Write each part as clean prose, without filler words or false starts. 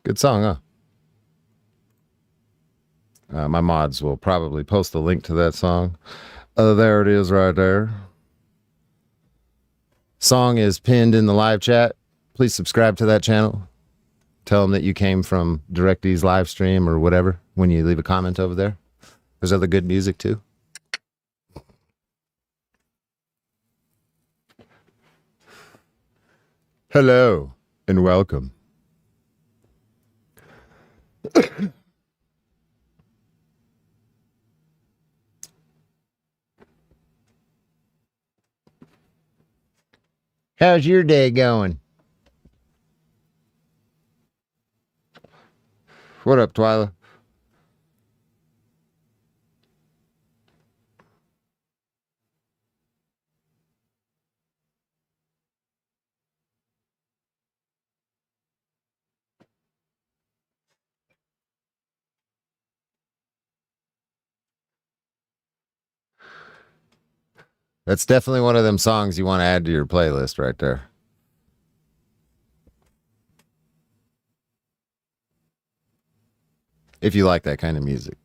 Good song, huh? My mods will probably post a link to that song. There it is right there. Song is pinned in the live chat. Please subscribe to that channel. Tell them that you came from DirectEase live stream or whatever when you leave a comment over there. There's other good music too. Hello and welcome. How's your day going? What up, Twyla? That's definitely one of them songs you want to add to your playlist right there. If you like that kind of music.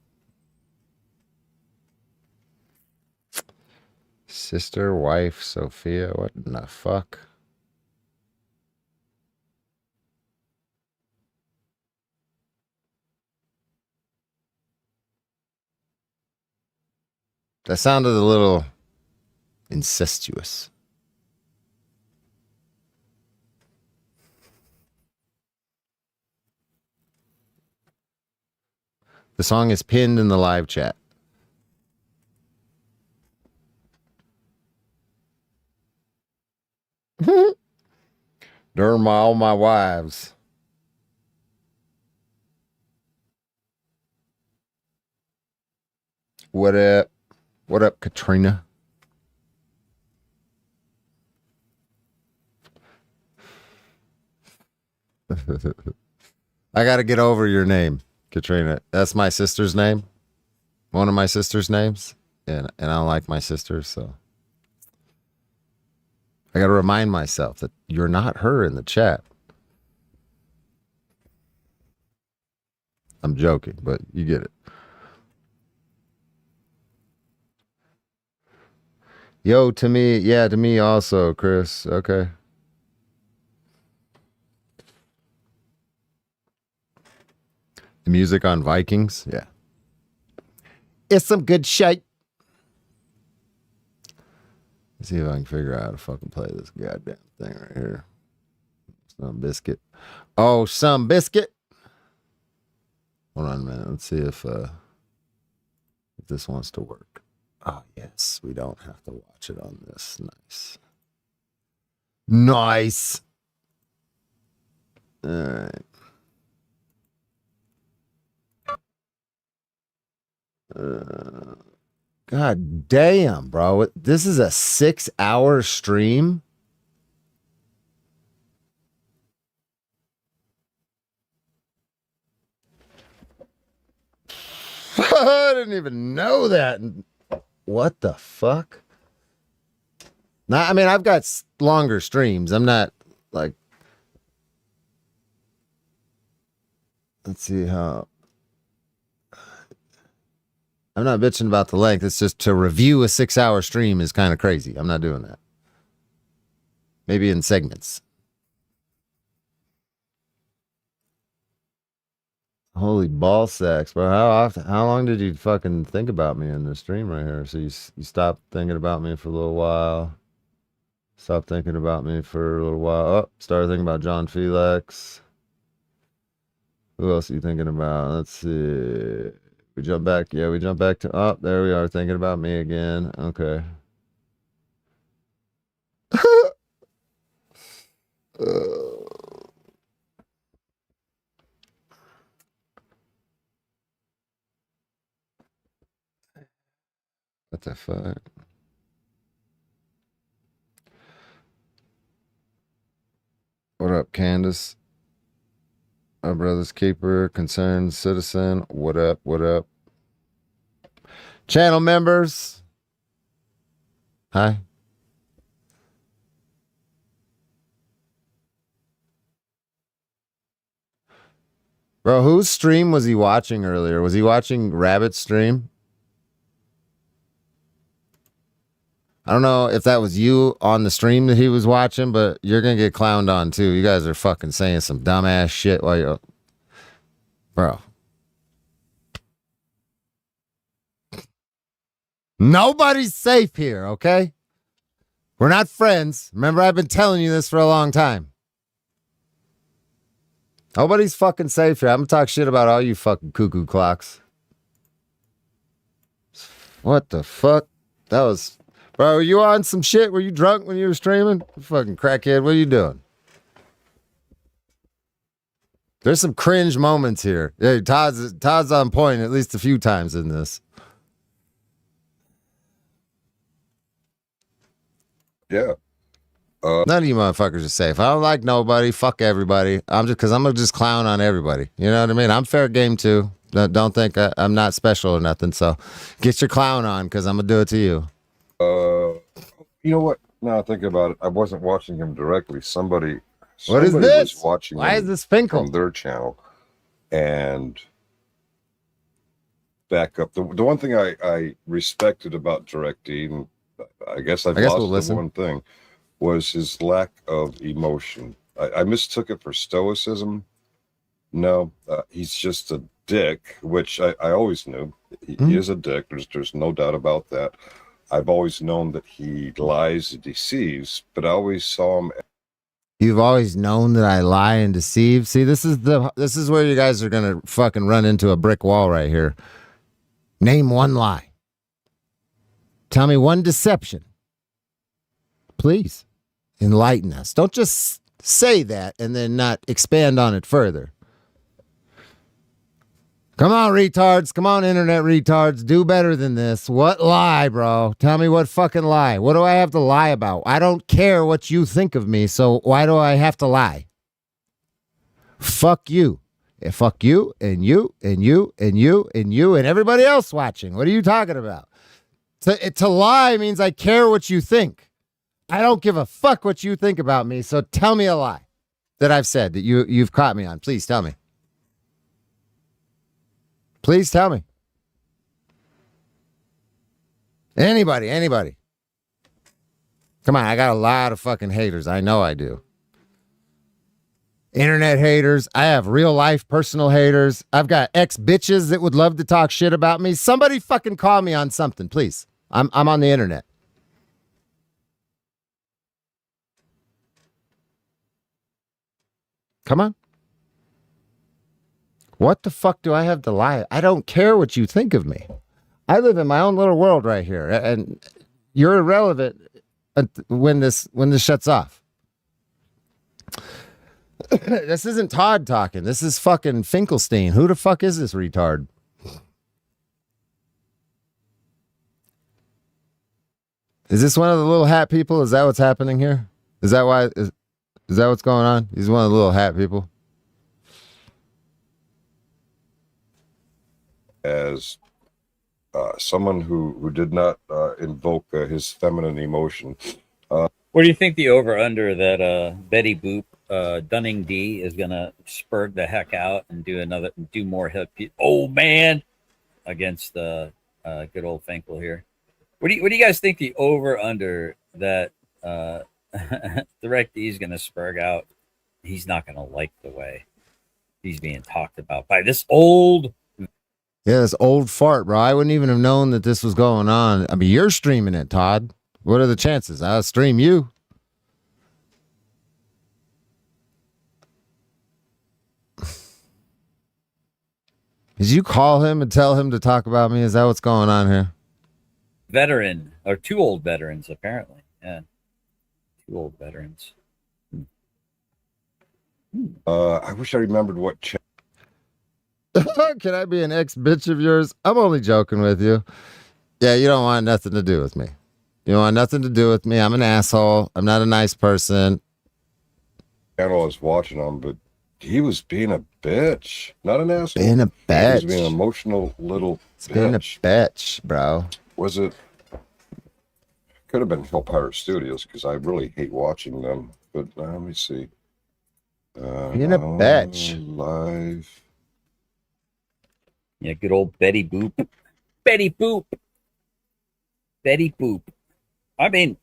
Sister, wife, Sophia, what in the fuck? That sounded a little incestuous. The song is pinned in the live chat. During all my wives. What up? What up, Katrina? I got to get over your name, Katrina. That's my sister's name. One of my sister's names. And I don't like my sister, so I got to remind myself that you're not her in the chat. I'm joking, but you get it. Yo, to me, yeah, to me also, Chris. Okay. The music on Vikings, yeah. It's some good shit. Let's see if I can figure out how to fucking play this goddamn thing right here. Some biscuit. Oh, some biscuit. Hold on a minute. Let's see if this wants to work. Oh, yes. We don't have to watch it on this. Nice. Nice. All right. God damn, bro. This is a 6-hour stream? I didn't even know that. What the fuck? Now, I mean, I've got longer streams. I'm not like. Let's see how. I'm not bitching about the length. It's just to review a 6-hour stream is kind of crazy. I'm not doing that. Maybe in segments. Holy ball sacks, bro. How long did you fucking think about me in the stream right here? So you stopped thinking about me for a little while. Stopped thinking about me for a little while. Oh, started thinking about John Felix. Who else are you thinking about? Let's see. We jump back. Yeah, we jump back to. Oh, there we are. Thinking about me again. Okay. What the fuck? What up, Candace? Our brother's keeper, concerned citizen. What up? What up? Channel members. Hi. Bro, whose stream was he watching earlier? Was he watching Rabbit's stream? I don't know if that was you on the stream that he was watching, but you're gonna get clowned on too. You guys are fucking saying some dumbass shit while you're, bro. Nobody's safe here, okay? We're not friends. Remember, I've been telling you this for a long time. Nobody's fucking safe here. I'm gonna talk shit about all you fucking cuckoo clocks. What the fuck? That was... Bro, were you on some shit? Were you drunk when you were streaming? Fucking crackhead, what are you doing? There's some cringe moments here. Yeah, Todd's on point at least a few times in this. Yeah. None of you motherfuckers are safe. I don't like nobody. Fuck everybody. I'm gonna just clown on everybody. You know what I mean? I'm fair game too. Don't think I'm not special or nothing. So get your clown on because I'm gonna do it to you. You know what? Now I think about it, I wasn't watching him directly. Somebody What is this? was watching Why him is this Finkel? from their channel. And back up. The one thing I respected about DirectD, and I guess I've lost the one thing, was his lack of emotion. I mistook it for stoicism. No, he's just a dick, which I always knew. He is a dick. There's no doubt about that. I've always known that he lies and deceives, but I always saw him. You've always known that I lie and deceive. See, this is where you guys are gonna fucking run into a brick wall right here. Name one lie. Tell me one deception. Please enlighten us. Don't just say that and then not expand on it further. Come on, retards. Come on, internet retards. Do better than this. What lie, bro? Tell me what fucking lie. What do I have to lie about? I don't care what you think of me, so why do I have to lie? Fuck you. Fuck you and you and you and you and you and everybody else watching. What are you talking about? To lie means I care what you think. I don't give a fuck what you think about me, so tell me a lie that I've said that you've caught me on. Please tell me. Please tell me. Anybody. Come on, I got a lot of fucking haters. I know I do. Internet haters. I have real life personal haters. I've got ex-bitches that would love to talk shit about me. Somebody fucking call me on something, please. I'm on the internet. Come on. What the fuck do I have to lie? I don't care what you think of me. I live in my own little world right here, and you're irrelevant when this shuts off. This isn't Todd talking. This is fucking Finkelstein. Who the fuck is this retard? Is this one of the little hat people? Is that what's happening here? Is that why? Is that what's going on? He's one of the little hat people. As someone who did not invoke his feminine emotion. What do you think the over-under that Betty Boop Dunning D is gonna spurt the heck out and do more hit? Oh man, against good old Finkel here. What do you guys think the over-under that Direct D is gonna spurg out? He's not gonna like the way he's being talked about by this old. Yeah, this old fart, bro. I wouldn't even have known that this was going on. I mean, you're streaming it, Todd. What are the chances? I'll stream you. Did you call him and tell him to talk about me? Is that what's going on here? Veteran, or two old veterans, apparently. Yeah. Two old veterans. I wish I remembered what Can I be an ex-bitch of yours? I'm only joking with you. Yeah, you don't want nothing to do with me. You don't want nothing to do with me. I'm an asshole. I'm not a nice person. channel I was watching him, but he was being a bitch. Not an asshole. Being a bitch. He was being an emotional little bitch. Being a bitch, bro. Was it? Could have been Hellpire Studios, because I really hate watching them. But let me see. Being a bitch. Live. Yeah, good old Betty Boop. Betty Boop. Betty Boop. I mean,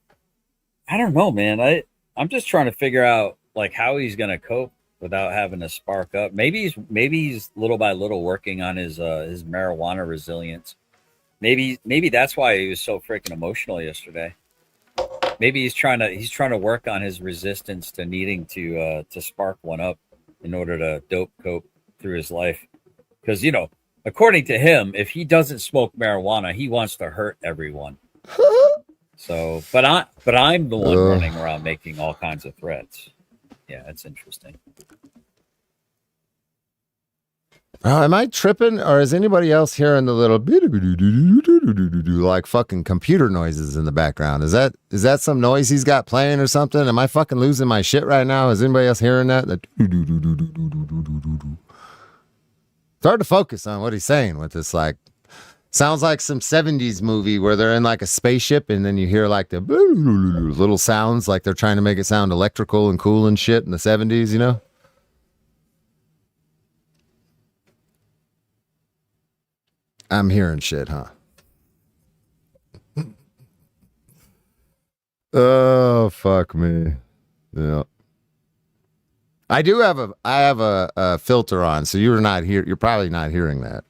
I don't know, man. I'm just trying to figure out like how he's gonna cope without having to spark up. Maybe he's little by little working on his marijuana resilience. Maybe that's why he was so freaking emotional yesterday. Maybe he's trying to work on his resistance to needing to spark one up in order to dope cope through his life. Because according to him, if he doesn't smoke marijuana, he wants to hurt everyone. So, but I'm the one running around making all kinds of threats. Yeah, that's interesting. Am I tripping, or is anybody else hearing the little like fucking computer noises in the background? Is that some noise he's got playing or something? Am I fucking losing my shit right now? Is anybody else hearing that? It's hard to focus on what he's saying with this, like, sounds like some 70s movie where they're in like a spaceship and then you hear like the little sounds like they're trying to make it sound electrical and cool and shit in the 70s, you know? I'm hearing shit, huh? Oh, fuck me. Yeah. I have a filter on, so you're not here. You're probably not hearing that.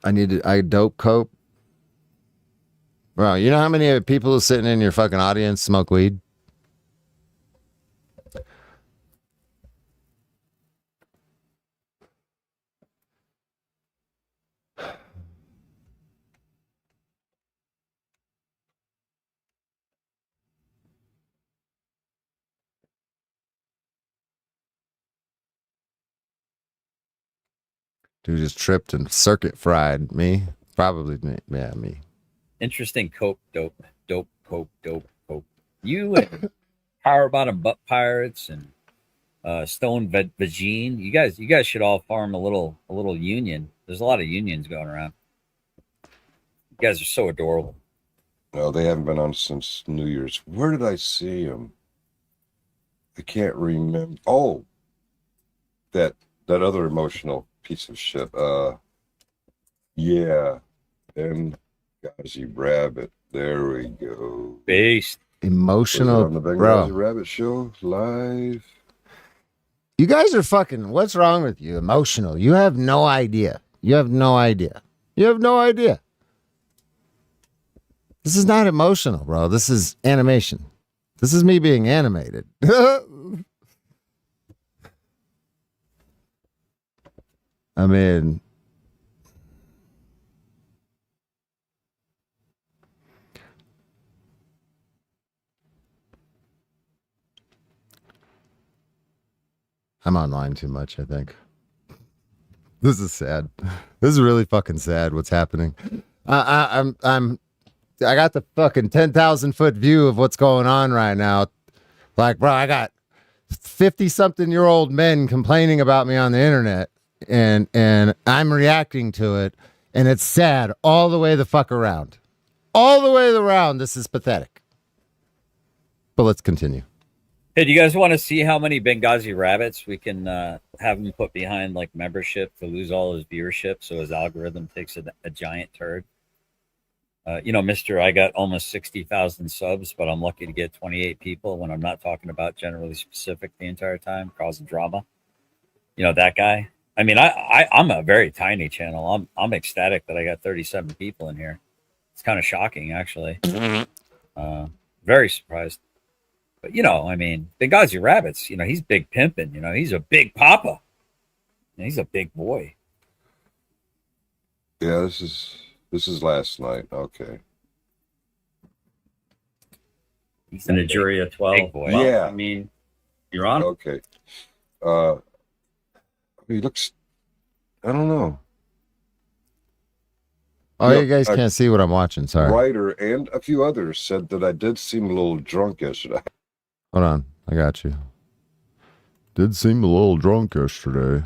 I dope cope. Bro, you know how many people sitting in your fucking audience smoke weed? Dude just tripped and circuit fried. Me? Probably me. Yeah, me. Interesting cope, dope, cope, dope. You and Power Bottom Butt Pirates and Stone Vagine. You guys should all form a little union. There's a lot of unions going around. You guys are so adorable. No, they haven't been on since New Year's. Where did I see them? I can't remember. Oh, that other emotional piece of shit. Yeah, Benghazi Rabbit. There we go. Based. Emotional, on the Benghazi bro. Rabbit show live. You guys are fucking. What's wrong with you? Emotional. You have no idea. You have no idea. You have no idea. This is not emotional, bro. This is animation. This is me being animated. I mean, I'm online too much, I think. This is sad. This is really fucking sad what's happening. I got the fucking 10,000 foot view of what's going on right now. Like, bro, I got 50-something-year-old men complaining about me on the internet, and I'm reacting to it, and it's sad all the way the fuck around. All the way around, this is pathetic. But let's continue. Hey, do you guys want to see how many Benghazi rabbits we can have him put behind like membership to lose all his viewership so his algorithm takes a giant turd? Mister, I got almost 60,000 subs, but I'm lucky to get 28 people when I'm not talking about generally specific the entire time, causing drama. You know, that guy. I mean, I'm a very tiny channel. I'm ecstatic that I got 37 people in here. It's kind of shocking, actually. Very surprised. But, I mean, Benghazi Rabbits, he's big pimping. He's a big papa. He's a big boy. Yeah, this is last night. Okay. He's in a jury of 12. Boy. Yeah. I mean, you're on. Okay. He looks, I don't know. Oh, you guys can't see what I'm watching. Sorry. Ryder and a few others said that I did seem a little drunk yesterday. Hold on. I got you. Did seem a little drunk yesterday.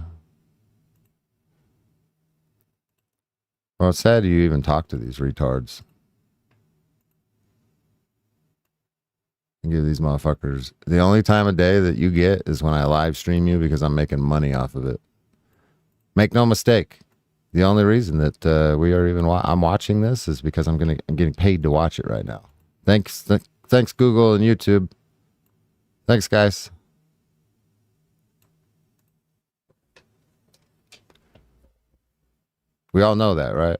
Well, it's sad you even talk to these retards. and give these motherfuckers. The only time of day that you get is when I live stream you because I'm making money off of it. Make no mistake. The only reason that we are even I'm watching this is because I'm getting paid to watch it right now. Thanks Google and YouTube. Thanks, guys. We all know that, right?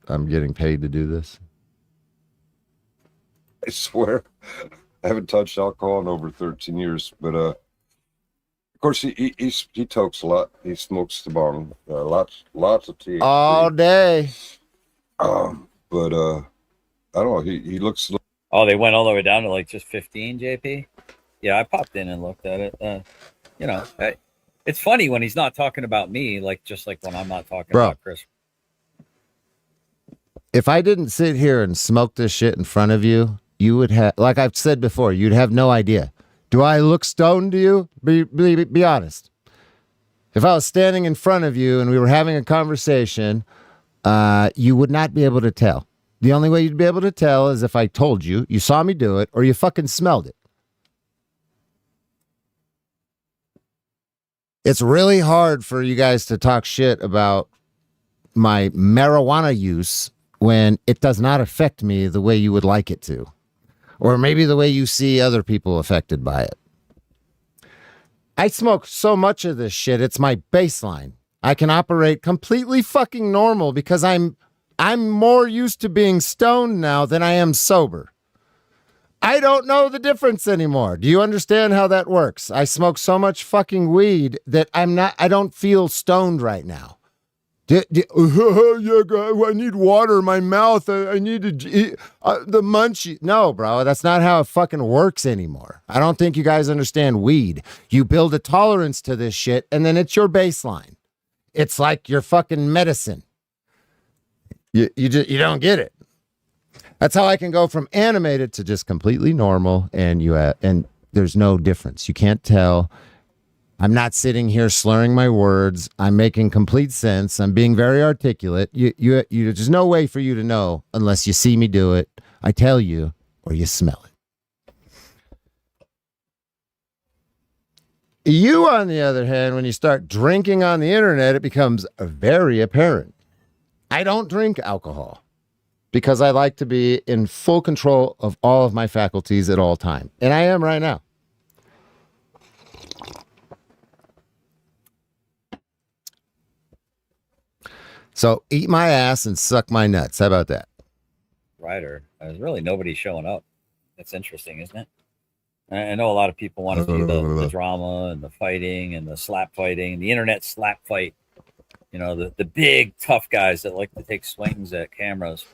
I'm getting paid to do this. I swear, I haven't touched alcohol in over 13 years, but of course he tokes a lot. He smokes the bong, lots of THC all day. But I don't know. He looks. Oh, they went all the way down to like just 15, JP. Yeah, I popped in and looked at it. You know, it's funny when he's not talking about me, like just like when I'm not talking about Chris. If I didn't sit here and smoke this shit in front of you, you would have, like I've said before, you'd have no idea. Do I look stoned to you? Be honest. If I was standing in front of you and we were having a conversation, you would not be able to tell. The only way you'd be able to tell is if I told you, you saw me do it, or you fucking smelled it. It's really hard for you guys to talk shit about my marijuana use when it does not affect me the way you would like it to. Or maybe the way you see other people affected by it. I smoke so much of this shit, it's my baseline. I can operate completely fucking normal because I'm more used to being stoned now than I am sober. I don't know the difference anymore. Do you understand how that works? I smoke so much fucking weed that I don't feel stoned right now. Yeah, I need water in my mouth. I need to eat the munchie. No, bro, that's not how it fucking works anymore. I don't think you guys understand weed. You build a tolerance to this shit, and then it's your baseline. It's like your fucking medicine. You don't get it. That's how I can go from animated to just completely normal, and there's no difference. You can't tell. I'm not sitting here slurring my words. I'm making complete sense. I'm being very articulate. There's no way for you to know unless you see me do it. I tell you, or you smell it. You, on the other hand, when you start drinking on the internet, it becomes very apparent. I don't drink alcohol because I like to be in full control of all of my faculties at all time. And I am right now. So eat my ass and suck my nuts. How about that? Ryder, there's really nobody showing up. That's interesting, isn't it? I know a lot of people want to see the drama and the fighting and the slap fighting, the internet slap fight. You know, the big tough guys that like to take swings at cameras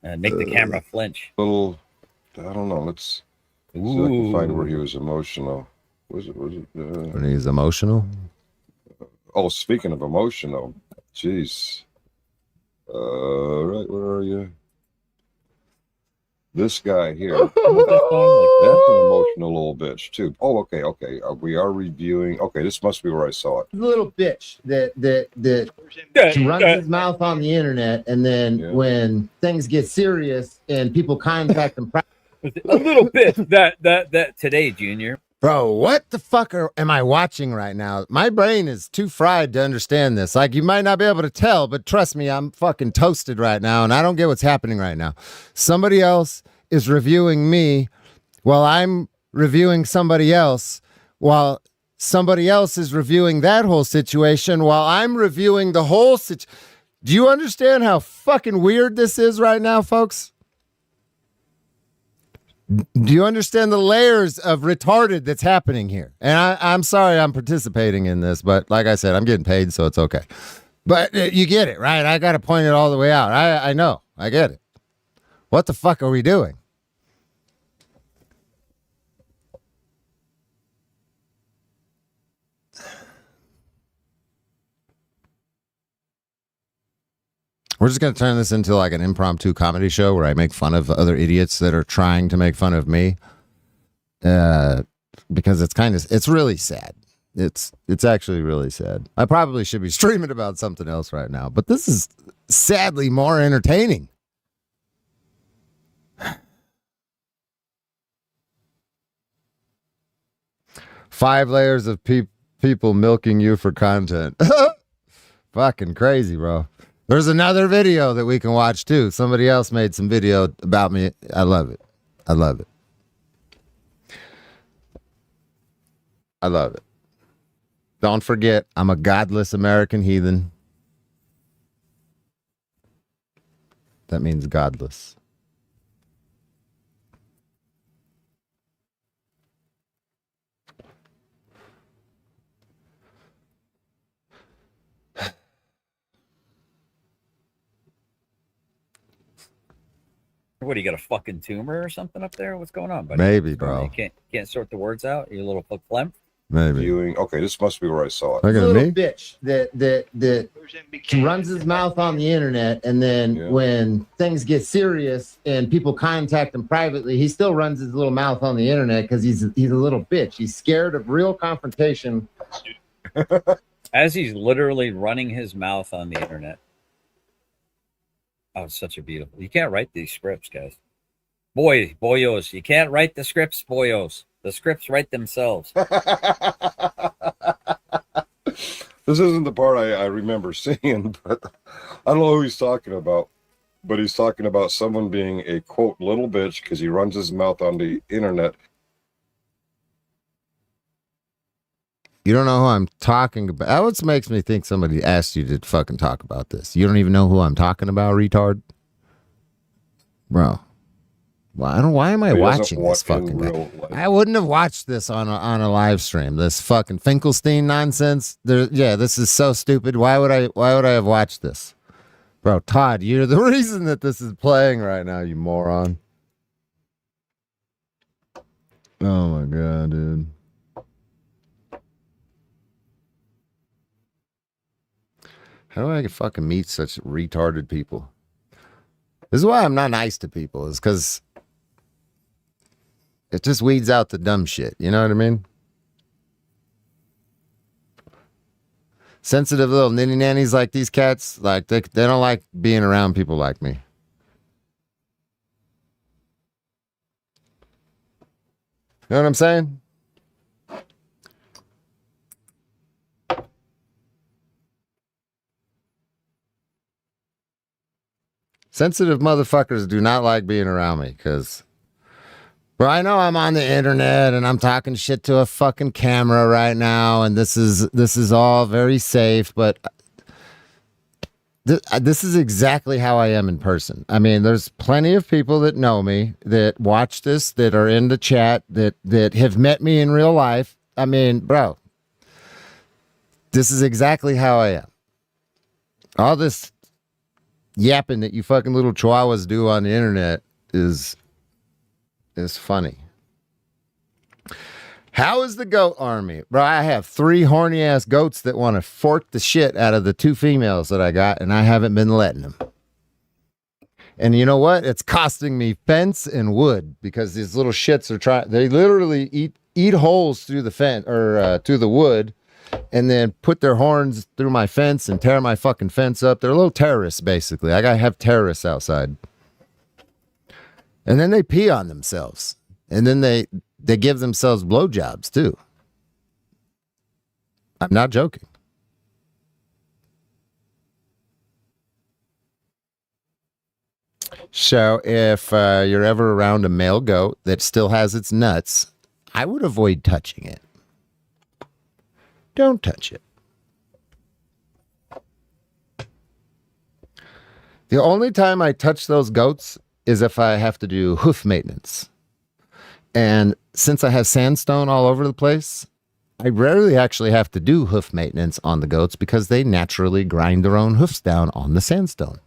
and make the camera flinch. I don't know. Let's see if I can find where he was emotional. Was it? When he's emotional? Oh, speaking of emotional. Jeez. Right, where are you? This guy here. That's an emotional little bitch, too. Oh, okay. We are reviewing. Okay, this must be where I saw it. Little bitch that runs his mouth on the internet, and then when things get serious and people contact him. A little bit. That today, Junior. Bro, what the fuck am I watching right now? My brain is too fried to understand this. Like, you might not be able to tell, but trust me, I'm fucking toasted right now, and I don't get what's happening right now. Somebody else is reviewing me while I'm reviewing somebody else, while somebody else is reviewing that whole situation while I'm reviewing the whole situation. Do you understand how fucking weird this is right now, folks? Do you understand the layers of retarded that's happening here? And I'm sorry I'm participating in this, but like I said, I'm getting paid, so it's okay. But you get it, right? I got to point it all the way out. I know. I get it. What the fuck are we doing? We're just going to turn this into like an impromptu comedy show where I make fun of other idiots that are trying to make fun of me. Because it's really sad. It's actually really sad. I probably should be streaming about something else right now, but this is sadly more entertaining. 5 layers of people milking you for content. Fucking crazy, bro. There's another video that we can watch too. Somebody else made some video about me. I love it. I love it. I love it. Don't forget, I'm a godless American heathen. That means godless. What do you got, a fucking tumor or something up there? What's going on, buddy? Maybe, bro. You can't sort the words out. You little phlegm. Maybe. Viewing. Okay, this must be where I saw it. Look at me. Bitch that runs his mouth on the internet, and then when things get serious and people contact him privately, he still runs his little mouth on the internet because he's a little bitch. He's scared of real confrontation. As he's literally running his mouth on the internet. Oh, it's such a beautiful. You can't write these scripts, guys. Boyos. You can't write the scripts, boyos. The scripts write themselves. This isn't the part I remember seeing, but I don't know who he's talking about. But he's talking about someone being a, quote, little bitch because he runs his mouth on the internet. You don't know who I'm talking about. That what makes me think somebody asked you to fucking talk about this. You don't even know who I'm talking about, retard? Bro. Why am I watching this fucking guy? I wouldn't have watched this on a live stream. This fucking Finkelstein nonsense. This is so stupid. Why would I have watched this? Bro, Todd, you're the reason that this is playing right now, you moron. Oh my god, dude. How do I fucking meet such retarded people? This is why I'm not nice to people, is because it just weeds out the dumb shit. You know what I mean? Sensitive little ninny nannies like these cats, like they don't like being around people like me. You know what I'm saying? Sensitive motherfuckers do not like being around me because, bro, I know I'm on the internet and I'm talking shit to a fucking camera right now, and this is all very safe, but this is exactly how I am in person. I mean, there's plenty of people that know me, that watch this, that are in the chat, that have met me in real life. I mean, bro, this is exactly how I am. All this yapping that you fucking little chihuahuas do on the internet is funny. How is the goat army? Bro, I have 3 horny ass goats that want to fork the shit out of the 2 females that I got, and I haven't been letting them. And you know what? It's costing me fence and wood because these little shits are they literally eat holes through the fence or through the wood, and then put their horns through my fence and tear my fucking fence up. They're little terrorists, basically. I gotta have terrorists outside. And then they pee on themselves. And then they give themselves blowjobs, too. I'm not joking. So if you're ever around a male goat that still has its nuts, I would avoid touching it. Don't touch it. The only time I touch those goats is if I have to do hoof maintenance. And since I have sandstone all over the place, I rarely actually have to do hoof maintenance on the goats because they naturally grind their own hoofs down on the sandstone.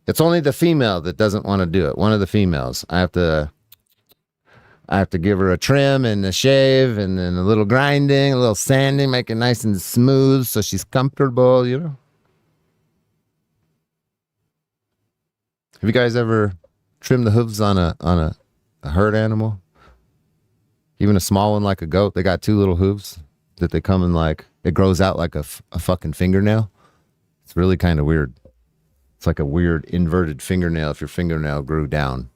It's only the female that doesn't want to do it. One of the females. I have to give her a trim and a shave and then a little grinding, a little sanding, make it nice and smooth so she's comfortable, you know? Have you guys ever trimmed the hooves on a herd animal? Even a small one like a goat, they got 2 little hooves that they come in like, it grows out like a fucking fingernail. It's really kind of weird. It's like a weird inverted fingernail if your fingernail grew down.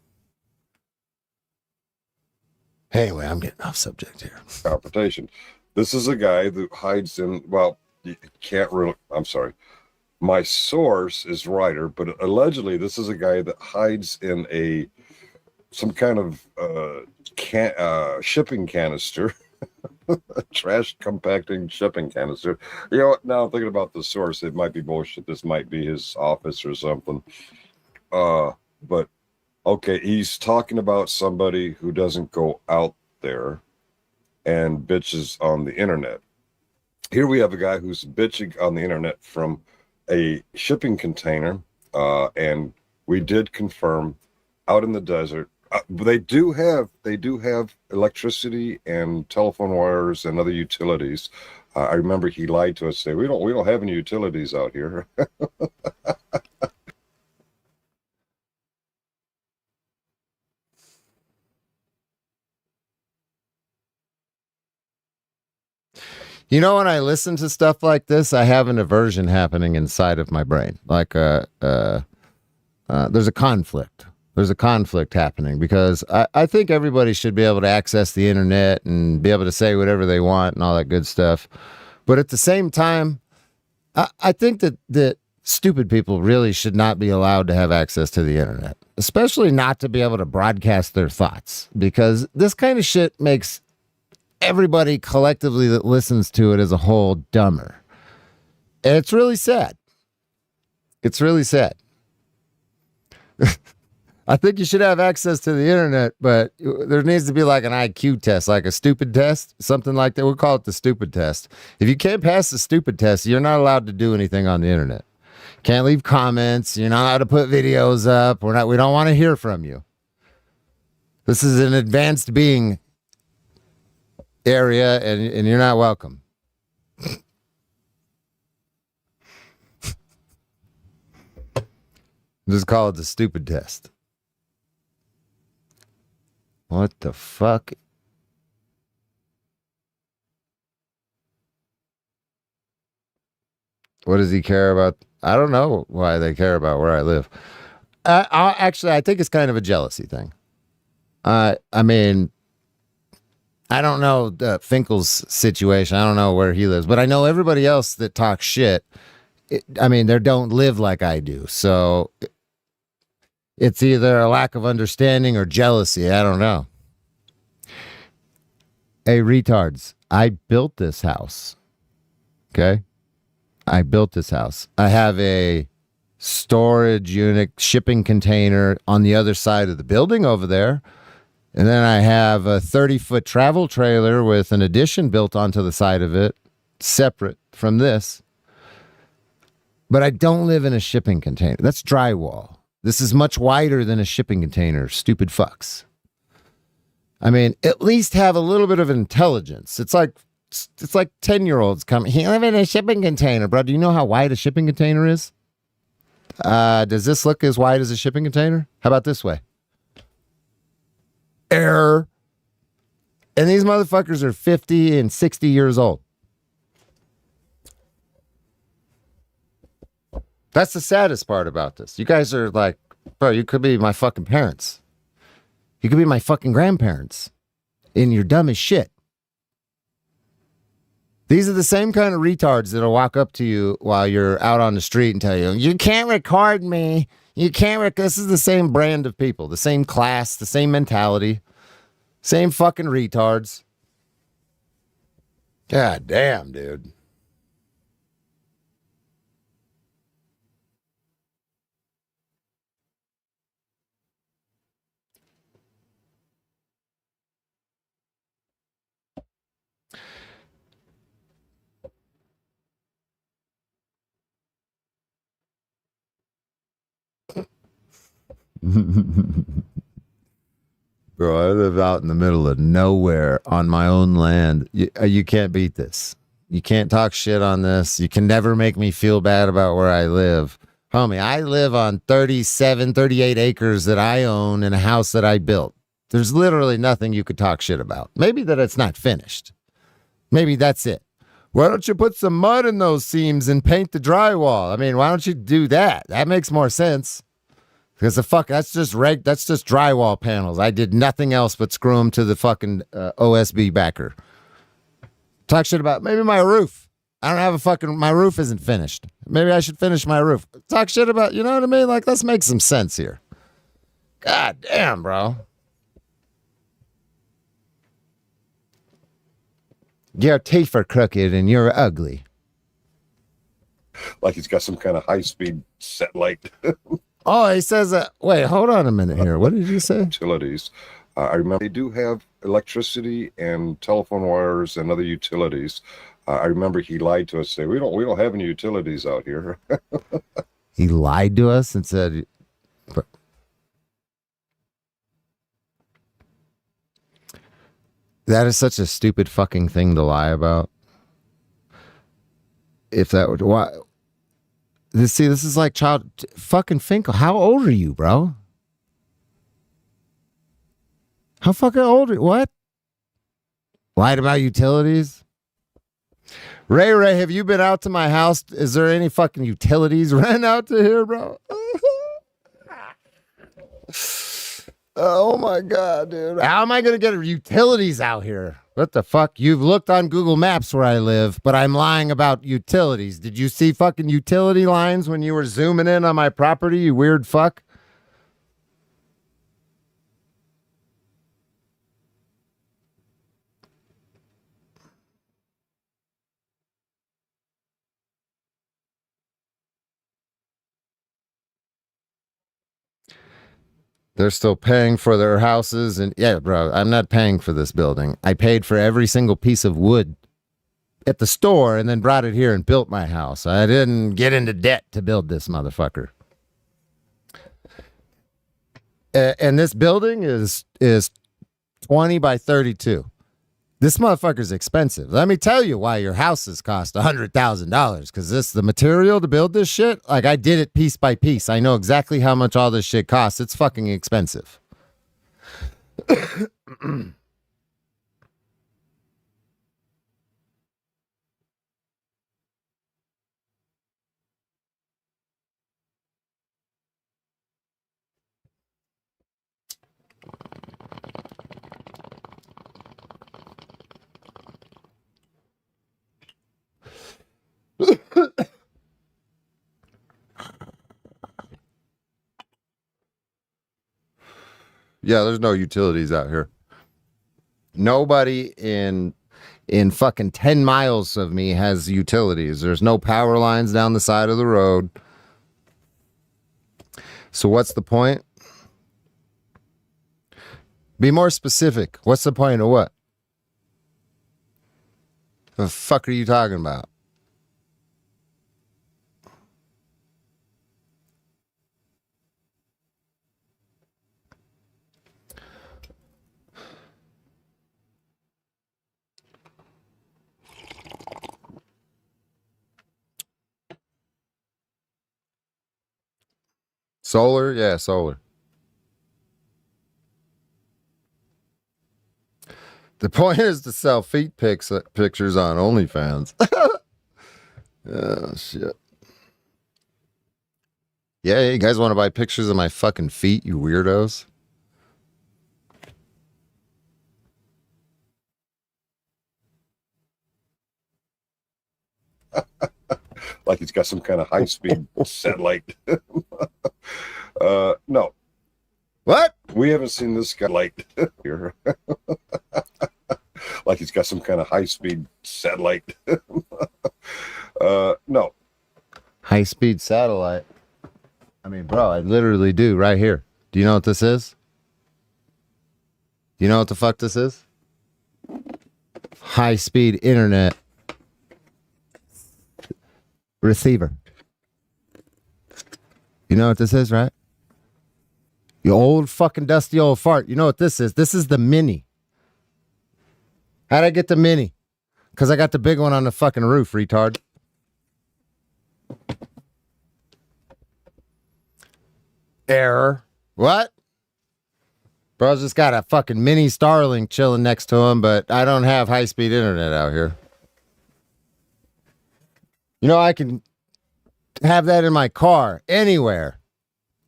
Anyway, I'm getting off subject here. Confrontation. This is a guy that hides in, well, you can't really, I'm sorry. My source is writer, but allegedly this is a guy that hides in some kind of shipping canister, a trash compacting shipping canister. You know what? Now I'm thinking about the source. It might be bullshit. This might be his office or something. But okay, he's talking about somebody who doesn't go out there and bitches on the internet. Here we have a guy who's bitching on the internet from a shipping container, and we did confirm out in the desert. They do have electricity and telephone wires and other utilities. I remember he lied to us, say we don't have any utilities out here. You know, when I listen to stuff like this, I have an aversion happening inside of my brain. Like, there's a conflict. There's a conflict happening because I think everybody should be able to access the internet and be able to say whatever they want and all that good stuff. But at the same time, I think that stupid people really should not be allowed to have access to the internet, especially not to be able to broadcast their thoughts, because this kind of shit makes everybody collectively that listens to it as a whole dumber. And it's really sad. It's really sad. I think you should have access to the internet, but there needs to be like an IQ test, like a stupid test, something like that. We'll call it the stupid test. If you can't pass the stupid test, you're not allowed to do anything on the internet. Can't leave comments. You're not allowed to put videos up. We don't want to hear from you. This is an advanced being area, and you're not welcome. Just call it the stupid test. What the fuck? What does he care about? I don't know why they care about where I live. Actually, I think it's kind of a jealousy thing. I mean, I don't know Finkel's situation. I don't know where he lives, but I know everybody else that talks shit. They don't live like I do. So it's either a lack of understanding or jealousy. I don't know. Hey, retards, I built this house. Okay? I built this house. I have a storage unit, shipping container on the other side of the building over there. And then I have a 30-foot travel trailer with an addition built onto the side of it, separate from this. But I don't live in a shipping container. That's drywall. This is much wider than a shipping container, stupid fucks. I mean, at least have a little bit of intelligence. It's like 10-year-olds coming. You live in a shipping container, bro. Do you know how wide a shipping container is? Does this look as wide as a shipping container? How about this way? Error. And these motherfuckers are 50 and 60 years old. That's the saddest part about this. You guys are like, bro, you could be my fucking parents. You could be my fucking grandparents. And you're dumb as shit. These are the same kind of retards that'll walk up to you while you're out on the street and tell you, you can't record me. You can't. This is the same brand of people, the same class, the same mentality, same fucking retards. God damn, dude. Bro, I live out in the middle of nowhere on my own land. You can't beat this. You can't talk shit on this. You can never make me feel bad about where I live. Homie, I live on 38 acres that I own in a house that I built. There's literally nothing you could talk shit about. Maybe that it's not finished. Maybe that's it. Why don't you put some mud in those seams and paint the drywall? I mean, why don't you do that? That makes more sense. Because that's just drywall panels. I did nothing else but screw them to the fucking OSB backer. Talk shit about maybe my roof. I don't have my roof isn't finished. Maybe I should finish my roof. Talk shit about, you know what I mean? Like, let's make some sense here. God damn, bro. Your teeth are crooked and you're ugly. Like he's got some kind of high-speed satellite. Oh, he says, wait, hold on a minute here. What did you say? Utilities. I remember they do have electricity and telephone wires and other utilities. I remember he lied to us, say we don't have any utilities out here. He lied to us and said, that is such a stupid fucking thing to lie about. If that would, why? This is like child fucking Finkel. How old are you, bro? How fucking old are you? What? Lied about utilities? Ray, have you been out to my house? Is there any fucking utilities ran out to here, bro? Oh my God, dude. How am I going to get utilities out here? What the fuck? You've looked on Google Maps where I live, but I'm lying about utilities. Did you see fucking utility lines when you were zooming in on my property, you weird fuck? They're still paying for their houses. And yeah, bro, I'm not paying for this building. I paid for every single piece of wood at the store and then brought it here and built my house. I didn't get into debt to build this motherfucker. And this building is 20 by 32. This motherfucker's expensive. Let me tell you why your houses cost $100,000. Because the material to build this shit, like I did it piece by piece. I know exactly how much all this shit costs. It's fucking expensive. Yeah, there's no utilities out here. Nobody in fucking 10 miles of me has utilities. There's no power lines down the side of the road. So what's the point? Be more specific. What's the point of what? The fuck are you talking about? Solar? Yeah, solar. The point is to sell feet pictures on OnlyFans. Oh, shit. Yeah, you guys want to buy pictures of my fucking feet, you weirdos? Like he's got some kind of high-speed satellite. No. What? We haven't seen this guy light here. Like he's got some kind of high-speed satellite. No. High-speed satellite? I mean, bro, I literally do right here. Do you know what this is? Do you know what the fuck this is? High-speed internet receiver. You know what this is, right? You old fucking dusty old fart. You know what this is? This is the mini. How'd I get the mini? Because I got the big one on the fucking roof, retard. Error. What? Bro's just got a fucking mini Starlink chilling next to him, but I don't have high-speed internet out here. You know, I can have that in my car anywhere.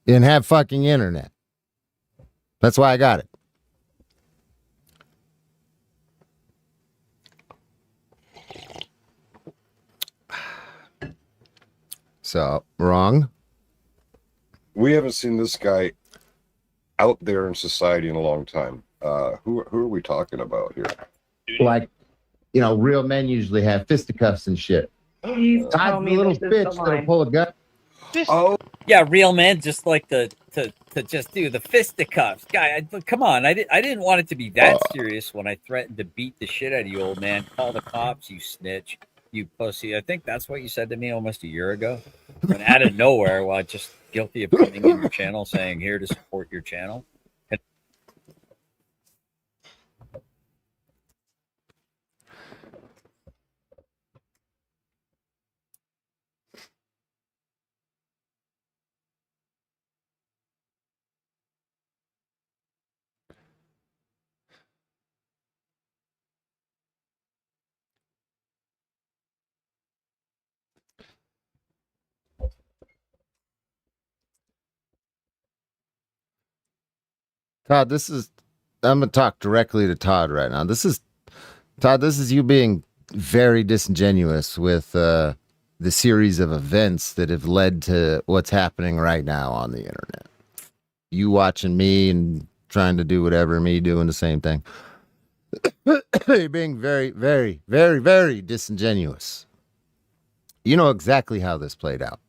and have fucking internet. That's why I got it. So, wrong. We haven't seen this guy out there in society in a long time. Who are we talking about here? Like, you know, real men usually have fisticuffs and shit. Please tell I'm me a little this is bitch the that'll line. pull a gun. Oh, Yeah, real men just like to just do the fisticuffs. Guy, come on. I didn't want it to be that serious when I threatened to beat the shit out of you, old man. Call the cops, you snitch, you pussy. I think that's what you said to me almost a year ago. When out of nowhere, while just guilty of coming in your channel saying here to support your channel. Todd, I'm going to talk directly to Todd right now. Todd, this is you being very disingenuous with the series of events that have led to what's happening right now on the internet. You watching me and trying to do whatever, me doing the same thing. You're being very, very, very, very disingenuous. You know exactly how this played out.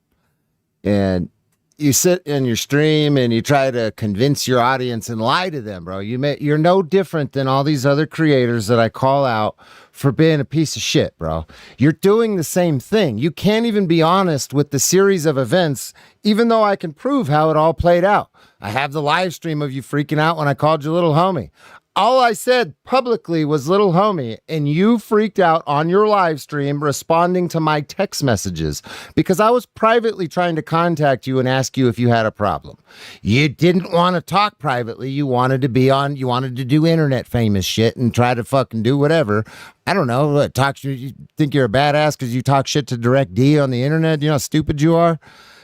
And you sit in your stream and you try to convince your audience and lie to them, bro. You're no different than all these other creators that I call out for being a piece of shit, bro. You're doing the same thing. You can't even be honest with the series of events, even though I can prove how it all played out. I have the live stream of you freaking out when I called you little homie. All I said publicly was little homie, and you freaked out on your live stream responding to my text messages because I was privately trying to contact you and ask you if you had a problem. You didn't want to talk privately. You wanted to do internet famous shit and try to fucking do whatever. I don't know. You think you're a badass because you talk shit to Direct D on the internet? You know how stupid you are?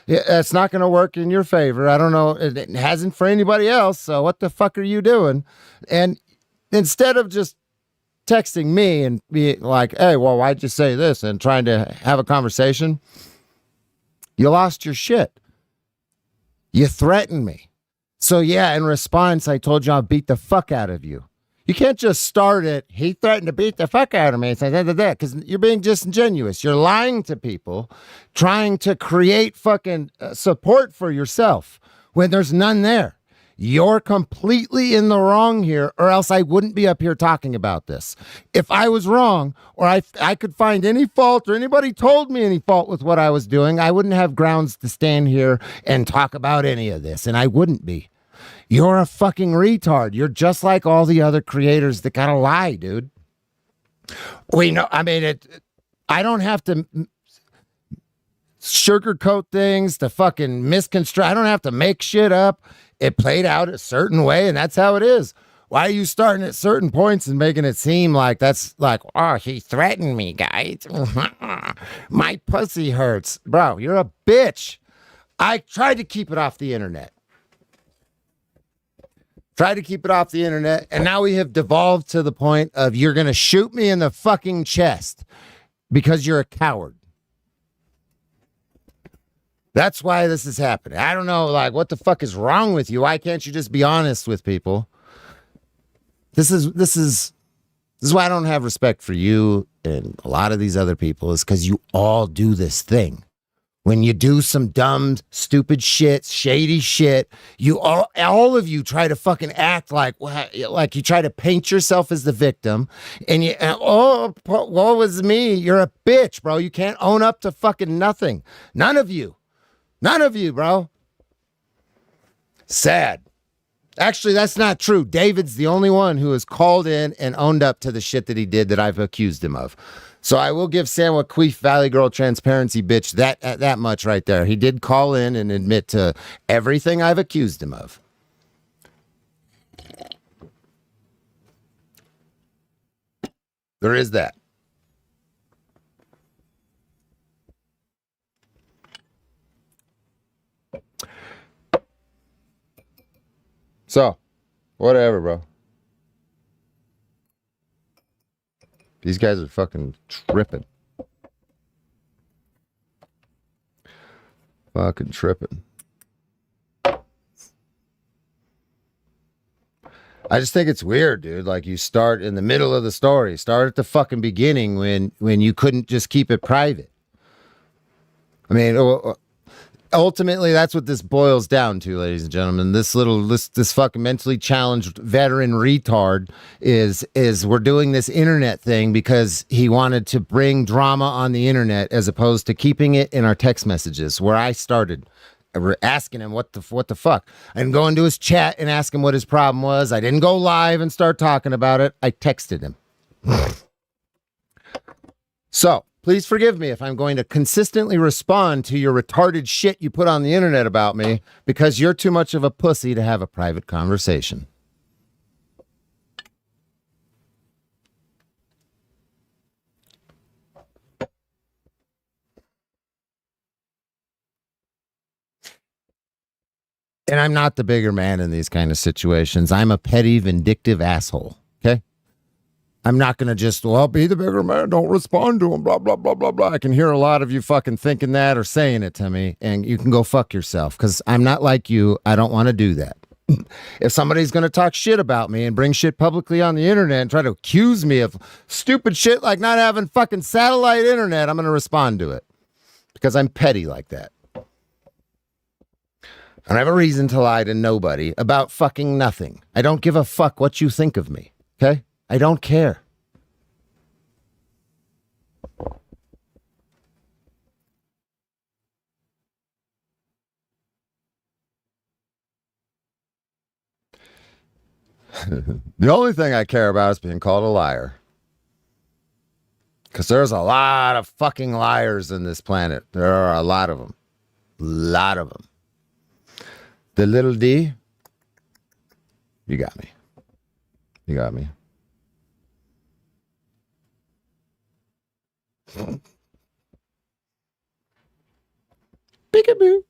It's not going to work in your favor. I don't know. It hasn't for anybody else. So what the fuck are you doing? And instead of just texting me and be like, hey, well, why'd you say this? And trying to have a conversation, you lost your shit. You threatened me. So yeah, in response, I told you I'll beat the fuck out of you. You can't just start it. He threatened to beat the fuck out of me. Because you're being disingenuous. You're lying to people, trying to create fucking support for yourself when there's none there. You're completely in the wrong here, or else I wouldn't be up here talking about this. If I was wrong, or I could find any fault, or anybody told me any fault with what I was doing, I wouldn't have grounds to stand here and talk about any of this, and I wouldn't be. You're a fucking retard. You're just like all the other creators that gotta lie, dude. We know. I mean, I don't have to sugarcoat things to fucking misconstrue. I don't have to make shit up. It played out a certain way, and that's how it is. Why are you starting at certain points and making it seem like that's like, oh, he threatened me, guys. My pussy hurts. Bro, you're a bitch. I tried to keep it off the internet. And now we have devolved to the point of you're going to shoot me in the fucking chest because you're a coward. That's why this is happening. I don't know, like, what the fuck is wrong with you? Why can't you just be honest with people? This is why I don't have respect for you and a lot of these other people, is because you all do this thing. When you do some dumb, stupid shit, shady shit, you all of you try to fucking act like you try to paint yourself as the victim, and what was me? You're a bitch, bro. You can't own up to fucking nothing. None of you, bro. Sad. Actually, that's not true. David's the only one who has called in and owned up to the shit that he did that I've accused him of. So I will give Sam Queef Valley Girl transparency bitch that much right there. He did call in and admit to everything I've accused him of. There is that. So, whatever, bro. These guys are fucking tripping. Fucking tripping. I just think it's weird, dude. Like, you start in the middle of the story. Start at the fucking beginning when you couldn't just keep it private. I mean, ultimately, that's what this boils down to, ladies and gentlemen. This fucking mentally challenged veteran retard is we're doing this internet thing because he wanted to bring drama on the internet as opposed to keeping it in our text messages, where I started. We're asking him what the fuck. I didn't go into his chat and ask him what his problem was. I didn't go live and start talking about it. I texted him. So, please forgive me if I'm going to consistently respond to your retarded shit you put on the internet about me because you're too much of a pussy to have a private conversation. And I'm not the bigger man in these kind of situations. I'm a petty, vindictive asshole. Okay? I'm not going to just, well, be the bigger man. Don't respond to him. Blah, blah, blah, blah, blah. I can hear a lot of you fucking thinking that or saying it to me. And you can go fuck yourself because I'm not like you. I don't want to do that. If somebody's going to talk shit about me and bring shit publicly on the internet and try to accuse me of stupid shit like not having fucking satellite internet, I'm going to respond to it because I'm petty like that. I don't have a reason to lie to nobody about fucking nothing. I don't give a fuck what you think of me, okay? I don't care. The only thing I care about is being called a liar. Because there's a lot of fucking liars in this planet. There are a lot of them. A lot of them. The little D, you got me. You got me. Peekaboo.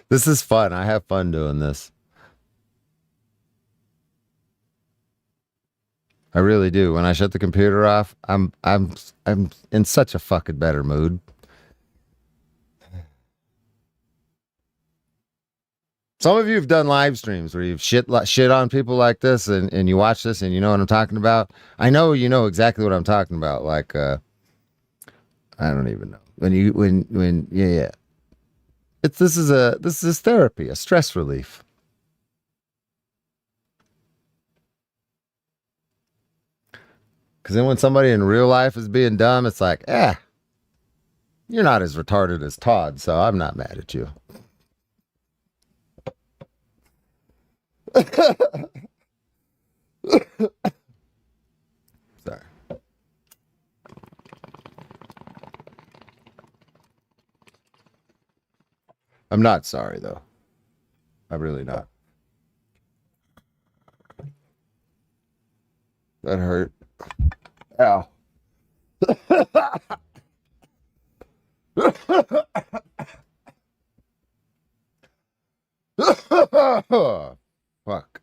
This is fun. I have fun doing this. I really do. When I shut the computer off, I'm in such a fucking better mood. Some of you have done live streams where you've shit on people like this and you watch this and you know what I'm talking about. I know you know exactly what I'm talking about. Like I don't even know. When yeah. This is therapy, a stress relief. Because then when somebody in real life is being dumb, it's like, you're not as retarded as Todd, so I'm not mad at you. Sorry. I'm not sorry, though. I'm really not. That hurt. Ow. Fuck.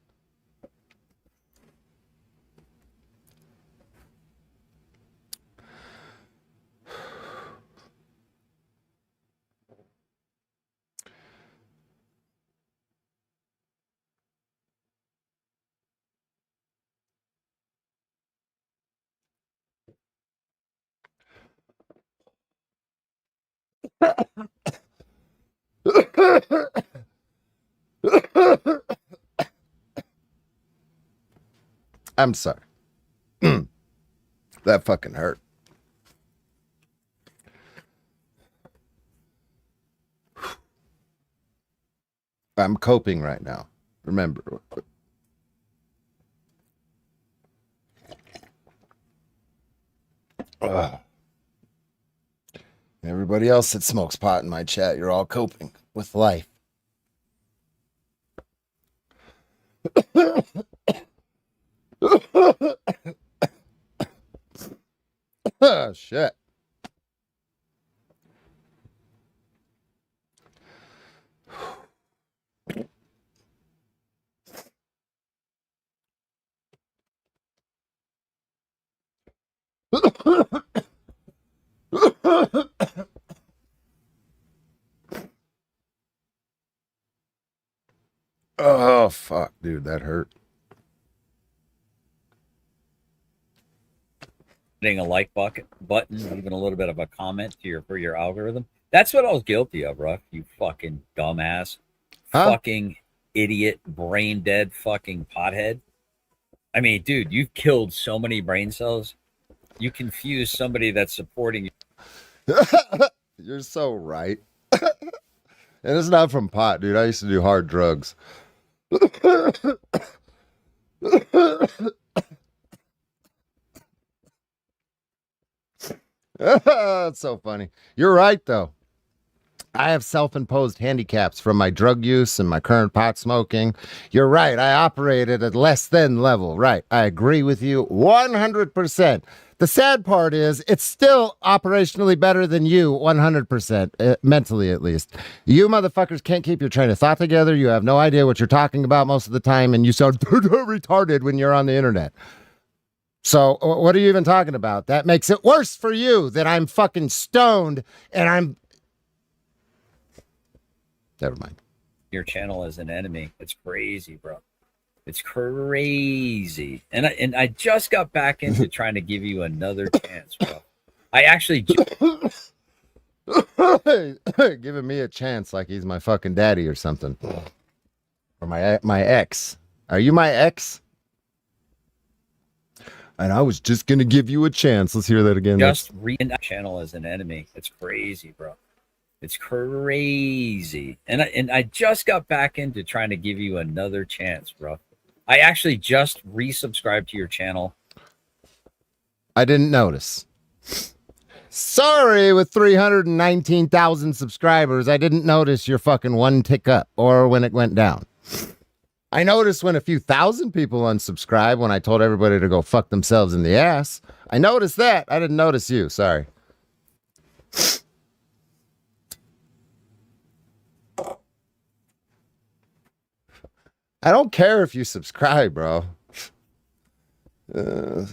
I'm sorry. That fucking hurt. I'm coping right now. Remember. Everybody else that smokes pot in my chat, you're all coping with life. Oh, shit. Oh, fuck, dude, that hurt. Hitting a like button, even a little bit of a comment for your algorithm. That's what I was guilty of, Ruff. You fucking dumbass, fucking idiot, brain dead, fucking pothead. I mean, dude, you've killed so many brain cells. You confuse somebody that's supporting you. You're so right. And it's not from pot, dude. I used to do hard drugs. That's so funny. You're right, though. I have self-imposed handicaps from my drug use and my current pot smoking. You're right. I operated at less than level. Right. I agree with you 100%. The sad part is it's still operationally better than you 100%, mentally at least. You motherfuckers can't keep your train of thought together. You have no idea what you're talking about most of the time, and you sound retarded when you're on the internet. So what are you even talking about? That makes it worse for you that I'm fucking stoned and I'm... Never mind. Your channel as an enemy. It's crazy, bro. It's crazy. And I just got back into trying to give you another chance, bro. I actually... Giving me a chance like he's my fucking daddy or something. Or my ex. Are you my ex? And I was just going to give you a chance. Let's hear that again. Just read that channel as an enemy. It's crazy, bro. It's crazy. And I just got back into trying to give you another chance, bro. I actually just resubscribed to your channel. I didn't notice. Sorry, with 319,000 subscribers, I didn't notice your fucking one tick up or when it went down. I noticed when a few thousand people unsubscribed when I told everybody to go fuck themselves in the ass. I noticed that. I didn't notice you. Sorry. I don't care if you subscribe, bro. You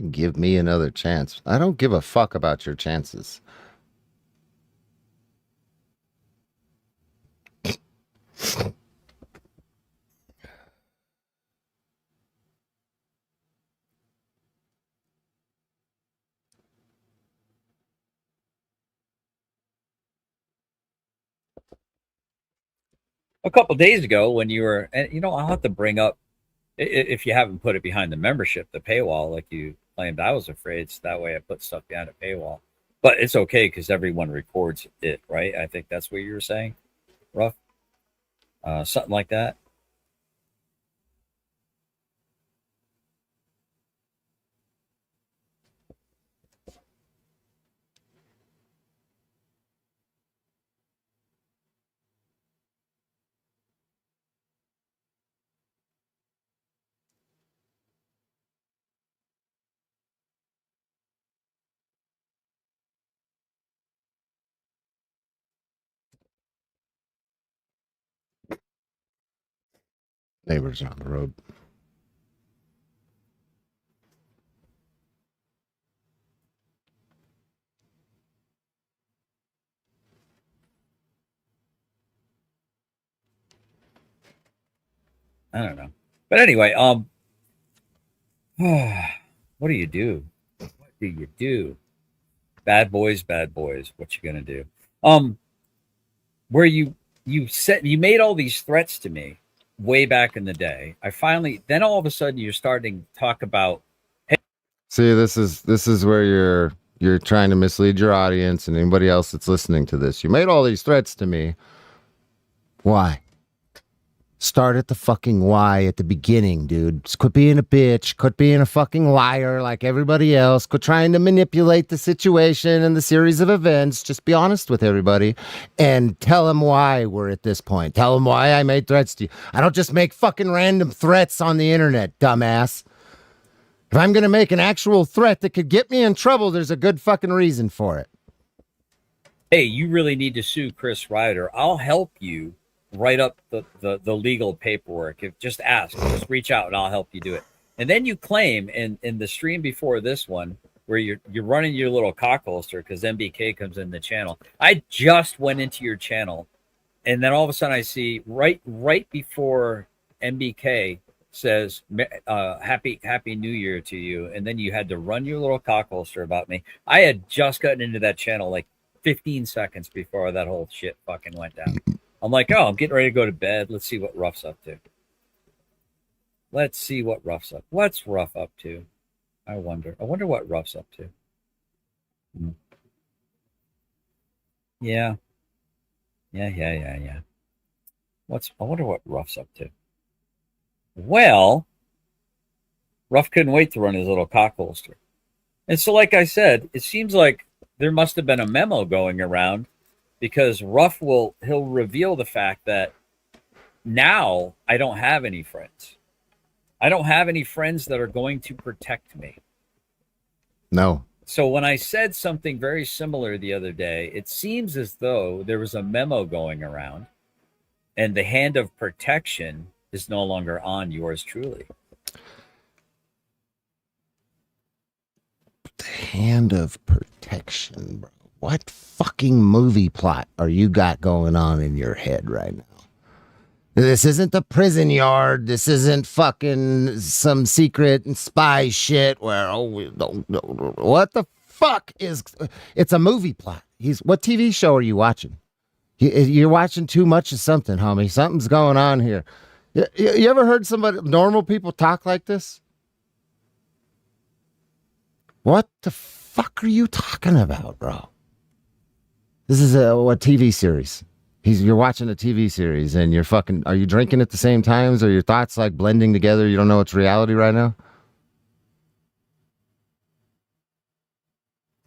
can give me another chance. I don't give a fuck about your chances. A couple days ago when you were, and you know, I'll have to bring up, if you haven't put it behind the membership, the paywall, like you claimed I was afraid, so that way I put stuff behind a paywall. But it's okay because everyone records it, right? I think that's what you were saying, Ruff. Something like that. Neighbors on the road. I don't know. But anyway, what do you do? What do you do? Bad boys. What you gonna do? Where you made all these threats to me way back in the day. Then all of a sudden you're starting to talk about. Hey, see, this is where you're trying to mislead your audience and anybody else that's listening to this. You made all these threats to me. Why? Start at the fucking why at the beginning, dude. Just quit being a bitch. Quit being a fucking liar like everybody else. Quit trying to manipulate the situation and the series of events. Just be honest with everybody and tell them why we're at this point. Tell them why I made threats to you. I don't just make fucking random threats on the internet, dumbass. If I'm going to make an actual threat that could get me in trouble, there's a good fucking reason for it. Hey, you really need to sue Chris Ryder. I'll help you write up the legal paperwork. Just reach out and I'll help you do it. And then you claim in the stream before this one where you're running your little cock holster because MBK comes in the channel. I just went into your channel and then all of a sudden I see right before MBK says happy New Year to you, and then you had to run your little cock holster about me. I had just gotten into that channel like 15 seconds before that whole shit fucking went down. I'm like, oh, I'm getting ready to go to bed. Let's see what Ruff's up to. What's Ruff up to? I wonder what Ruff's up to. Yeah. I wonder what Ruff's up to. Well, Ruff couldn't wait to run his little cock holster. And so, like I said, it seems like there must have been a memo going around because he'll reveal the fact that now I don't have any friends. I don't have any friends that are going to protect me. No. So when I said something very similar the other day, it seems as though there was a memo going around and the hand of protection is no longer on yours truly. The hand of protection, bro. What fucking movie plot are you got going on in your head right now? This isn't the prison yard. This isn't fucking some secret spy shit where, what the fuck is... It's a movie plot. What TV show are you watching? You're watching too much of something, homie. Something's going on here. You ever heard normal people talk like this? What the fuck are you talking about, bro? This is a TV series. You're watching a TV series and are you drinking at the same times? Or your thoughts like blending together? You don't know it's reality right now?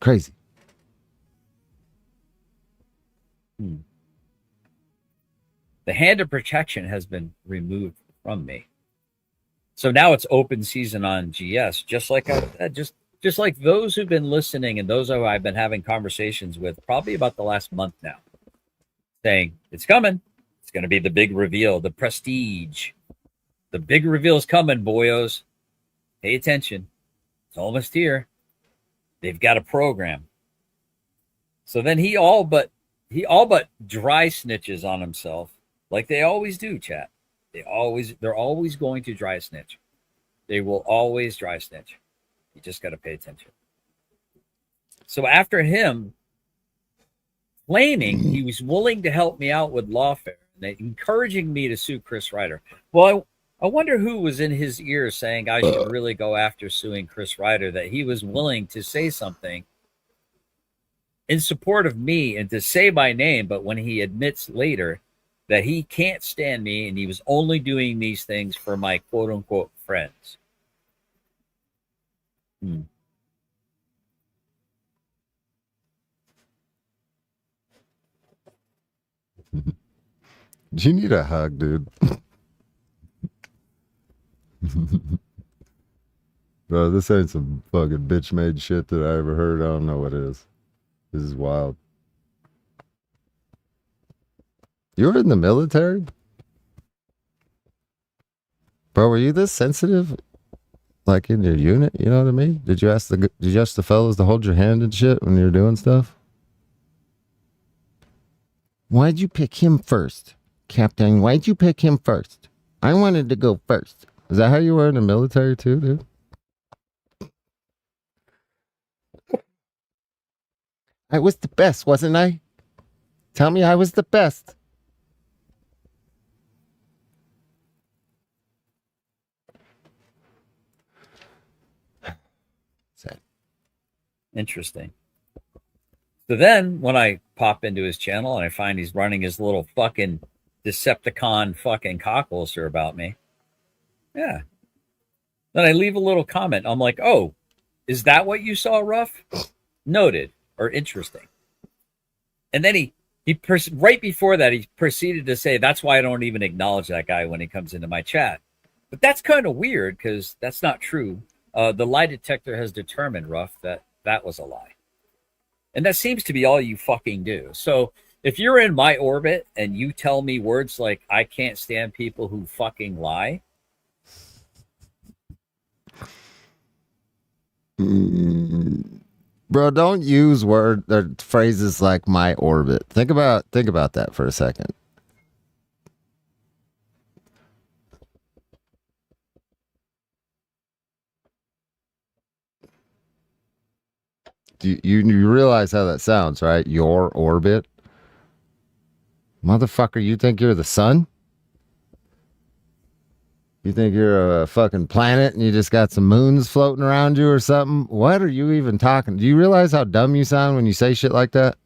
Crazy. The hand of protection has been removed from me. So now it's open season on GS, just like I said, just like those who've been listening and those who I've been having conversations with probably about the last month now, saying it's coming. It's going to be the big reveal, the prestige. The big reveal is coming, boyos. Pay attention. It's almost here. They've got a program. So then he all but dry snitches on himself, like they always do, chat. They're always going to dry snitch. They will always dry snitch. You just got to pay attention. So after him claiming he was willing to help me out with lawfare, and encouraging me to sue Chris Ryder. Well, I wonder who was in his ear saying I should really go after suing Chris Ryder, that he was willing to say something in support of me and to say my name, but when he admits later that he can't stand me and he was only doing these things for my quote-unquote friends. Do you need a hug, dude? Bro, this ain't some fucking bitch-made shit that I ever heard. I don't know what it is. This is wild. You were in the military? Bro, were you this sensitive? Like in your unit? You know what I mean? Did you ask the fellas to hold your hand and shit when you were doing stuff? Why'd you pick him first? Captain, why'd you pick him first? I wanted to go first. Is that how you were in the military too, dude? I was the best, wasn't I? Tell me I was the best. Sad. Interesting. So then when I pop into his channel and I find he's running his little fucking Decepticon fucking cockholster about me. Yeah. Then I leave a little comment. I'm like, oh, is that what you saw, Ruff? Noted or interesting. And then he right before that, he proceeded to say, that's why I don't even acknowledge that guy when he comes into my chat. But that's kind of weird because that's not true. The lie detector has determined, Ruff, that that was a lie. And that seems to be all you fucking do. So if you're in my orbit and you tell me words like, I can't stand people who fucking lie. Bro, don't use phrases like my orbit. Think about that for a second. You realize how that sounds, right? Your orbit. Motherfucker, you think you're the sun? You think you're a fucking planet and you just got some moons floating around you or something? What are you even talking? Do you realize how dumb you sound when you say shit like that?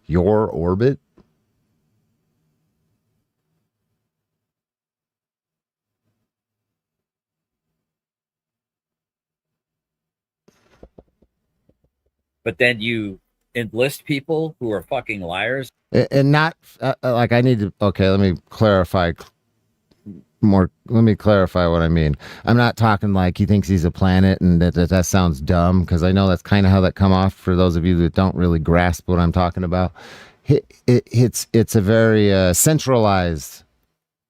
Your orbit? But then you enlist people who are fucking liars. And not like I need to. Okay, let me clarify more. Let me clarify what I mean. I'm not talking like he thinks he's a planet and that sounds dumb, because I know that's kind of how that come off for those of you that don't really grasp what I'm talking about. It's a very centralized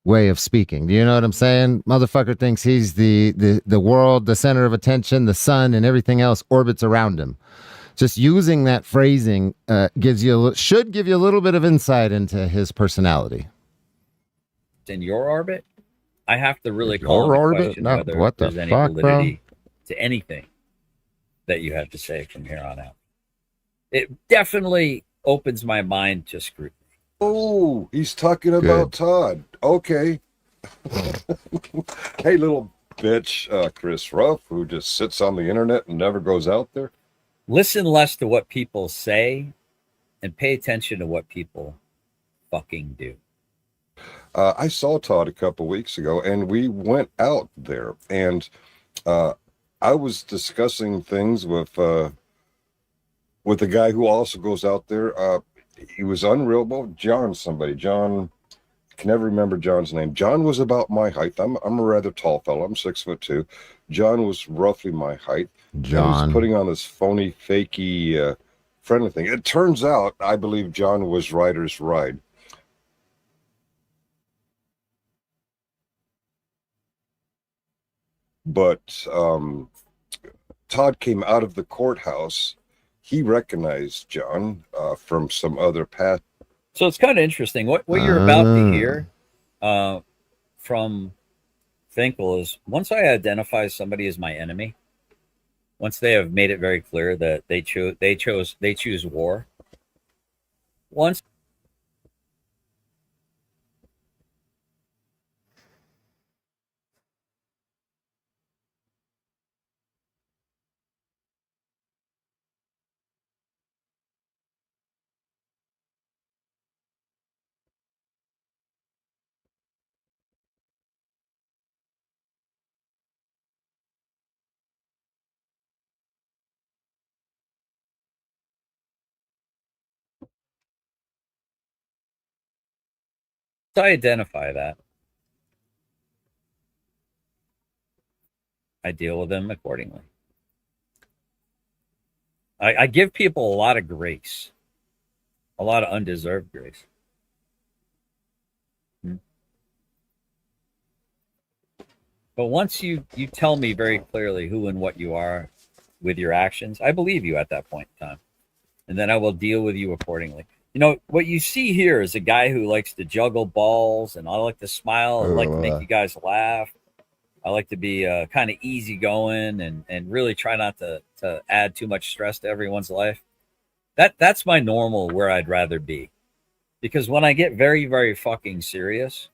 way of speaking. Do you know what I'm saying? Motherfucker thinks he's the world, the center of attention, the sun, and everything else orbits around him. Just using that phrasing should give you a little bit of insight into his personality. In your orbit, I have to really call into question whether what there's the any fuck, validity bro? to anything that you have to say from here on out. It definitely opens my mind to scrutiny. Oh, he's talking about Todd. Okay. Hey, little bitch, Chris Ruff, who just sits on the internet and never goes out there. Listen less to what people say and pay attention to what people fucking do. I saw Todd a couple weeks ago, and we went out there, and I was discussing things with a guy who also goes out there. He was unreal. John, I can never remember John's name. John was about my height. I'm a rather tall fellow. I'm 6'2". John was roughly my height. John was putting on this phony, fakey, friendly thing. It turns out, I believe John was Ryder's Ride. But Todd came out of the courthouse. He recognized John from some other path. So it's kind of interesting. What you're about to hear from Finkel is, once I identify somebody as my enemy, once they have made it very clear that they choose war. Once I identify that, I deal with them accordingly. I give people a lot of grace, a lot of undeserved grace. But once you tell me very clearly who and what you are with your actions, I believe you at that point in time. And then I will deal with you accordingly. You know, what you see here is a guy who likes to juggle balls, and I like to smile. I like to make you guys laugh. I like to be kind of easygoing and really try not to add too much stress to everyone's life. That's my normal where I'd rather be. Because when I get very, very fucking serious,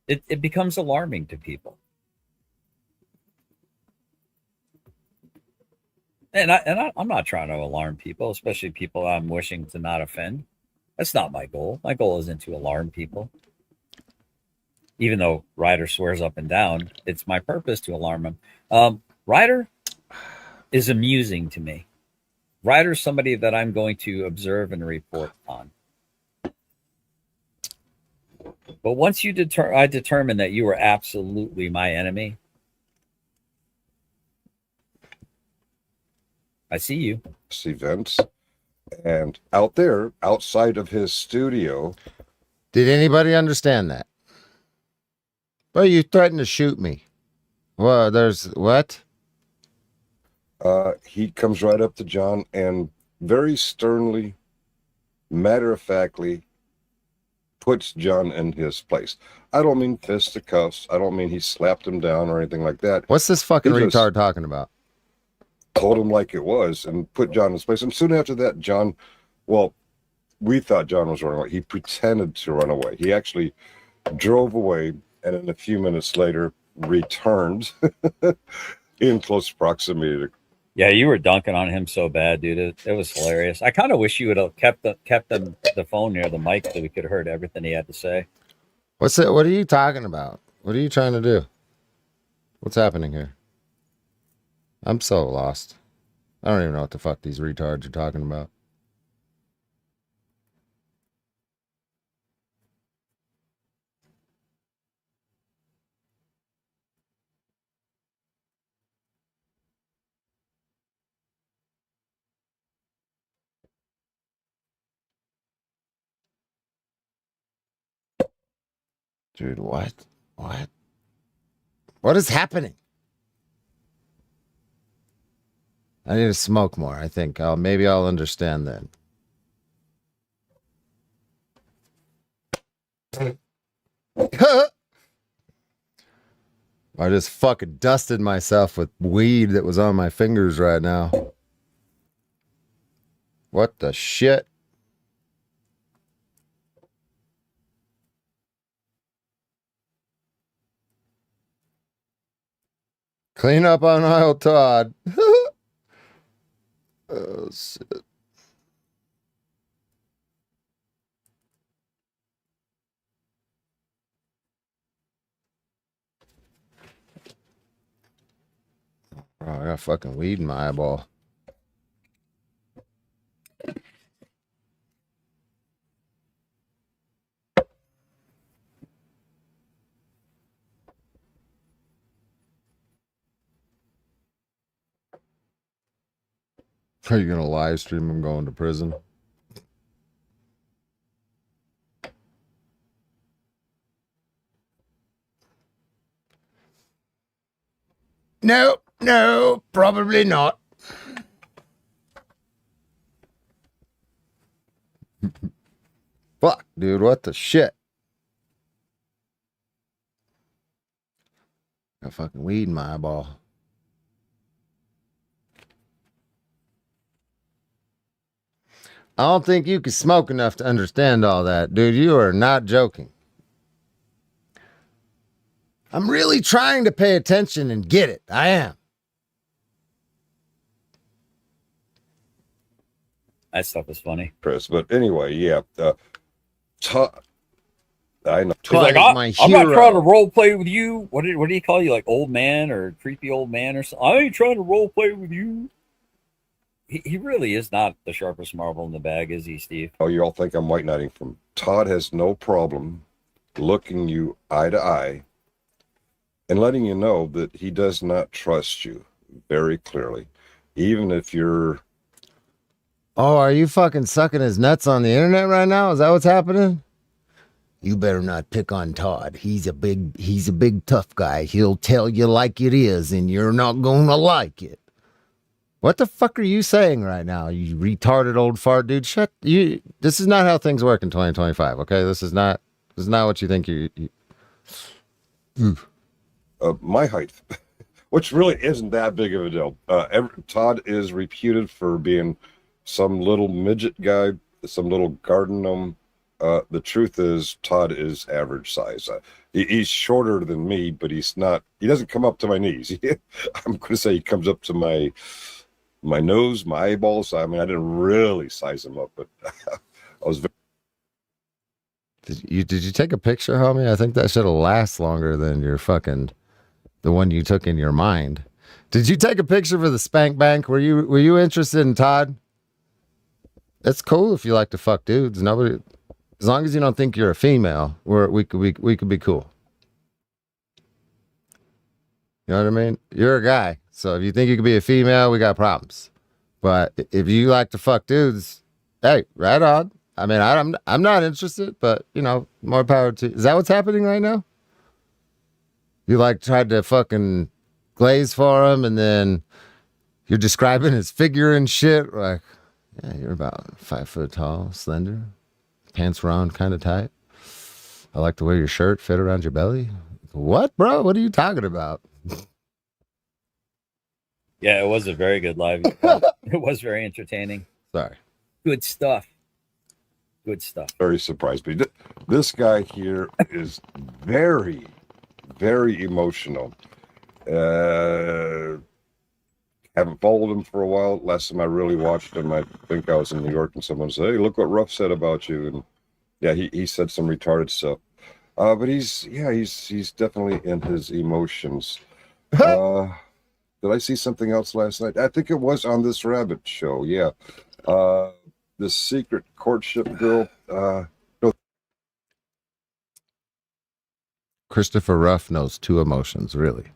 it becomes alarming to people. And I'm not trying to alarm people, especially people I'm wishing to not offend. That's not my goal. My goal isn't to alarm people. Even though Ryder swears up and down, it's my purpose to alarm him. Ryder is amusing to me. Ryder's somebody that I'm going to observe and report on. But once I determined that you were absolutely my enemy, I see you. Events. And out there, outside of his studio. Did anybody understand that? Well, you threatened to shoot me. Well, there's what? He comes right up to John and very sternly, matter-of-factly puts John in his place. I don't mean fisticuffs. I don't mean he slapped him down or anything like that. What's this fucking retard talking about? Told him like it was and put John in his place. And soon after that, John, well, we thought John was running away. He pretended to run away. He actually drove away and then a few minutes later returned in close proximity to. Yeah, you were dunking on him so bad, dude. It was hilarious. I kind of wish you would have kept the phone near the mic so we could have heard everything he had to say. What's it? What are you talking about? What are you trying to do? What's happening here? I'm so lost. I don't even know what the fuck these retards are talking about. Dude, what? What? What is happening? I need to smoke more. I think maybe I'll understand then. I just fucking dusted myself with weed that was on my fingers right now. What the shit? Clean up on aisle Todd. Oh, shit. Oh, I got fucking weed in my eyeball. Are you going to live stream him going to prison? No, probably not. Fuck, dude, what the shit? Got fucking weed in my eyeball. I don't think you can smoke enough to understand all that, dude. You are not joking. I'm really trying to pay attention and get it. I am. That stuff is funny, Chris. But anyway, yeah. I know. He's like, I'm not trying to role play with you. What do you call you, like old man or creepy old man or something? I ain't trying to role play with you. He really is not the sharpest marble in the bag, is he, Steve? Oh, you all think I'm white knighting from. Todd has no problem looking you eye to eye and letting you know that he does not trust you very clearly, even if you're. Oh, are you fucking sucking his nuts on the internet right now? Is that what's happening? You better not pick on Todd. He's a big tough guy. He'll tell you like it is, and you're not gonna like it. What the fuck are you saying right now, you retarded old fart dude? Shut you. This is not how things work in 2025. Okay, this is not what you think you. My height, which really isn't that big of a deal. Todd is reputed for being some little midget guy, some little garden gnome. The truth is, Todd is average size. He's shorter than me, but he's not. He doesn't come up to my knees. I'm going to say he comes up to my nose, my eyeballs. I mean, I didn't really size him up, but I was. Did you take a picture, homie? I think that should have last longer than the one you took in your mind. Did you take a picture for the spank bank? Were you interested in Todd? It's cool if you like to fuck dudes. Nobody, as long as you don't think you're a female, we could be cool. You know what I mean? You're a guy, so if you think you could be a female, we got problems. But if you like to fuck dudes, hey, right on. I mean, I'm not interested, but more power to. Is that what's happening right now? You tried to fucking glaze for him, and then you're describing his figure and shit. Like, yeah, you're about 5 foot tall, slender, pants round, kind of tight. I like the way your shirt fit around your belly. What, bro? What are you talking about? Yeah, it was a very good live. It was very entertaining. Sorry. Good stuff. Good stuff. Very surprised me. This guy here is very, very emotional. Haven't followed him for a while. Last time I really watched him, I think I was in New York, and someone said, "Hey, look what Ruff said about you." And yeah, he said some retarded stuff. But he's definitely in his emotions. Did I see something else last night? I think it was on this rabbit show. Yeah. The secret courtship girl. No. Christopher Ruff knows 2 emotions, really.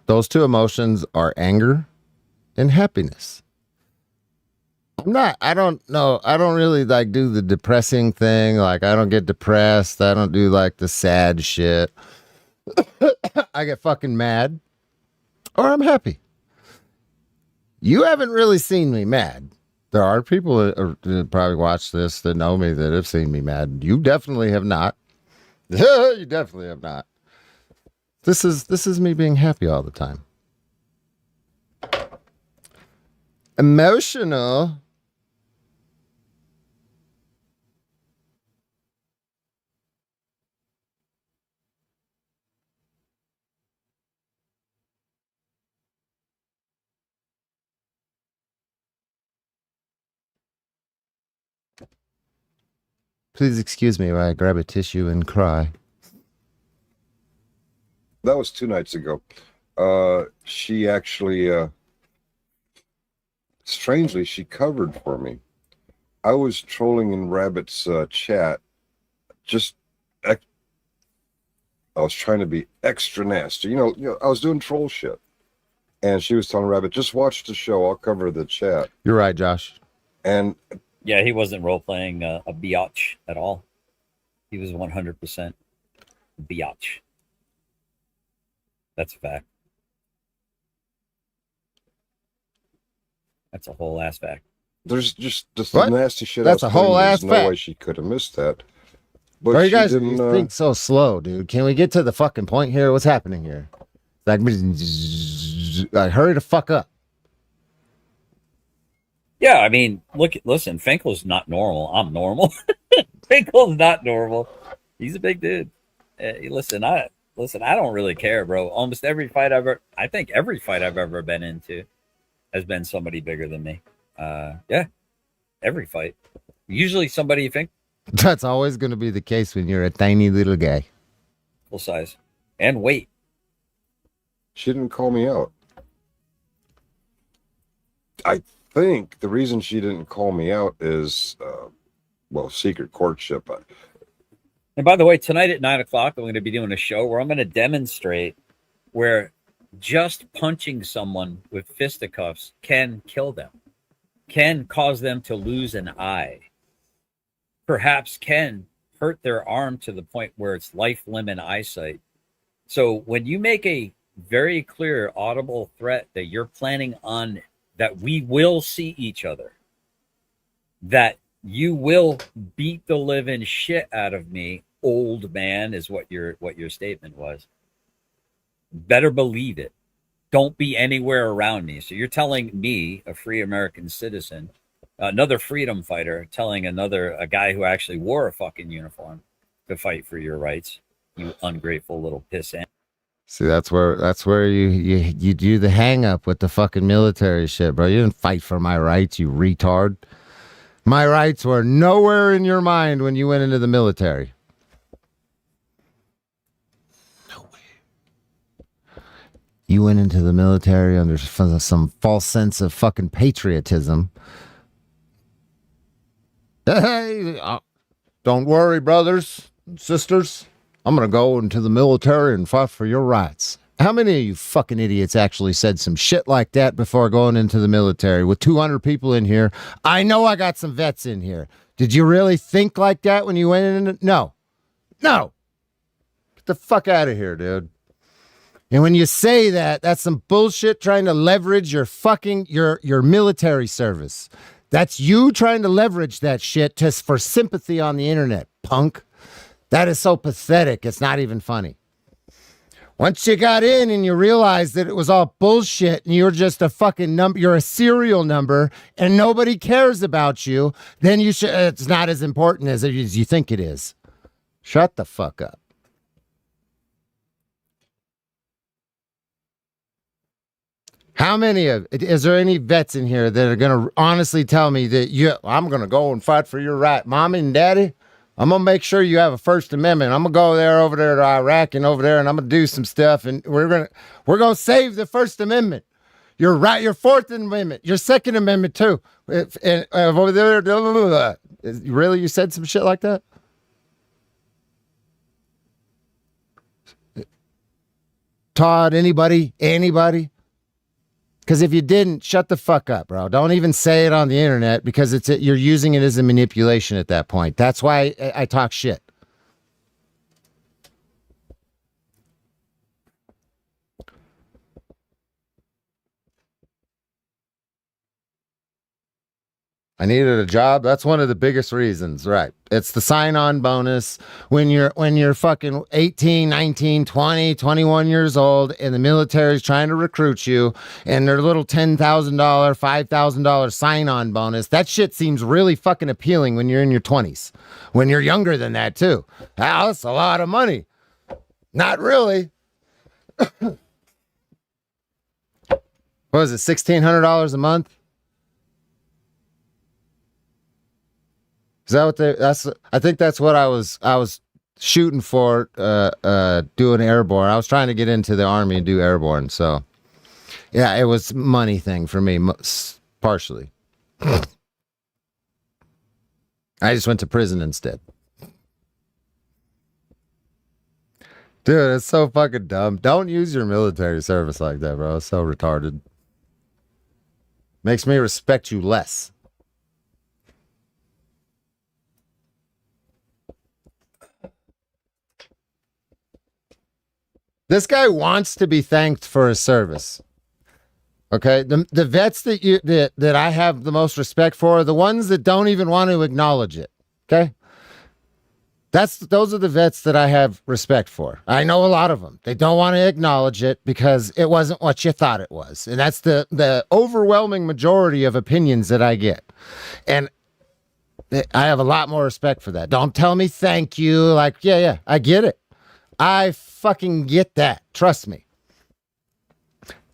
Those 2 emotions are anger and happiness. I don't really do the depressing thing. Like, I don't get depressed. I don't do the sad shit. I get fucking mad or I'm happy. You haven't really seen me mad. There are people that probably watch this that know me that have seen me mad. You definitely have not. You definitely have not. This is me being happy all the time. Emotional. Please excuse me while I grab a tissue and cry. That was 2 nights ago. She actually, strangely, she covered for me. I was trolling in Rabbit's chat. I was trying to be extra nasty. I was doing troll shit. And she was telling Rabbit, just watch the show. I'll cover the chat. You're right, Josh. And yeah, he wasn't role-playing a biatch at all. He was 100% biatch. That's a fact. That's a whole ass fact. There's just What? nasty shit. That's a whole ass There's no way fact. she could have missed that. But Bro, you she guys didn't. think so slow, dude. Can we get to the fucking point here? What's happening here? Hurry the fuck up. Yeah, I mean, listen, Finkel's not normal. I'm normal. Finkel's not normal. He's a big dude. Listen, I don't really care, bro. Almost every fight I think every fight I've ever been into has been somebody bigger than me. Yeah, every fight. Usually somebody you think That's always going to be the case when you're a tiny little guy. full size and weight. She didn't call me out. I think the reason she didn't call me out is, secret courtship. And by the way, tonight at 9:00, I'm going to be doing a show where I'm going to demonstrate where just punching someone with fisticuffs can kill them, can cause them to lose an eye, perhaps can hurt their arm to the point where it's life, limb, and eyesight. So when you make a very clear, audible threat that you're planning on, that we will see each other, that you will beat the living shit out of me, old man, is what your statement was. Better believe it. don't be anywhere around me. So you're telling me, a free American citizen, another freedom fighter, telling a guy who actually wore a fucking uniform to fight for your rights, you ungrateful little pissant. See, that's where you do the hang up with the fucking military shit, bro. You didn't fight for my rights, you retard. My rights were nowhere in your mind when you went into the military. No way. You went into the military under some false sense of fucking patriotism. Hey, don't worry, brothers and sisters. I'm going to go into the military and fight for your rights. How many of you fucking idiots actually said some shit like that before going into the military? With 200 people in here, I know I got some vets in here. Did you really think like that when you went in? No. Get the fuck out of here, dude. And when you say that, that's some bullshit trying to leverage your fucking, your military service. That's you trying to leverage that shit just for sympathy on the internet, punk. That is so pathetic. It's not even funny. Once you got in and you realized that it was all bullshit and you're just a fucking number, you're a serial number and nobody cares about you, then it's not as important as you think it is. Shut the fuck up. Is there any vets in here that are going to honestly tell me that I'm going to go and fight for your right, mommy and daddy? I'm going to make sure you have a First Amendment. I'm going to go over there to Iraq and over there, and I'm going to do some stuff, and we're going to save the First Amendment. You're right. Your Fourth Amendment, your Second Amendment too. And over there, really, you said some shit like that? Todd, anybody? Because if you didn't, shut the fuck up, bro. Don't even say it on the internet because you're using it as a manipulation at that point. That's why I talk shit. I needed a job. That's one of the biggest reasons, right? It's the sign-on bonus when you're fucking 18, 19, 20, 21 years old and the military's trying to recruit you and their little $10,000, $5,000 sign-on bonus. That shit seems really fucking appealing when you're in your 20s. When you're younger than that too. That's a lot of money. Not really. What was it, $1,600 a month? Is that what I think that's what I was shooting for, doing airborne. I was trying to get into the Army and do airborne. So yeah, it was money thing for me, partially. I just went to prison instead. Dude, it's so fucking dumb. Don't use your military service like that, bro. It's so retarded. Makes me respect you less. This guy wants to be thanked for his service. Okay, the vets that I have the most respect for are the ones that don't even want to acknowledge it. Okay, those are the vets that I have respect for. I know a lot of them. They don't want to acknowledge it because it wasn't what you thought it was, and that's the overwhelming majority of opinions that I get. And I have a lot more respect for that. Don't tell me thank you. Like, yeah, I get it. I fucking get that. Trust me.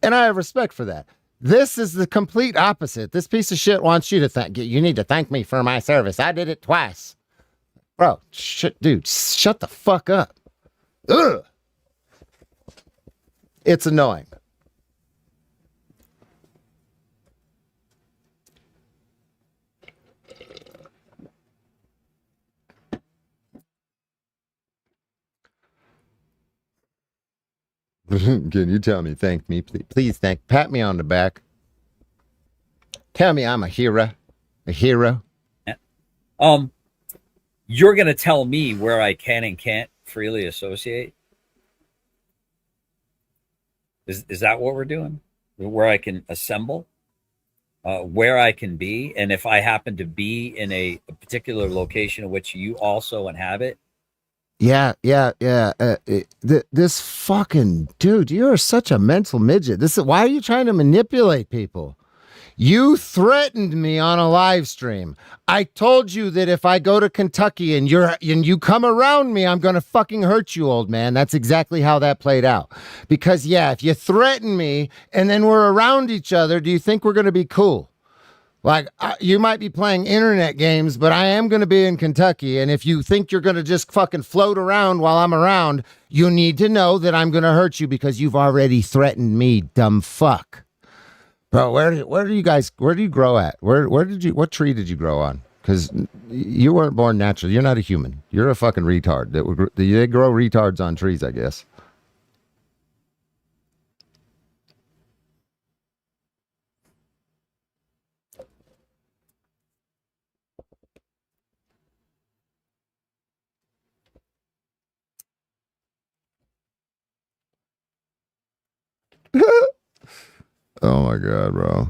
And I have respect for that. This is the complete opposite. This piece of shit wants you to thank you. You need to thank me for my service. I did it twice. Bro, dude, shut the fuck up. Ugh. It's annoying. Can you tell me, thank me, please pat me on the back. Tell me I'm a hero. A hero. You're going to tell me where I can and can't freely associate? Is that what we're doing? Where I can assemble? Where I can be? And if I happen to be in a particular location in which you also inhabit? Yeah. This fucking dude, you're such a mental midget. Why are you trying to manipulate people? You threatened me on a live stream. I told you that if I go to Kentucky and you come around me, I'm gonna fucking hurt you, old man. That's exactly how that played out. Because yeah, if you threaten me and then we're around each other, do you think we're gonna be cool? Like, you might be playing internet games, but I am going to be in Kentucky. And if you think you're going to just fucking float around while I'm around, you need to know that I'm going to hurt you because you've already threatened me, dumb fuck. Bro, where do you grow at? What tree did you grow on? Because you weren't born natural. You're not a human. You're a fucking retard. They grow retards on trees, I guess. Oh my God, bro.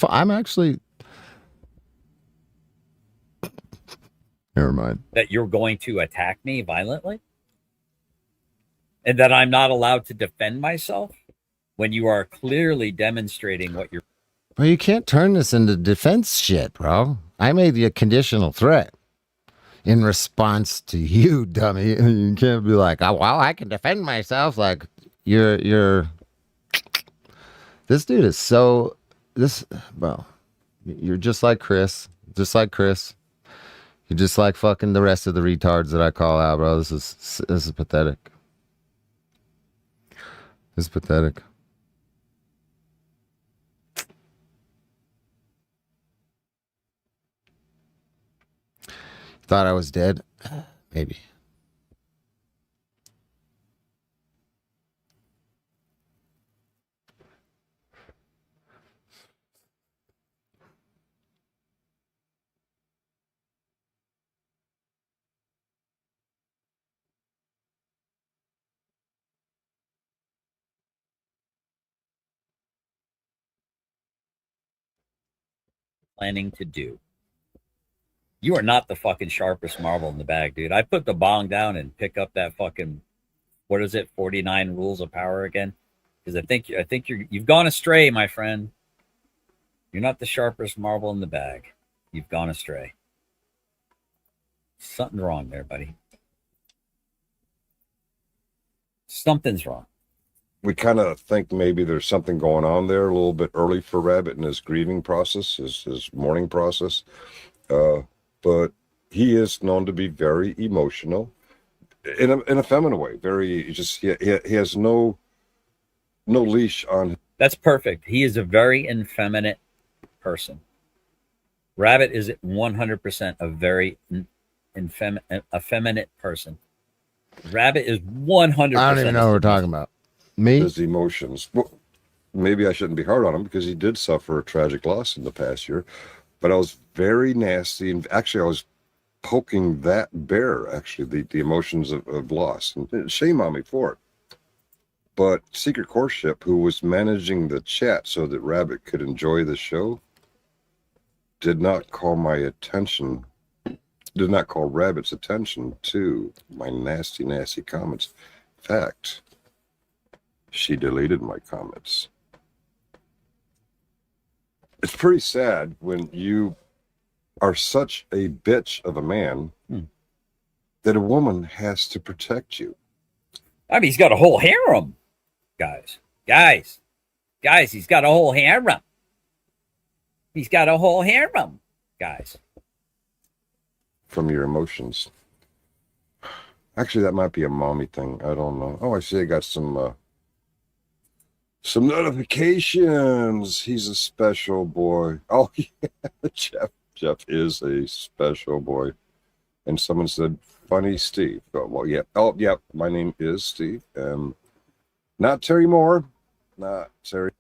I'm actually. Never mind. That you're going to attack me violently? And that I'm not allowed to defend myself when you are clearly demonstrating what you're. Well, you can't turn this into defense shit, bro. I made you a conditional threat in response to you, dummy. You can't be like, oh, well, I can defend myself. Like, you're. This dude is so. Well, you're just like Chris. Just like Chris. You're just like fucking the rest of the retards that I call out, bro. This is pathetic. This is pathetic. Thought I was dead? Maybe. Planning to do. You are not the fucking sharpest marble in the bag, dude. I put the bong down and pick up that fucking, what is it, 49 rules of power again? Because I think you've gone astray, my friend. You're not the sharpest marble in the bag. You've gone astray. Something's wrong there, buddy. Something's wrong. We kind of think maybe there's something going on there a little bit early for Rabbit in his grieving process, his mourning process. But he is known to be very emotional in a feminine way. He has no leash on. That's perfect. He is a very effeminate person. Rabbit is 100% a very effeminate person. Rabbit is 100%. I don't even know what we're talking about. Me? His emotions. Well, maybe I shouldn't be hard on him because he did suffer a tragic loss in the past year. But I was very nasty, and actually I was poking that bear, actually, the emotions of loss. And shame on me for it. But Secret Courtship, who was managing the chat so that Rabbit could enjoy the show, did not call Rabbit's attention to my nasty, nasty comments. In fact, she deleted my comments. It's pretty sad when you are such a bitch of a man that a woman has to protect you. I mean, he's got a whole harem, guys, he's got a whole harem. He's got a whole harem, guys. From your emotions. Actually, that might be a mommy thing. I don't know. Oh, I see I got some notifications. He's a special boy. Oh, yeah, Jeff is a special boy. And someone said, funny Steve. Oh, well, yeah. Oh, yeah, my name is Steve. Not Terry Moore. Not Terry.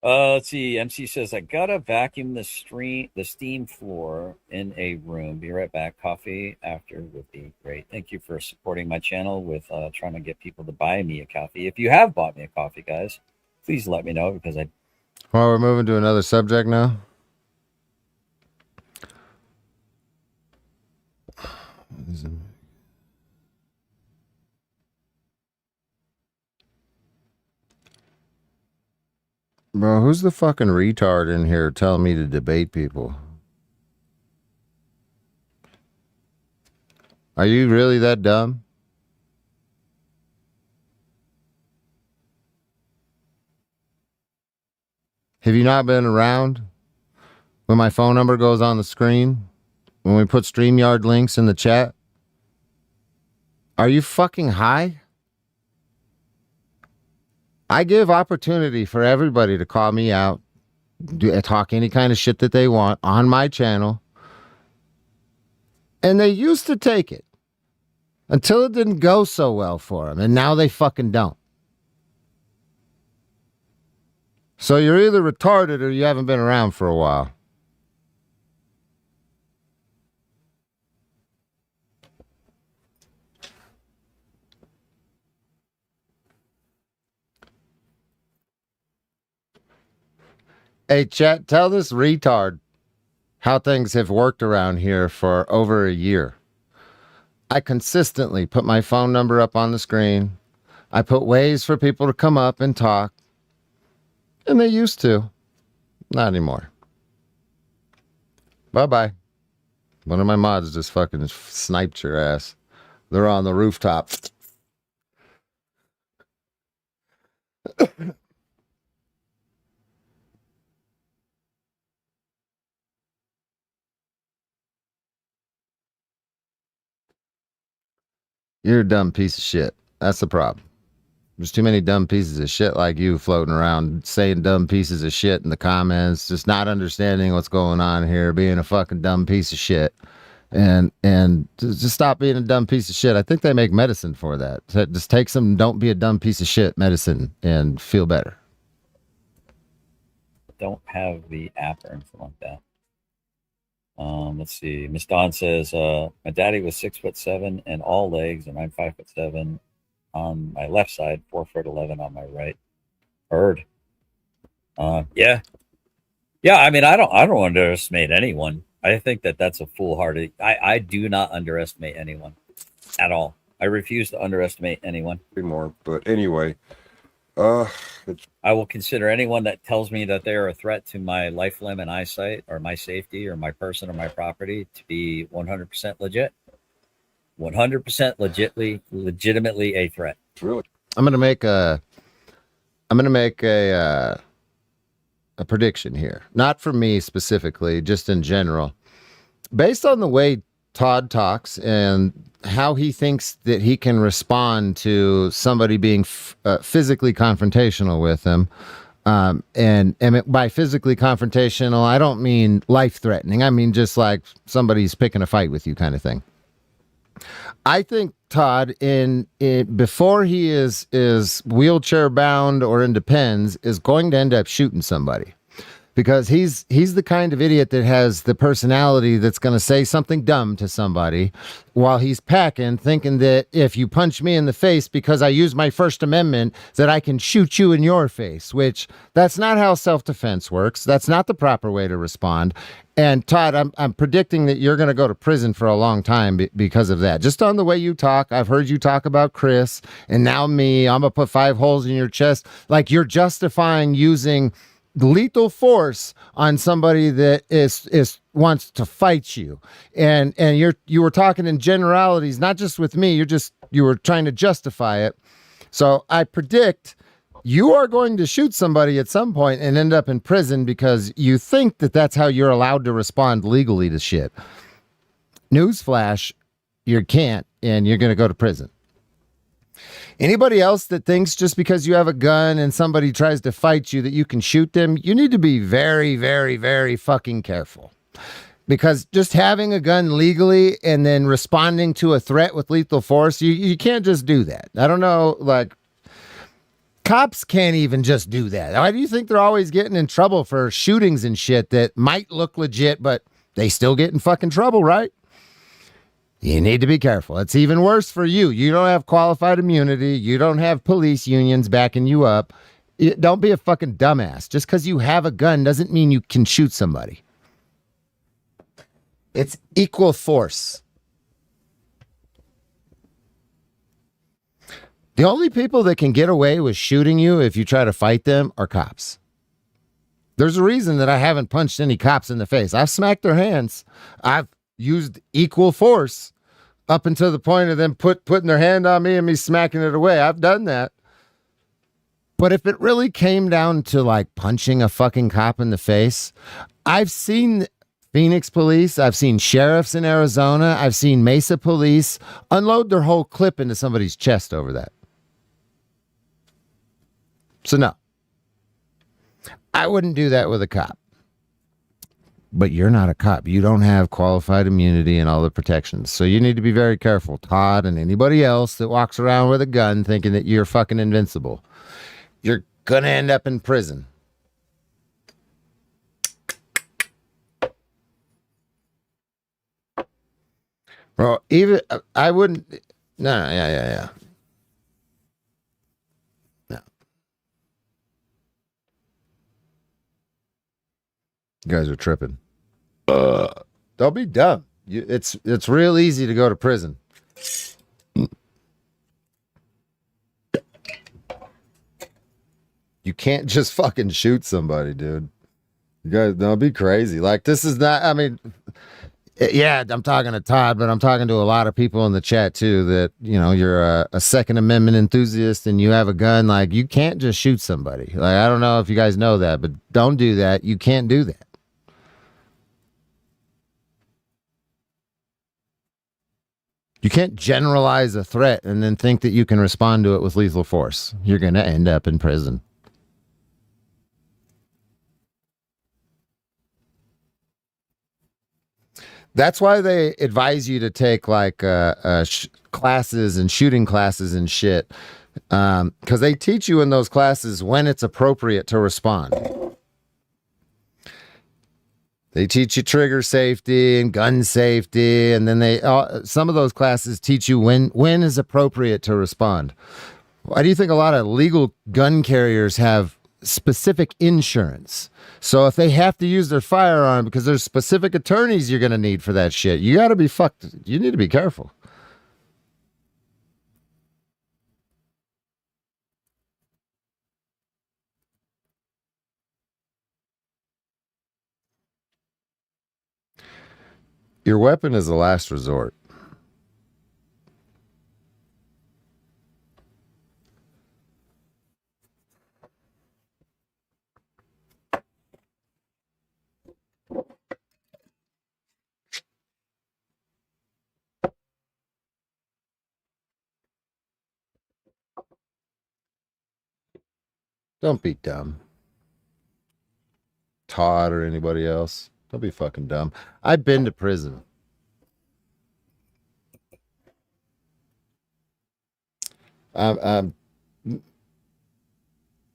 Let's see. MC says I gotta vacuum the steam floor in a room. Be right back. Coffee after would be great. Thank you for supporting my channel with trying to get people to buy me a coffee. If you have bought me a coffee, guys, please let me know because I. Well, we're moving to another subject now. Bro, who's the fucking retard in here telling me to debate people? Are you really that dumb? Have you not been around when my phone number goes on the screen? When we put StreamYard links in the chat? Are you fucking high? I give opportunity for everybody to call me out, talk any kind of shit that they want on my channel. And they used to take it until it didn't go so well for them. And now they fucking don't. So you're either retarded or you haven't been around for a while. Hey, chat, tell this retard how things have worked around here for over a year. I consistently put my phone number up on the screen. I put ways for people to come up and talk. And they used to. Not anymore. Bye-bye. One of my mods just fucking sniped your ass. They're on the rooftop. You're a dumb piece of shit. That's the problem. There's too many dumb pieces of shit like you floating around saying dumb pieces of shit in the comments, just not understanding what's going on here, being a fucking dumb piece of shit. And just stop being a dumb piece of shit. I think they make medicine for that. So just take some don't be a dumb piece of shit medicine and feel better. Don't have the app or anything like that. Let's see. Miss Dawn says, my daddy was 6'7" and all legs, and I'm 5'7" on my left side, 4'11" on my right. Heard. Yeah. I mean, I don't underestimate anyone. I think that's a foolhardy. I do not underestimate anyone at all. I refuse to underestimate anyone. More, but anyway, I will consider anyone that tells me that they are a threat to my life, limb, and eyesight, or my safety, or my person, or my property to be 100% legit. 100% legitimately a threat. Really, I'm gonna make a prediction here, not for me specifically, just in general, based on the way Todd talks and how he thinks that he can respond to somebody being physically confrontational with him. And by physically confrontational, I don't mean life-threatening. I mean just like somebody's picking a fight with you kind of thing. I think Todd, before he is wheelchair bound or in Depends, is going to end up shooting somebody. Because he's the kind of idiot that has the personality that's going to say something dumb to somebody while he's packing, thinking that if you punch me in the face because I use my First Amendment, that I can shoot you in your face, which that's not how self-defense works. That's not the proper way to respond. And Todd, I'm predicting that you're going to go to prison for a long time because of that. Just on the way you talk, I've heard you talk about Chris and now me. I'm going to put 5 holes in your chest. Like you're justifying using lethal force on somebody that is wants to fight you, and you were talking in generalities, not just with me. You were trying to justify it. So I predict you are going to shoot somebody at some point and end up in prison because you think that that's how you're allowed to respond legally to shit. Newsflash, you can't, and you're going to go to prison. Anybody else that thinks just because you have a gun and somebody tries to fight you that you can shoot them, you need to be very, very, very fucking careful. Because just having a gun legally and then responding to a threat with lethal force, you can't just do that. I don't know, like, Cops can't even just do that. Why do you think they're always getting in trouble for shootings and shit that might look legit, but they still get in fucking trouble, right? You need to be careful. It's even worse for you. You don't have qualified immunity. You don't have police unions backing you up. Don't be a fucking dumbass. Just because you have a gun doesn't mean you can shoot somebody. It's equal force. The only people that can get away with shooting you if you try to fight them are cops. There's a reason that I haven't punched any cops in the face. I've smacked their hands. I've used equal force up until the point of them putting their hand on me and me smacking it away. I've done that. But if it really came down to like punching a fucking cop in the face, I've seen Phoenix police, I've seen sheriffs in Arizona, I've seen Mesa police unload their whole clip into somebody's chest over that. So no, I wouldn't do that with a cop. But you're not a cop. You don't have qualified immunity and all the protections. So you need to be very careful, Todd, and anybody else that walks around with a gun thinking that you're fucking invincible. You're going to end up in prison. Bro, even I wouldn't. No, yeah. No. You guys are tripping. Don't be dumb. It's real easy to go to prison. You can't just fucking shoot somebody, dude. You guys don't be crazy. Like, this is not, I mean, yeah, I'm talking to Todd, but I'm talking to a lot of people in the chat too that, you know, you're a Second Amendment enthusiast and you have a gun. Like, you can't just shoot somebody. Like, I don't know if you guys know that, but don't do that. You can't do that. You can't generalize a threat and then think that you can respond to it with lethal force. You're going to end up in prison. That's why they advise you to take like classes and shooting classes and shit. Because they teach you in those classes when it's appropriate to respond. They teach you trigger safety and gun safety, and then some of those classes teach you when is appropriate to respond. Why do you think a lot of legal gun carriers have specific insurance? So if they have to use their firearm because there's specific attorneys you're going to need for that shit, you got to be fucked. You need to be careful. Your weapon is the last resort. Don't be dumb. Todd or anybody else. Don't be fucking dumb. I've been to prison.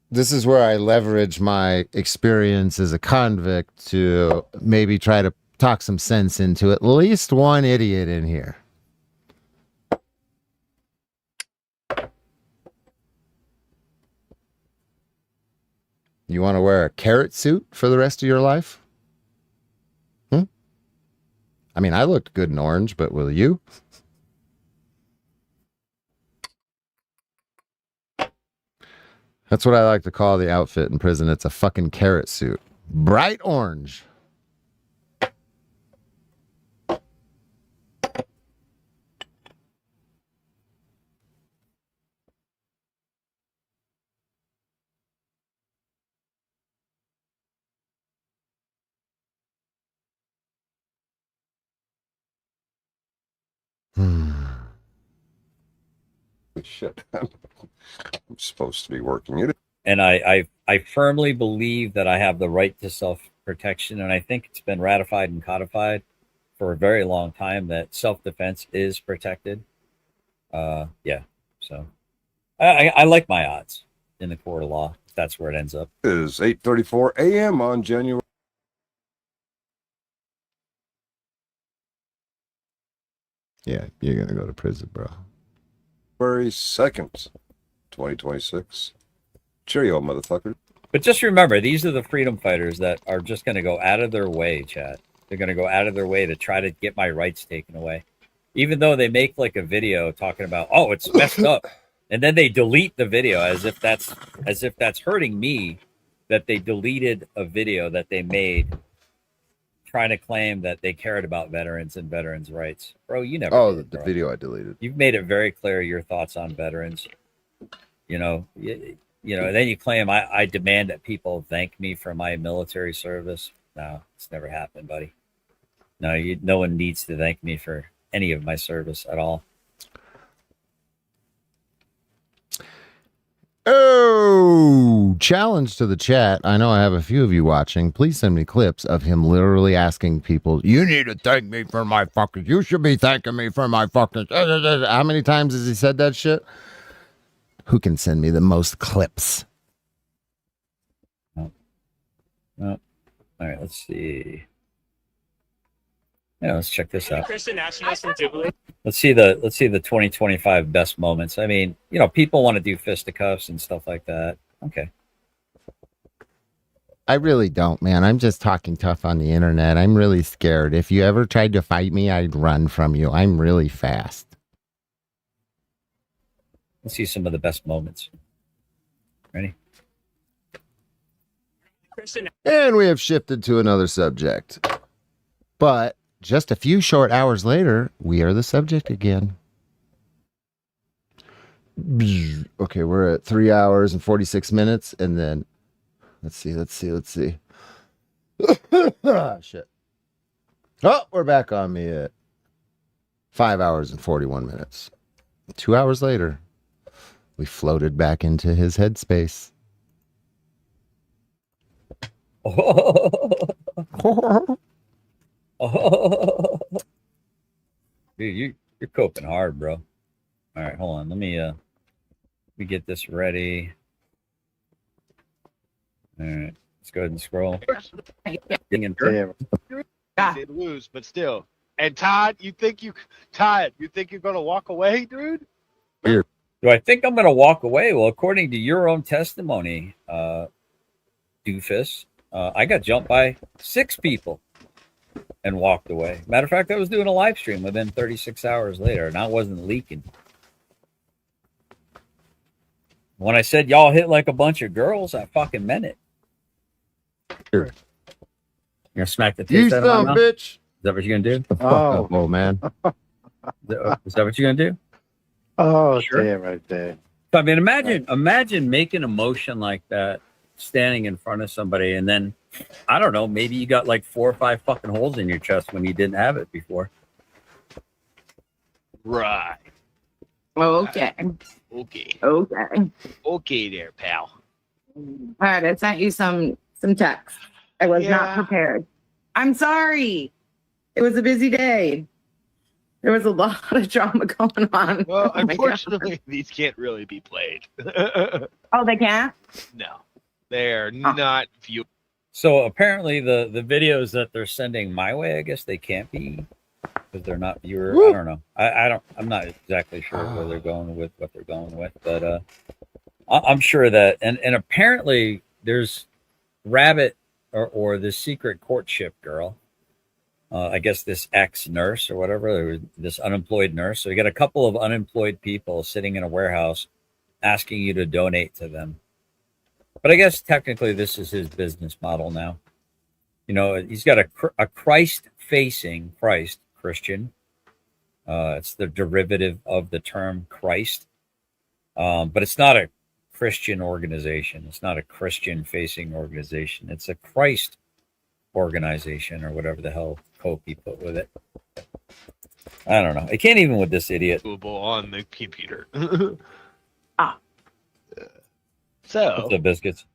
This is where I leverage my experience as a convict to maybe try to talk some sense into at least one idiot in here. You want to wear a carrot suit for the rest of your life? I mean, I looked good in orange, but will you? That's what I like to call the outfit in prison. It's a fucking carrot suit. Bright orange. Shit. I'm supposed to be working it. And I firmly believe that I have the right to self-protection, and I think it's been ratified and codified for a very long time that self-defense is protected. Yeah. So I like my odds. in the court of law. That's where it ends up. It is 8:34 a.m. on January. Yeah, you're going to go to prison, bro. February 2nd, 2026. Cheerio, motherfucker. But just remember, these are the freedom fighters that are just going to go out of their way, Chad. They're going to go out of their way to try to get my rights taken away. Even though they make like a video talking about, oh, it's messed up. And then they delete the video as if that's hurting me, that they deleted a video that they made trying to claim that they cared about veterans and veterans' rights. Bro, you never. Oh, the video I deleted. You've made it very clear your thoughts on veterans. You know, and then you claim I demand that people thank me for my military service. No, it's never happened, buddy. No, no one needs to thank me for any of my service at all. Oh, challenge to the chat. I know I have a few of you watching. Please send me clips of him literally asking people, you need to thank me for my fucking, you should be thanking me for my fucking. How many times has he said that shit? Who can send me the most clips? Oh. All right, let's see. Yeah, let's check this out. Let's see the 2025 best moments. I mean, people want to do fisticuffs and stuff like that. Okay. I really don't, man. I'm just talking tough on the internet. I'm really scared. If you ever tried to fight me, I'd run from you. I'm really fast. Let's see some of the best moments. Ready? And we have shifted to another subject. But just a few short hours later, we are the subject again. Okay, we're at 3 hours and 46 minutes. And then, let's see. Shit. Oh, we're back on me at 5 hours and 41 minutes. 2 hours later, we floated back into his headspace. Dude, you're coping hard, bro. All right, hold on. Let me get this ready. All right, let's go ahead and scroll. Damn. Did lose, but still. And Todd, you think you're gonna walk away, dude? Do I think I'm gonna walk away? Well, according to your own testimony, doofus, I got jumped by 6 people and walked away. Matter of fact, I was doing a live stream within 36 hours later, and I wasn't leaking. When I said y'all hit like a bunch of girls, I fucking meant it. You're gonna smack the taste out of my mouth? Bitch. Is that what you're gonna do? Oh man. Is that what you're gonna do? Oh, Sure. damn, right there. I mean, imagine making a motion like that, standing in front of somebody, and then I don't know, maybe you got like 4 or 5 fucking holes in your chest when you didn't have it before. Right. Okay. Okay there, pal. All right, I sent you some text. I was not prepared. I'm sorry. It was a busy day. There was a lot of drama going on. Well, unfortunately, these can't really be played. Oh, they can't? No, they're not viewable. So apparently the videos that they're sending my way, I guess they can't be because they're not viewer. I don't know. I'm not exactly sure where they're going with what they're going with, but I'm sure that and apparently there's Rabbit or the secret courtship girl. I guess this ex-nurse or whatever, this unemployed nurse. So you got a couple of unemployed people sitting in a warehouse asking you to donate to them. But I guess technically this is his business model now. He's got a Christ-facing Christian. It's the derivative of the term Christ. But it's not a Christian organization. It's not a Christian-facing organization. It's a Christ organization or whatever the hell Kobe put with it. I don't know. I can't even with this idiot. On the computer. So, what's the biscuits?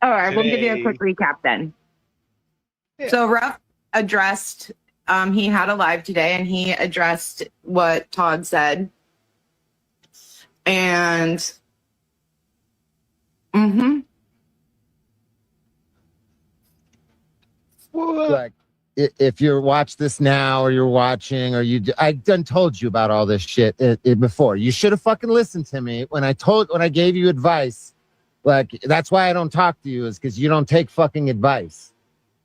All right, we'll give you a quick recap then. Yeah. So Ruff addressed, he had a live today and he addressed what Todd said. And Mm-hmm. Like, if you watch this now, or you're watching, or I done told you about all this shit before. You should have fucking listened to me when I gave you advice. Like, that's why I don't talk to you, is because you don't take fucking advice.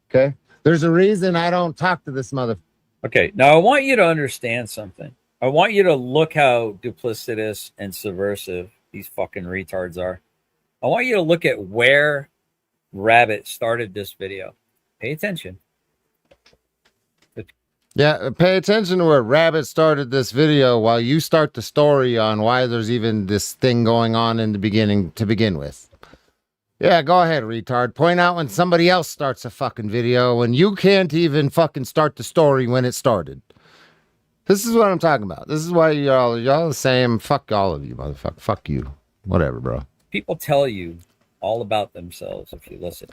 Okay? There's a reason I don't talk to this mother. Okay, now I want you to understand something. I want you to look how duplicitous and subversive these fucking retards are. I want you to look at where Rabbit started this video. Pay attention. Yeah, pay attention to where Rabbit started this video while you start the story on why there's even this thing going on in the beginning to begin with. Yeah, go ahead, retard. Point out when somebody else starts a fucking video when you can't even fucking start the story when it started. This is what I'm talking about. This is why y'all the same. Fuck all of you, motherfucker. Fuck you. Whatever, bro. People tell you all about themselves if you listen.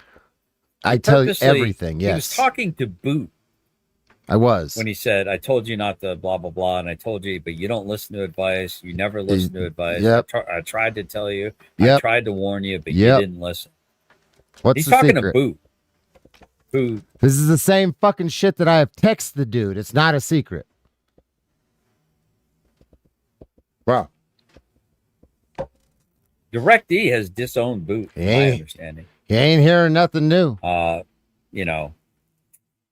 I tell you everything, yes. He was talking to Boot. I was. When he said, I told you not to blah, blah, blah, and I told you, but you don't listen to advice. You never listen to advice. Yep. I tried to tell you. Yep. I tried to warn you, but you didn't listen. He's talking secret? to Boot. Boot. This is the same fucking shit that I have texted the dude. It's not a secret. Bro. DirectD has disowned Boot, my understanding. He ain't hearing nothing new. You know,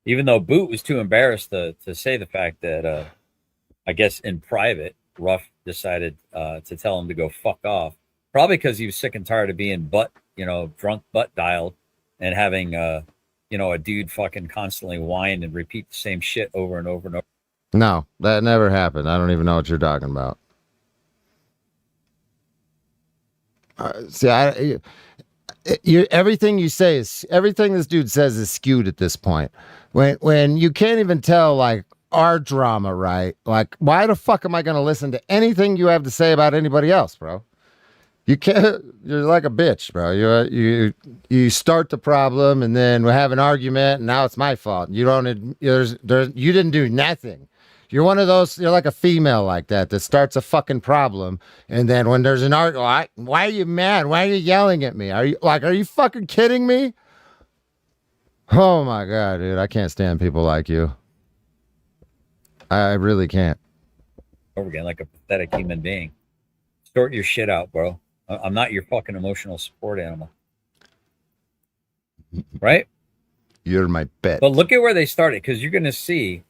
even though Boot was too embarrassed to say the fact that, I guess in private, Ruff decided to tell him to go fuck off. Probably because he was sick and tired of being drunk butt dialed and having, a dude fucking constantly whine and repeat the same shit over and over and over. No, that never happened. I don't even know what you're talking about. Everything you say is everything this dude says is skewed at this point. When you can't even tell like our drama, right? Like, why the fuck am I going to listen to anything you have to say about anybody else, bro? You can't. You're like a bitch, bro. You start the problem and then we have an argument and now it's my fault. You don't. You didn't do nothing. You're one of those, you're like a female like that starts a fucking problem. And then when there's an argument, why are you mad? Why are you yelling at me? Are you fucking kidding me? Oh my God, dude. I can't stand people like you. I really can't. Over again, like a pathetic human being. Sort your shit out, bro. I'm not your fucking emotional support animal. Right? You're my pet. But look at where they started, because you're going to see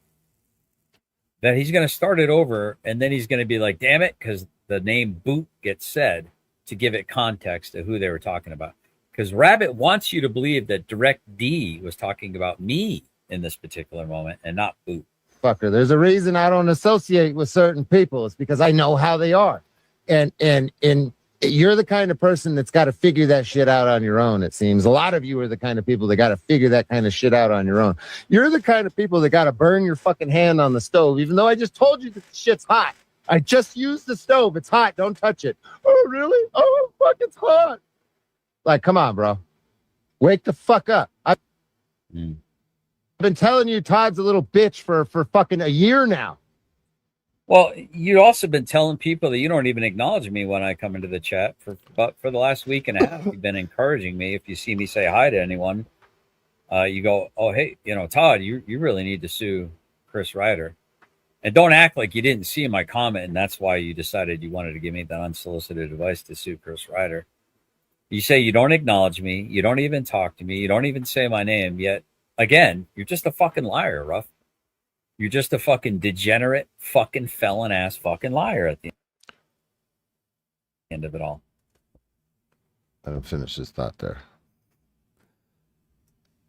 that he's going to start it over, and then he's going to be like, damn it, because the name Boot gets said to give it context to who they were talking about. Because Rabbit wants you to believe that DirectD was talking about me in this particular moment and not Boot. Fucker, there's a reason I don't associate with certain people. It's because I know how they are. And you're the kind of person that's got to figure that shit out on your own, it seems. A lot of you are the kind of people that got to figure that kind of shit out on your own. You're the kind of people that got to burn your fucking hand on the stove, even though I just told you that the shit's hot. I just used the stove. It's hot. Don't touch it. Oh, really? Oh, fuck, it's hot. Like, come on, bro. Wake the fuck up. I've been telling you Todd's a little bitch for fucking a year now. Well, you've also been telling people that you don't even acknowledge me when I come into the chat for the last week and a half. You've been encouraging me. If you see me say hi to anyone, you go, oh, hey, Todd, you really need to sue Chris Ryder. And don't act like you didn't see my comment and that's why you decided you wanted to give me that unsolicited advice to sue Chris Ryder. You say you don't acknowledge me. You don't even talk to me. You don't even say my name. Yet, again, you're just a fucking liar, Ruff. You're just a fucking degenerate, fucking felon-ass fucking liar at the end of it all. I don't finish this thought there.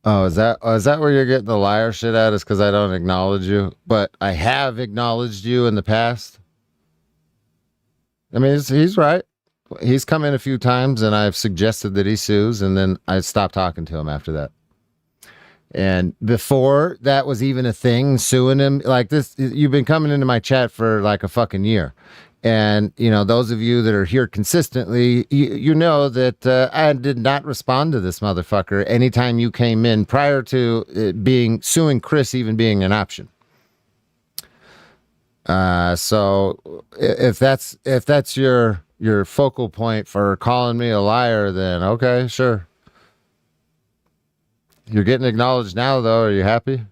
Oh, is that where you're getting the liar shit at? Is because I don't acknowledge you? But I have acknowledged you in the past. I mean, he's right. He's come in a few times, and I've suggested that he sues, and then I stopped talking to him after that. And before that was even a thing, suing him like this, you've been coming into my chat for like a fucking year. And, those of you that are here consistently, you know that I did not respond to this motherfucker anytime you came in prior to suing Chris even being an option. So if that's your your focal point for calling me a liar, then okay, sure. You're getting acknowledged now, though. Are you happy?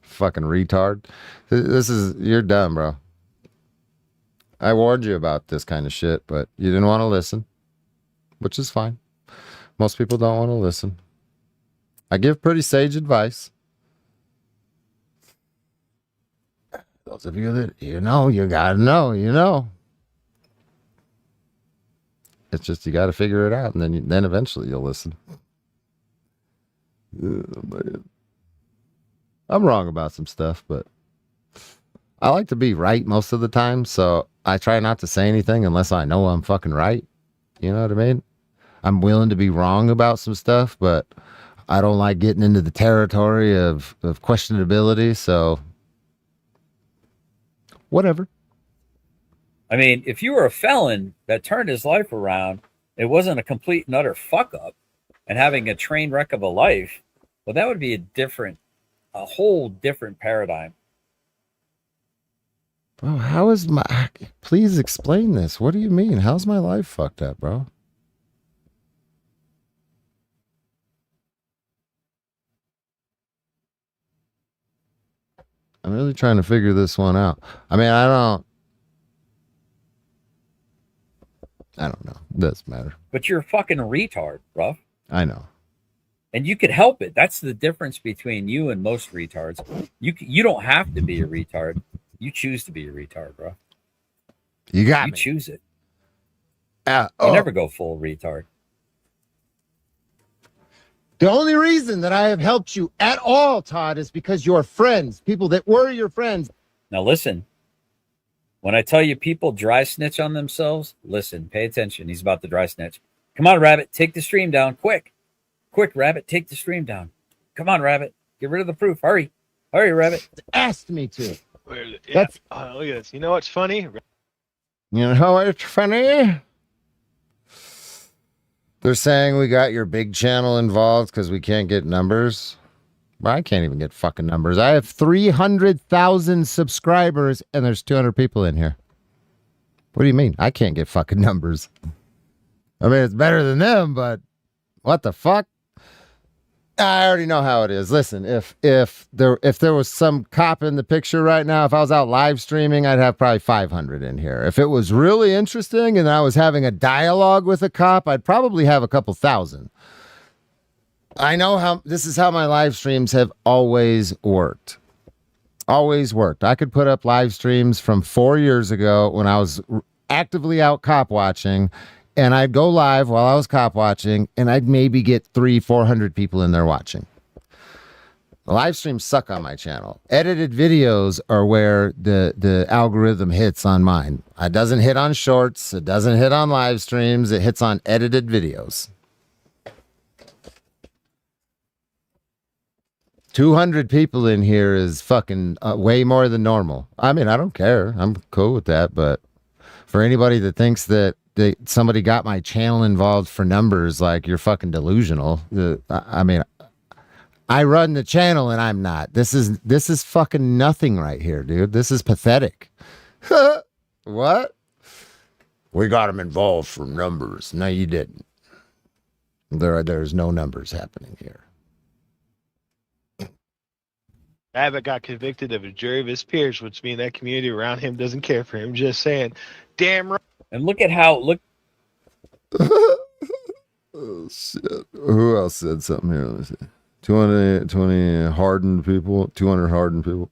Fucking retard. You're done, bro. I warned you about this kind of shit, but you didn't want to listen, which is fine. Most people don't want to listen. I give pretty sage advice. Those of you that, you gotta know, It's just, you gotta figure it out, and then eventually you'll listen. Oh, man. I'm wrong about some stuff, but I like to be right most of the time, so I try not to say anything unless I know I'm fucking right. You know what I mean? I'm willing to be wrong about some stuff, but I don't like getting into the territory of questionability, so whatever. I mean, if you were a felon that turned his life around, it wasn't a complete and utter fuck up and having a train wreck of a life, well, that would be a whole different paradigm. Bro, please explain this. What do you mean? How's my life fucked up, bro? I'm really trying to figure this one out. I mean, I don't know. Doesn't matter. But you're a fucking retard, bro. I know. And you could help it. That's the difference between you and most retards. You don't have to be a retard. You choose to be a retard, bro. You me. Choose it. You never go full retard. The only reason that I have helped you at all, Todd, is because you're friends, people that were your friends. Now listen, when I tell you people dry snitch on themselves, listen, pay attention. He's about to dry snitch. Come on, Rabbit, take the stream down, quick. Quick, Rabbit, take the stream down. Come on, Rabbit, get rid of the proof. Hurry, Rabbit. Asked me to. Yeah. Look at this. You know what's funny? You know what's funny? They're saying we got your big channel involved because we can't get numbers. Well, I can't even get fucking numbers. I have 300,000 subscribers and there's 200 people in here. What do you mean? I can't get fucking numbers. I mean, it's better than them, but what the fuck? I already know how it is. Listen, if there was some cop in the picture right now, if I was out live streaming, I'd have probably 500 in here. If it was really interesting and I was having a dialogue with a cop, I'd probably have a couple thousand. I know this is how my live streams have always worked. Always worked. I could put up live streams from 4 years ago when I was actively out cop watching, and I'd go live while I was cop watching, and I'd maybe get 300-400 people in there watching. The live streams suck on my channel. Edited videos are where the algorithm hits on mine. It doesn't hit on shorts. It doesn't hit on live streams. It hits on edited videos. 200 people in here is fucking way more than normal. I mean, I don't care. I'm cool with that, but for anybody that thinks that somebody got my channel involved for numbers, like, you're fucking delusional. I mean, I run the channel and I'm not. This is fucking nothing right here, dude. This is pathetic. What? We got him involved for numbers. No, you didn't. There's no numbers happening here. Abbott got convicted of a jury of his peers, which means that community around him doesn't care for him. Just saying. Damn right. And look at how Oh shit! Who else said something here? Let me see. 220 hardened people. 200 hardened people.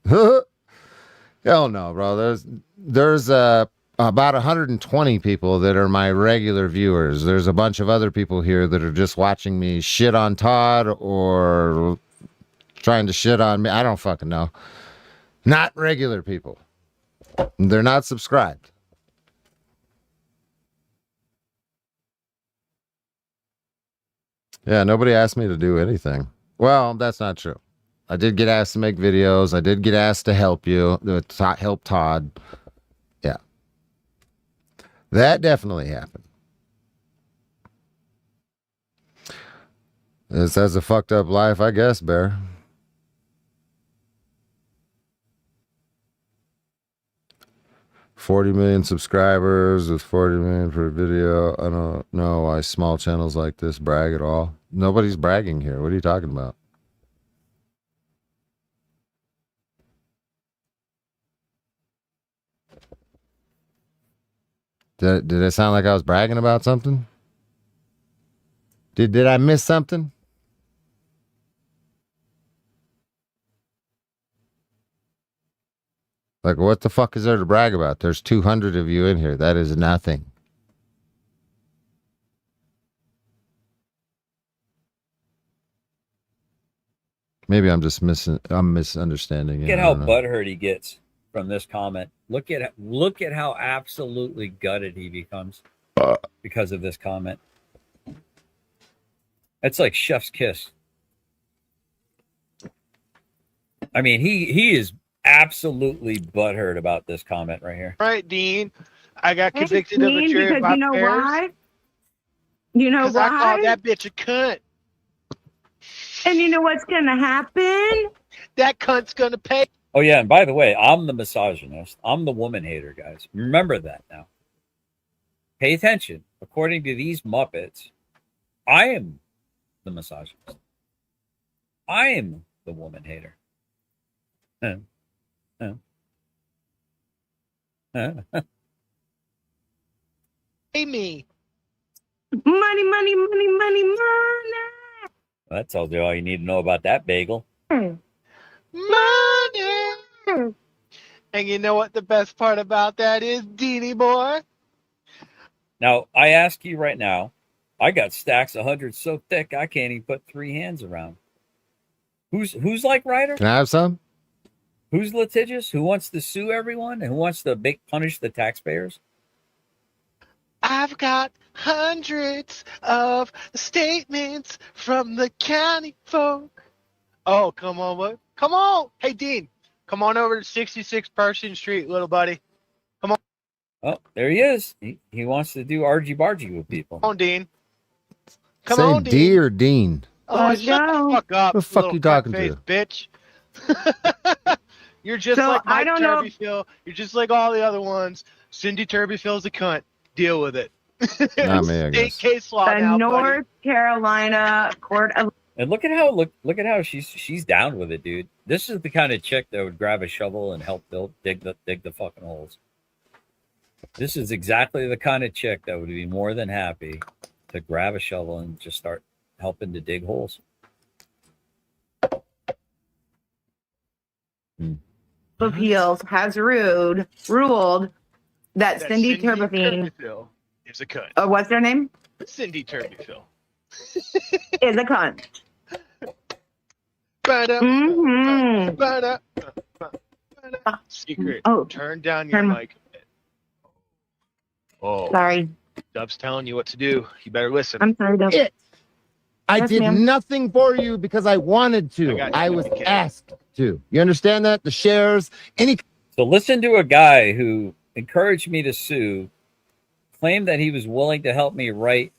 Hell no, bro. There's about 120 people that are my regular viewers. There's a bunch of other people here that are just watching me shit on Todd or trying to shit on me. I don't fucking know. Not regular people. They're not subscribed. Yeah, nobody asked me to do anything. Well, that's not true. I did get asked to make videos. I did get asked to help you, to help Todd. Yeah. That definitely happened. This has a fucked up life, I guess, Bear. 40 million subscribers with 40 million per video. I don't know why small channels like this brag at all. Nobody's bragging here. What are you talking about? Did it sound like I was bragging about something? Did I miss something? Like, what the fuck is there to brag about? There's 200 of you in here. That is nothing. Maybe I'm just misunderstanding. Look at how butthurt he gets from this comment. Look at how absolutely gutted he becomes because of this comment. It's like chef's kiss. I mean, he is absolutely butthurt about this comment right here. All right, Dean. I got convicted of a jury because you know why? You know why? I called that bitch a cunt. And you know what's gonna happen? That cunt's gonna pay. Oh yeah, and by the way, I'm the misogynist. I'm the woman hater, guys. Remember that now. Pay attention. According to these Muppets, I am the misogynist. I am the woman hater. Pay me. Money, money, money, money, money. That tells you all you need to know about that bagel. Money. And you know what the best part about that is, Deanie boy? Now, I ask you right now, I got stacks of hundreds so thick I can't even put 3 hands around. Who's like Ryder? Can I have some? Who's litigious? Who wants to sue everyone? And who wants to punish the taxpayers? I've got hundreds of statements from the county folk. Oh, come on, what? Come on. Hey, Dean, come on over to 66 Pershing Street, little buddy. Come on. Oh, there he is. He wants to do argy-bargy with people. Come on, Dean. Come Say on, Dean. D or Dean? Oh, shut the fuck up. What the fuck you talking to? Bitch. You're just So, like Mike I don't know- Turbyfield. You're just like all the other ones. Cindy Turbyfield's a cunt. Deal with it. Not me, I State guess. case law The now, North Carolina Court of And look at how she's down with it, dude. This is the kind of chick that would grab a shovel and help dig the fucking holes. This is exactly the kind of chick that would be more than happy to grab a shovel and just start helping to dig holes. Appeals has ruled that Cindy Turbyfield is a cunt. what's their name? Cindy Turbyfield Is a cunt. Secret. Oh, Turn down your turn- mic. Oh, sorry. Dub's telling you what to do. You better listen. I'm sorry, Dub. I Yes, did ma'am. nothing for you because I wanted to. I got you, I was okay. asked to. You understand that? The shares, any So listen to a guy who encouraged me to sue, claimed that he was willing to help me write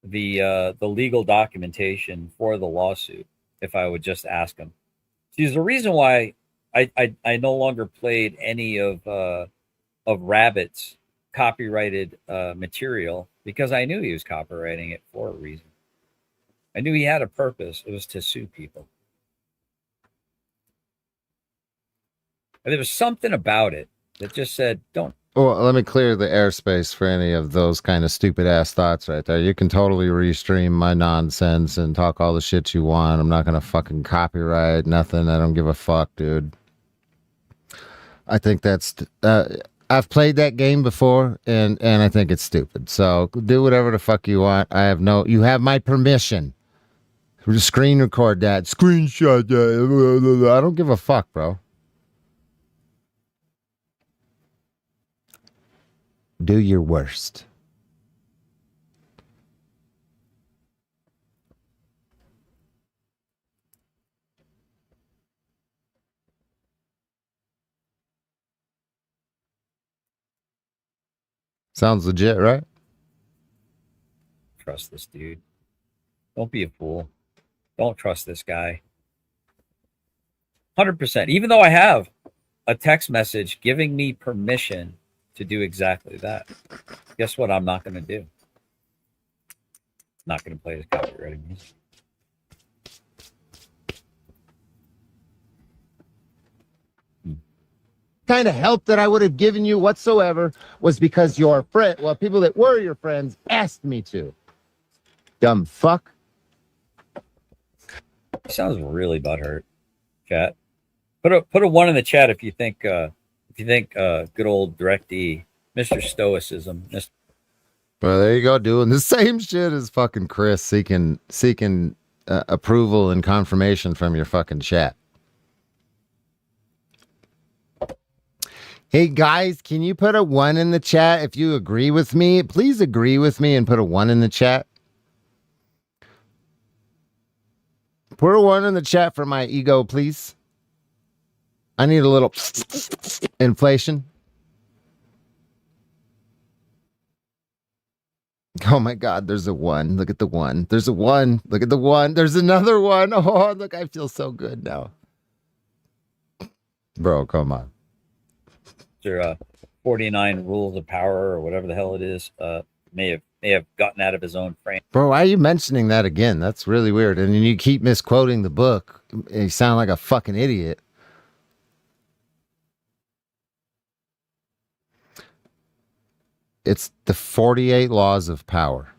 the legal documentation for the lawsuit if I would just ask him. See, there's a reason why I no longer played any of Rabbit's copyrighted material, because I knew he was copywriting it for a reason. I knew he had a purpose. It was to sue people. And there was something about it that just said, don't. Well, let me clear the airspace for any of those kind of stupid ass thoughts right there. You can totally restream my nonsense and talk all the shit you want. I'm not going to fucking copyright nothing. I don't give a fuck, dude. I think that's, I've played that game before and I think it's stupid. So do whatever the fuck you want. You have my permission. Screen record that, screenshot that. I don't give a fuck, bro. Do your worst. Sounds legit, right? Trust this dude. Don't be a fool. Don't trust this guy. 100%. Even though I have a text message giving me permission to do exactly that. Guess what? I'm not going to do. Not going to play his copyrighted music. Kind of help that I would have given you whatsoever was because your friend, well, people that were your friends asked me to. Dumb fuck. He sounds really butthurt. Chat. Put a 1 in the chat if you think good old Direct E, Mr. Stoicism. Well, there you go, doing the same shit as fucking Chris, seeking approval and confirmation from your fucking chat. Hey guys, can you put a 1 in the chat if you agree with me? Please agree with me and put a 1 in the chat. Put a 1 in the chat for my ego, please. I need a little inflation. Oh my God, there's a 1. Look at the 1. There's a 1. Look at the 1. There's another 1. Oh, look, I feel so good now. Bro, come on. Their 49 rules of power or whatever the hell it is may have gotten out of his own frame. Bro, why are you mentioning that again? That's really weird. And then you keep misquoting the book. You sound like a fucking idiot. It's the 48 Laws of Power.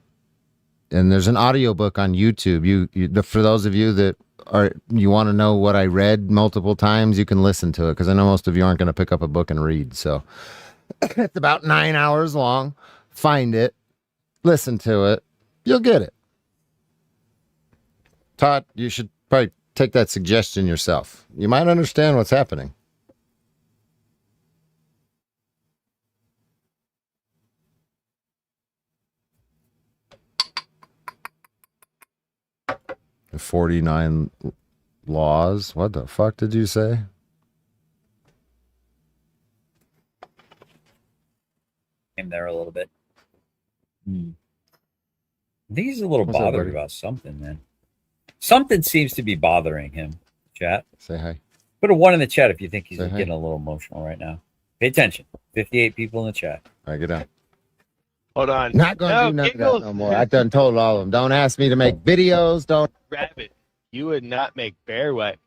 And there's an audiobook on YouTube. You for those of you that you want to know what I read multiple times, you can listen to it, because I know most of you aren't going to pick up a book and read. So it's about 9 hours long. Find it, listen to it, you'll get it. Todd, you should probably take that suggestion yourself. You might understand what's happening. The 49 laws. What the fuck did you say? Came there a little bit. I think he's a little bothered about something, man. Something seems to be bothering him. Chat. Say hi. Put a 1 in the chat if you think he's getting a little emotional right now. Pay attention. 58 people in the chat. All right, get down. Hold on. Not gonna do nothing of that no more. I done told all of them. Don't ask me to make videos. Don't. Rabbit, you would not make bear wet.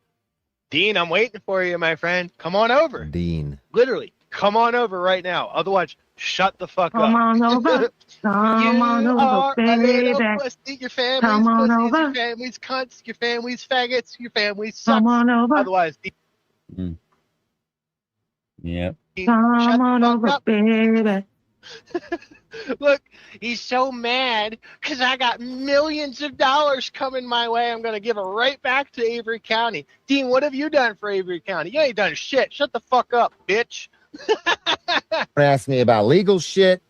Dean, I'm waiting for you, my friend. Come on over. Dean. Literally, come on over right now. Otherwise, shut the fuck up. Come on over. Come on over, baby. Pussy. Your family's Come on pussies, over. your family's cunts, your family's faggots, your family sucks. Come on over. Otherwise, Yep. Come on over, up. baby. Look, he's so mad because I got millions of dollars coming my way. I'm going to give it right back to Avery County. Dean, what have you done for Avery County? You ain't done shit. Shut the fuck up, bitch. Ask me about legal shit.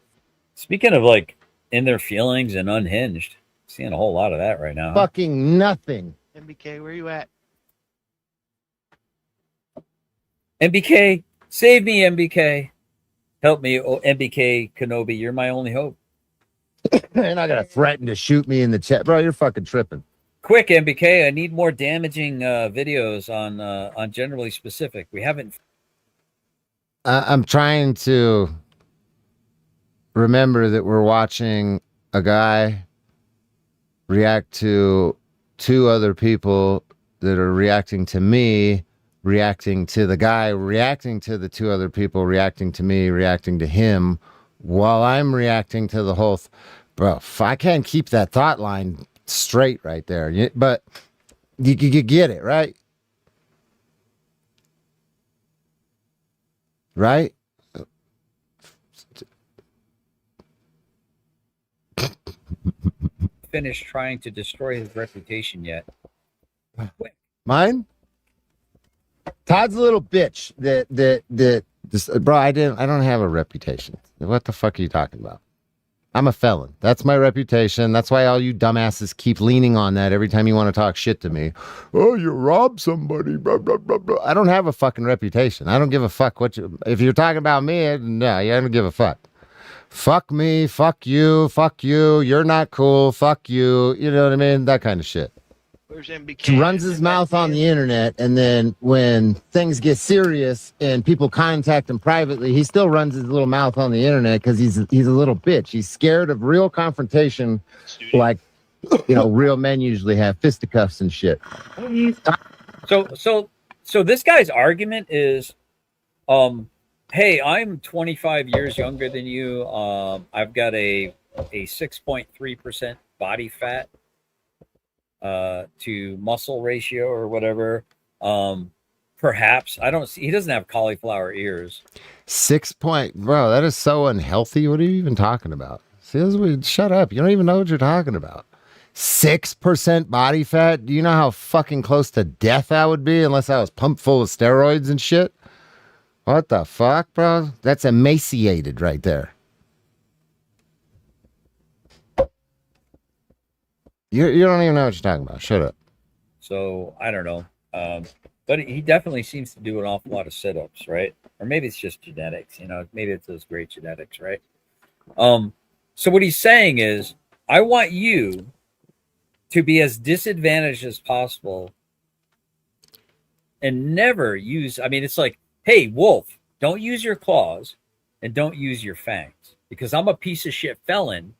Speaking of like in their feelings and unhinged, seeing a whole lot of that right now. Fucking nothing. MBK, where you at? MBK, save me, MBK. Help me, MBK Kenobi. You're my only hope. You're not gonna threaten to shoot me in the chat, bro. You're fucking tripping. Quick, MBK. I need more damaging videos on generally specific. We haven't. I'm trying to remember that we're watching a guy react to 2 other people that are reacting to me, reacting to the guy, reacting to the 2 other people, reacting to me, reacting to him, while I'm reacting to the whole. Bro, I can't keep that thought line straight right there. But you get it, right? Right? Finished trying to destroy his reputation yet. Quick. Mine? Todd's a little bitch. Bro, I don't have a reputation. What the fuck are you talking about? I'm a felon. That's my reputation. That's why all you dumbasses keep leaning on that every time you want to talk shit to me. Oh, you robbed somebody. Blah, blah, blah, blah. I don't have a fucking reputation. I don't give a fuck if you're talking about me. No, I don't give a fuck. Fuck me. Fuck you. Fuck you. You're not cool. Fuck you. You know what I mean? That kind of shit. runs his mouth on the internet, and then when things get serious and people contact him privately, he still runs his little mouth on the internet because he's a little bitch. He's scared of real confrontation, like real men usually have fisticuffs and shit. So this guy's argument is, hey, I'm 25 years younger than you. I've got a 6.3% body fat to muscle ratio or whatever. Perhaps he doesn't have cauliflower ears. 6 point, bro. That is so unhealthy. What are you even talking about? See, shut up. You don't even know what you're talking about. 6% body fat. Do you know how fucking close to death I would be unless I was pumped full of steroids and shit? What the fuck, bro? That's emaciated right there. You don't even know what you're talking about. Shut up. So I don't know. But he definitely seems to do an awful lot of sit-ups, right? Or maybe it's just genetics, maybe it's those great genetics, right? So what he's saying is, I want you to be as disadvantaged as possible and never use, it's like, hey, wolf, don't use your claws and don't use your fangs, because I'm a piece of shit felon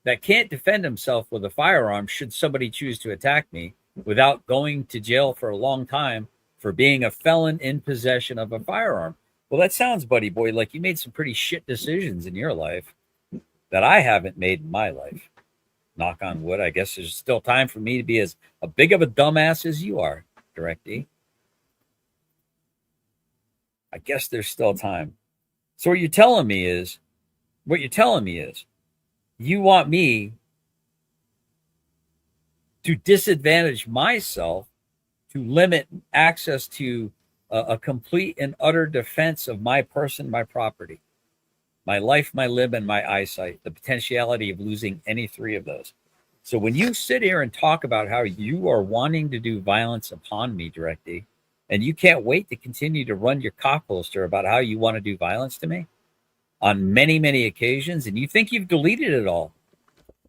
that can't defend himself with a firearm should somebody choose to attack me without going to jail for a long time for being a felon in possession of a firearm. Well, that sounds, buddy boy, like you made some pretty shit decisions in your life that I haven't made in my life. Knock on wood. I guess there's still time for me to be as a big of a dumbass as you are, Direct D. I guess there's still time. So what you're telling me is, you want me to disadvantage myself to limit access to a complete and utter defense of my person, my property, my life, my limb, and my eyesight, the potentiality of losing any three of those. So when you sit here and talk about how you are wanting to do violence upon me, Direct D, and you can't wait to continue to run your cock holster about how you want to do violence to me on many, many occasions, and you think you've deleted it all.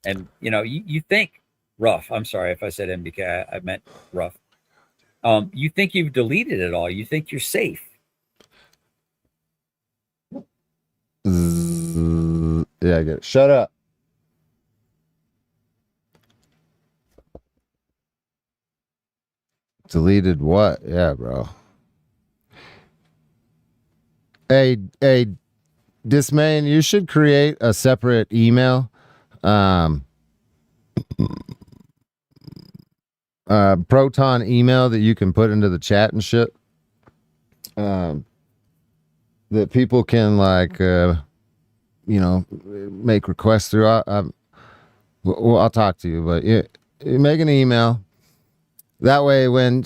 And, you think, Rough, I'm sorry if I said MBK, I meant Rough. You think you've deleted it all. You think you're safe. Yeah, I get it. Shut up. Deleted what? Yeah, bro. Hey, Dismain, you should create a separate email. Proton email that you can put into the chat and shit. That people can make requests through. I'll talk to you, but you make an email. That way, when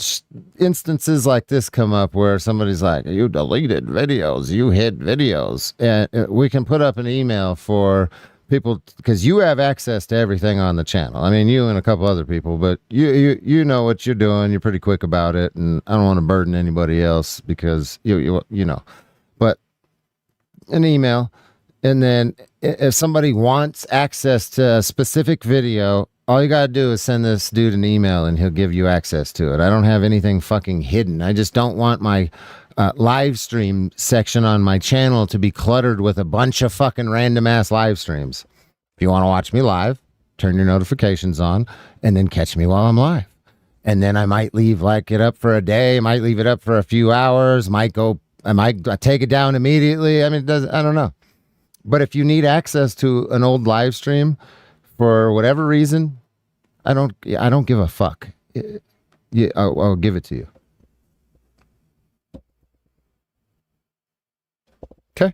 instances like this come up where somebody's like, you deleted videos, you hid videos, and we can put up an email for people, because you have access to everything on the channel. You and a couple other people, but you know what you're doing. You're pretty quick about it, and I don't want to burden anybody else because you know. But an email, and then if somebody wants access to a specific video, all you gotta do is send this dude an email and he'll give you access to it. I don't have anything fucking hidden. I just don't want my live stream section on my channel to be cluttered with a bunch of fucking random ass live streams. If you want to watch me live, turn your notifications on and then catch me while I'm live. And then I might leave it up for a day, might leave it up for a few hours, I might take it down immediately. I don't know. But if you need access to an old live stream for whatever reason, I don't give a fuck. Yeah, I'll give it to you. Okay.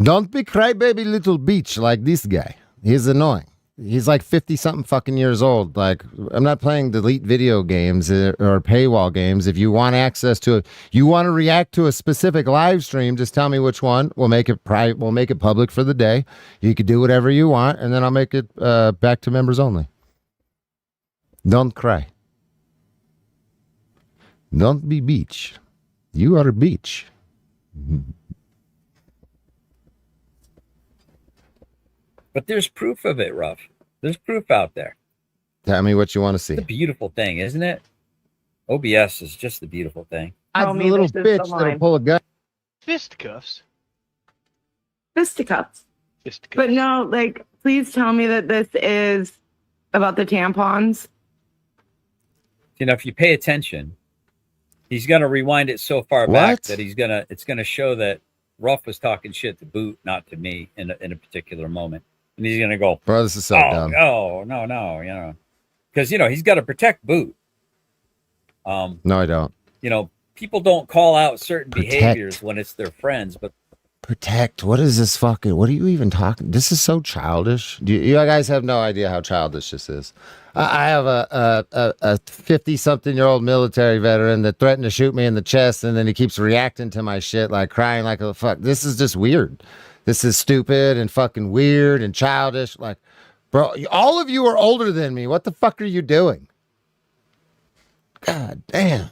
Don't be crybaby little bitch like this guy. He's annoying. He's like 50 something fucking years old. Like, I'm not playing delete video games or paywall games. If you want access to it, you want to react to a specific live stream, just tell me which one. We'll make it private. We'll make it public for the day. You can do whatever you want, and then I'll make it back to members only. Don't cry. Don't be beach. You are a beach. But there's proof of it, Ruff. There's proof out there. Tell me what you want to see. It's a beautiful thing, isn't it? OBS is just a beautiful thing. Tell I'm me the little this is the bitch that'll line. pull a gun. Fisticuffs. Fisticuffs. Fisticuffs. But no, like, please tell me that this is about the tampons. You know, if you pay attention, he's gonna rewind it so far back that it's gonna show that Ruff was talking shit to Boot, not to me, in a particular moment, and he's gonna go, Bro, this is so dumb. Oh, no, you know, because he's got to protect Boot. No, I don't. People don't call out certain behaviors when it's their friends, but protect. What is this fucking? What are you even talking? This is so childish. You guys have no idea how childish this is. I have a 50-something-year-old military veteran that threatened to shoot me in the chest, and then he keeps reacting to my shit like crying like a fuck. This is just weird. This is stupid and fucking weird and childish. Like, bro, all of you are older than me. What the fuck are you doing? God damn.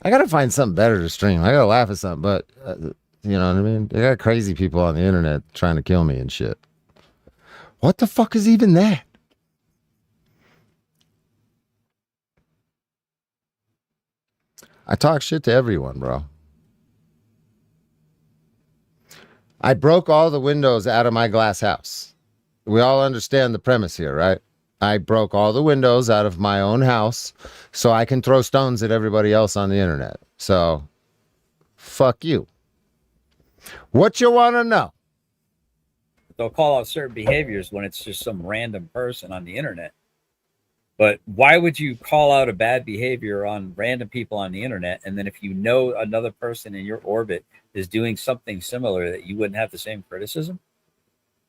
I gotta find something better to stream. I gotta laugh at something, but you know what I mean? They got crazy people on the internet trying to kill me and shit. What the fuck is even that? I talk shit to everyone, bro. I broke all the windows out of my glass house. We all understand the premise here, right? I broke all the windows out of my own house so I can throw stones at everybody else on the internet. So, fuck you. What you want to know? they'll call out certain behaviors when it's just some random person on the internet. But why would you call out a bad behavior on random people on the internet, and then if you know another person in your orbit is doing something similar, that you wouldn't have the same criticism?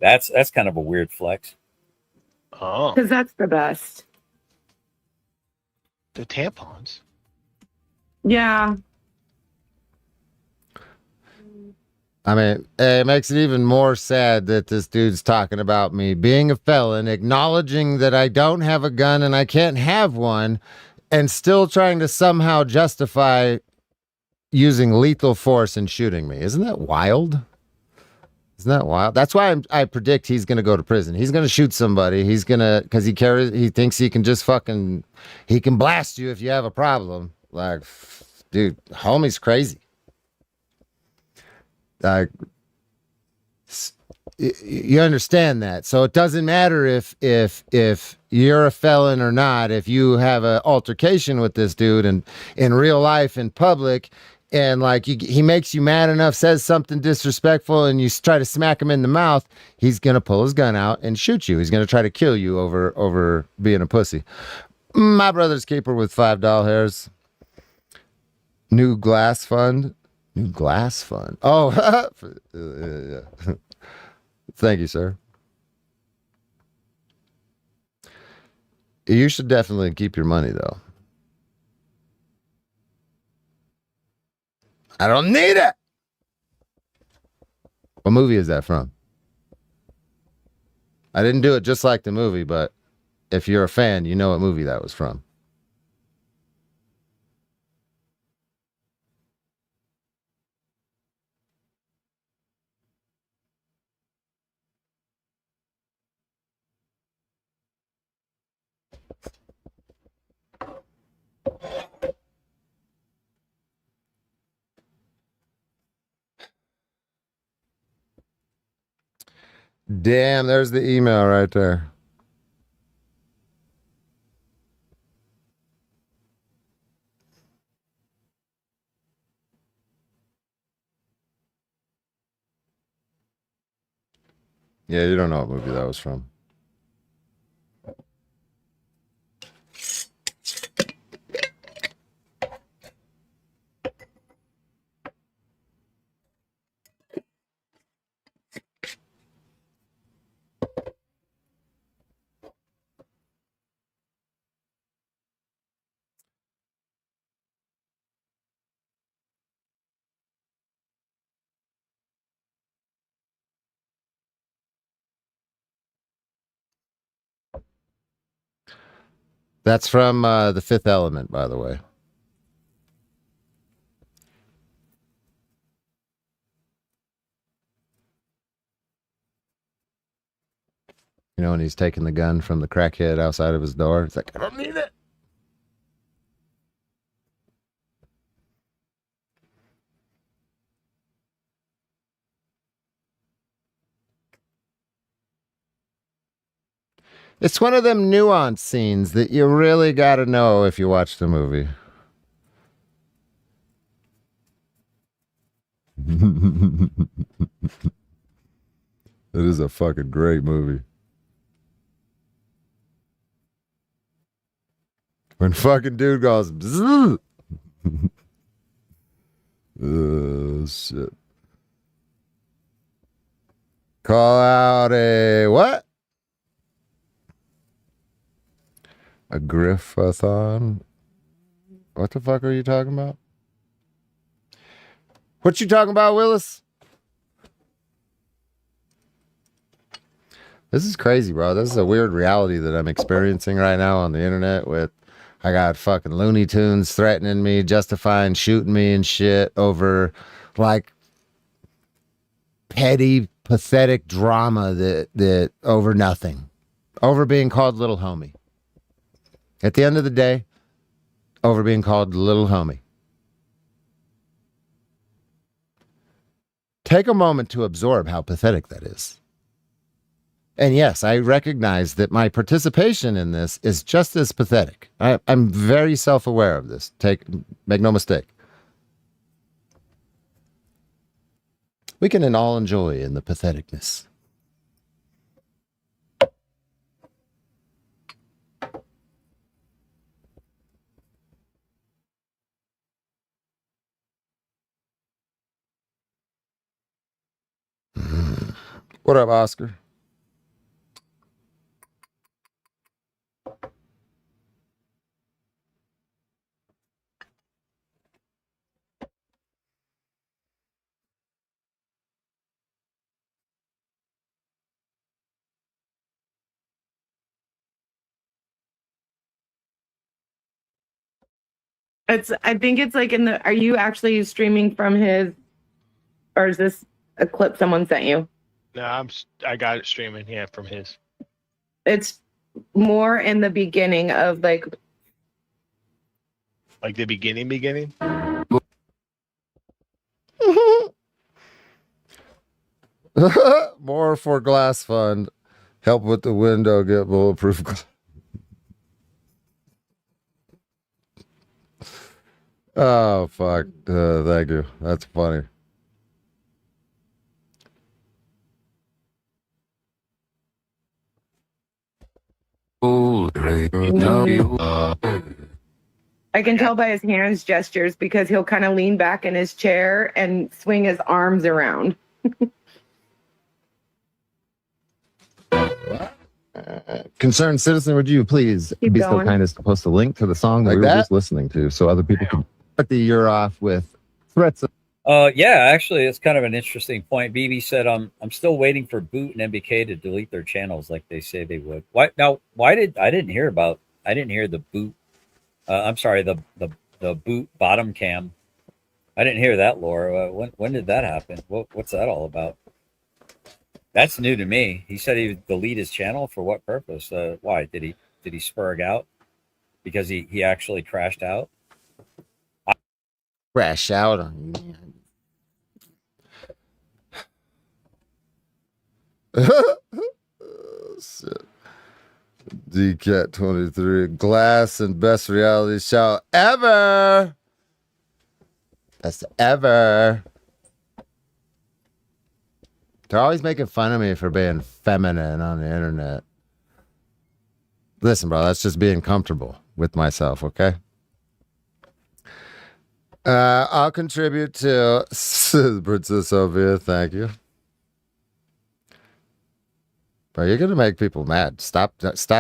That's kind of a weird flex. Oh, because that's the best. The tampons. Yeah. I mean, it makes it even more sad that this dude's talking about me being a felon, acknowledging that I don't have a gun and I can't have one, and still trying to somehow justify using lethal force and shooting me. Isn't that wild? Isn't that wild? That's why I predict he's going to go to prison. He's going to shoot somebody. He's going to, because he thinks he can just he can blast you if you have a problem. Like, dude, homie's crazy. Like, you understand that. So it doesn't matter if you're a felon or not. If you have an altercation with this dude and in real life in public, and like he makes you mad enough, says something disrespectful, and you try to smack him in the mouth, he's gonna pull his gun out and shoot you. He's gonna try to kill you over being a pussy. My brother's keeper with $5 hairs. New glass fund. New glass fund. Oh, yeah. Thank you, sir. You should definitely keep your money, though. I don't need it. What movie is that from? I didn't do it just like the movie, but if you're a fan, you know what movie that was from. Damn, there's the email right there. Yeah, you don't know what movie that was from. That's from The Fifth Element, by the way. You know, when he's taking the gun from the crackhead outside of his door. It's like, I don't need it. It's one of them nuance scenes that you really got to know if you watch the movie. It is a fucking great movie. When fucking dude goes, bzzz. Oh, shit. Call out a what? A griffathon? What the fuck are you talking about? What you talking about, Willis? This is crazy, bro. This is a weird reality that I'm experiencing right now on the internet with I got fucking Looney Tunes threatening me, justifying shooting me and shit over like petty, pathetic drama that over nothing. Over being called little homie. At the end of the day, over being called little homie. Take a moment to absorb how pathetic that is. And yes, I recognize that my participation in this is just as pathetic. I'm very self-aware of this. Make no mistake. We can all enjoy in the patheticness. What up, Oscar? I think it's like are you actually streaming from his, or is this a clip someone sent you? No, I got it streaming, yeah, from his. It's more in the beginning of like the beginning? More for Glass Fund. Help with the window, get bulletproof glass. Oh, fuck. Thank you. That's funny. I can tell by his hands gestures because he'll kind of lean back in his chair and swing his arms around. Concerned citizen, would you please Keep be going. so kind as to post a link to the song that Like we were that? just listening to so other people can start the year off with threats of Yeah, actually, it's kind of an interesting point. BB said, I'm still waiting for Boot and MBK to delete their channels like they say they would. Why I didn't hear the Boot. I'm sorry, the Boot bottom cam. I didn't hear that, Laura. When did that happen? What's that all about? That's new to me. He said he would delete his channel for what purpose? Why did he spurg out? Because he actually crashed out. Crash out on you. Shit. DCAT 23. Glass and best reality show ever. Best ever. They're always making fun of me for being feminine on the internet. Listen, bro, that's just being comfortable with myself, okay? I'll contribute to Princess Sophia. Thank you. Bro, you're gonna make people mad. Stop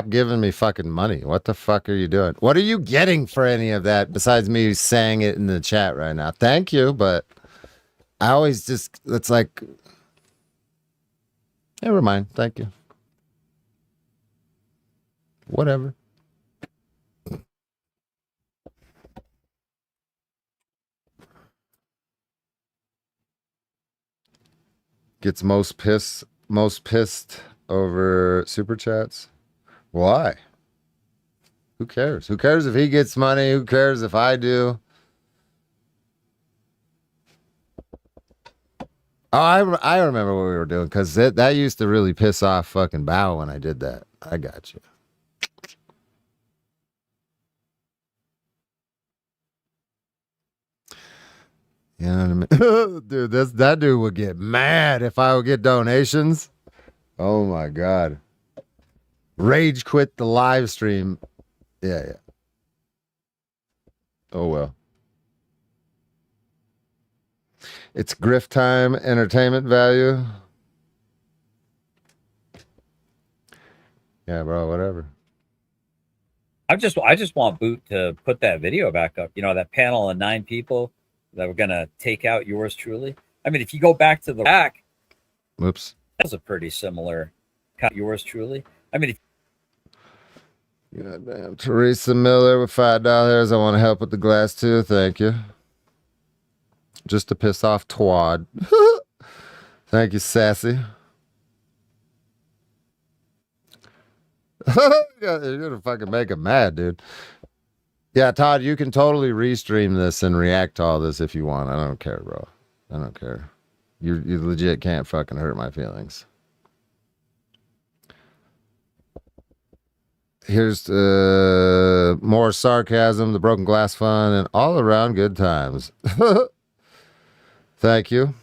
giving me fucking money. What the fuck are you doing? What are you getting for any of that besides me saying it in the chat right now? Thank you, but I always just, it's like, never mind. Thank you. Whatever. Gets most pissed over super chats. Why? Who cares? Who cares if he gets money? Who cares if I do? Oh, I remember what we were doing because that used to really piss off fucking Bow when I did that. I got you. You know what I mean? Dude, that dude would get mad if I would get donations. Oh my God. Rage quit the live stream. Yeah. Oh well. It's grift time, entertainment value. Yeah, bro, whatever. I just want Boot to put that video back up. You know, that panel of 9 people that were gonna take out yours truly. I mean, if you go back to the back, oops, that was a pretty similar kind of yours truly. I mean, goddamn, Teresa Miller with $5. I want to help with the glass too. Thank you. Just to piss off Twad. Thank you, Sassy. You're gonna fucking make him mad, dude. Yeah, Todd, you can totally restream this and react to all this if you want. I don't care, bro. I don't care. You legit can't fucking hurt my feelings. Here's more sarcasm, the broken glass fun, and all around good times. Thank you.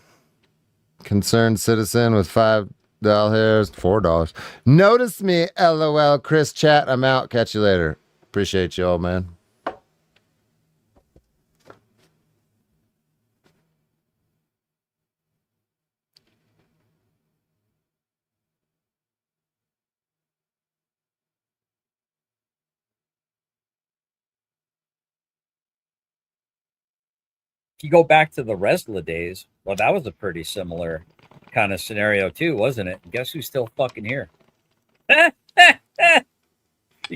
Concerned citizen with $5 hairs, $4. Notice me, LOL. Chris chat. I'm out. Catch you later. Appreciate you all, man. if you go back to the Resla days, well, that was a pretty similar kind of scenario too, wasn't it? Guess who's still fucking here? You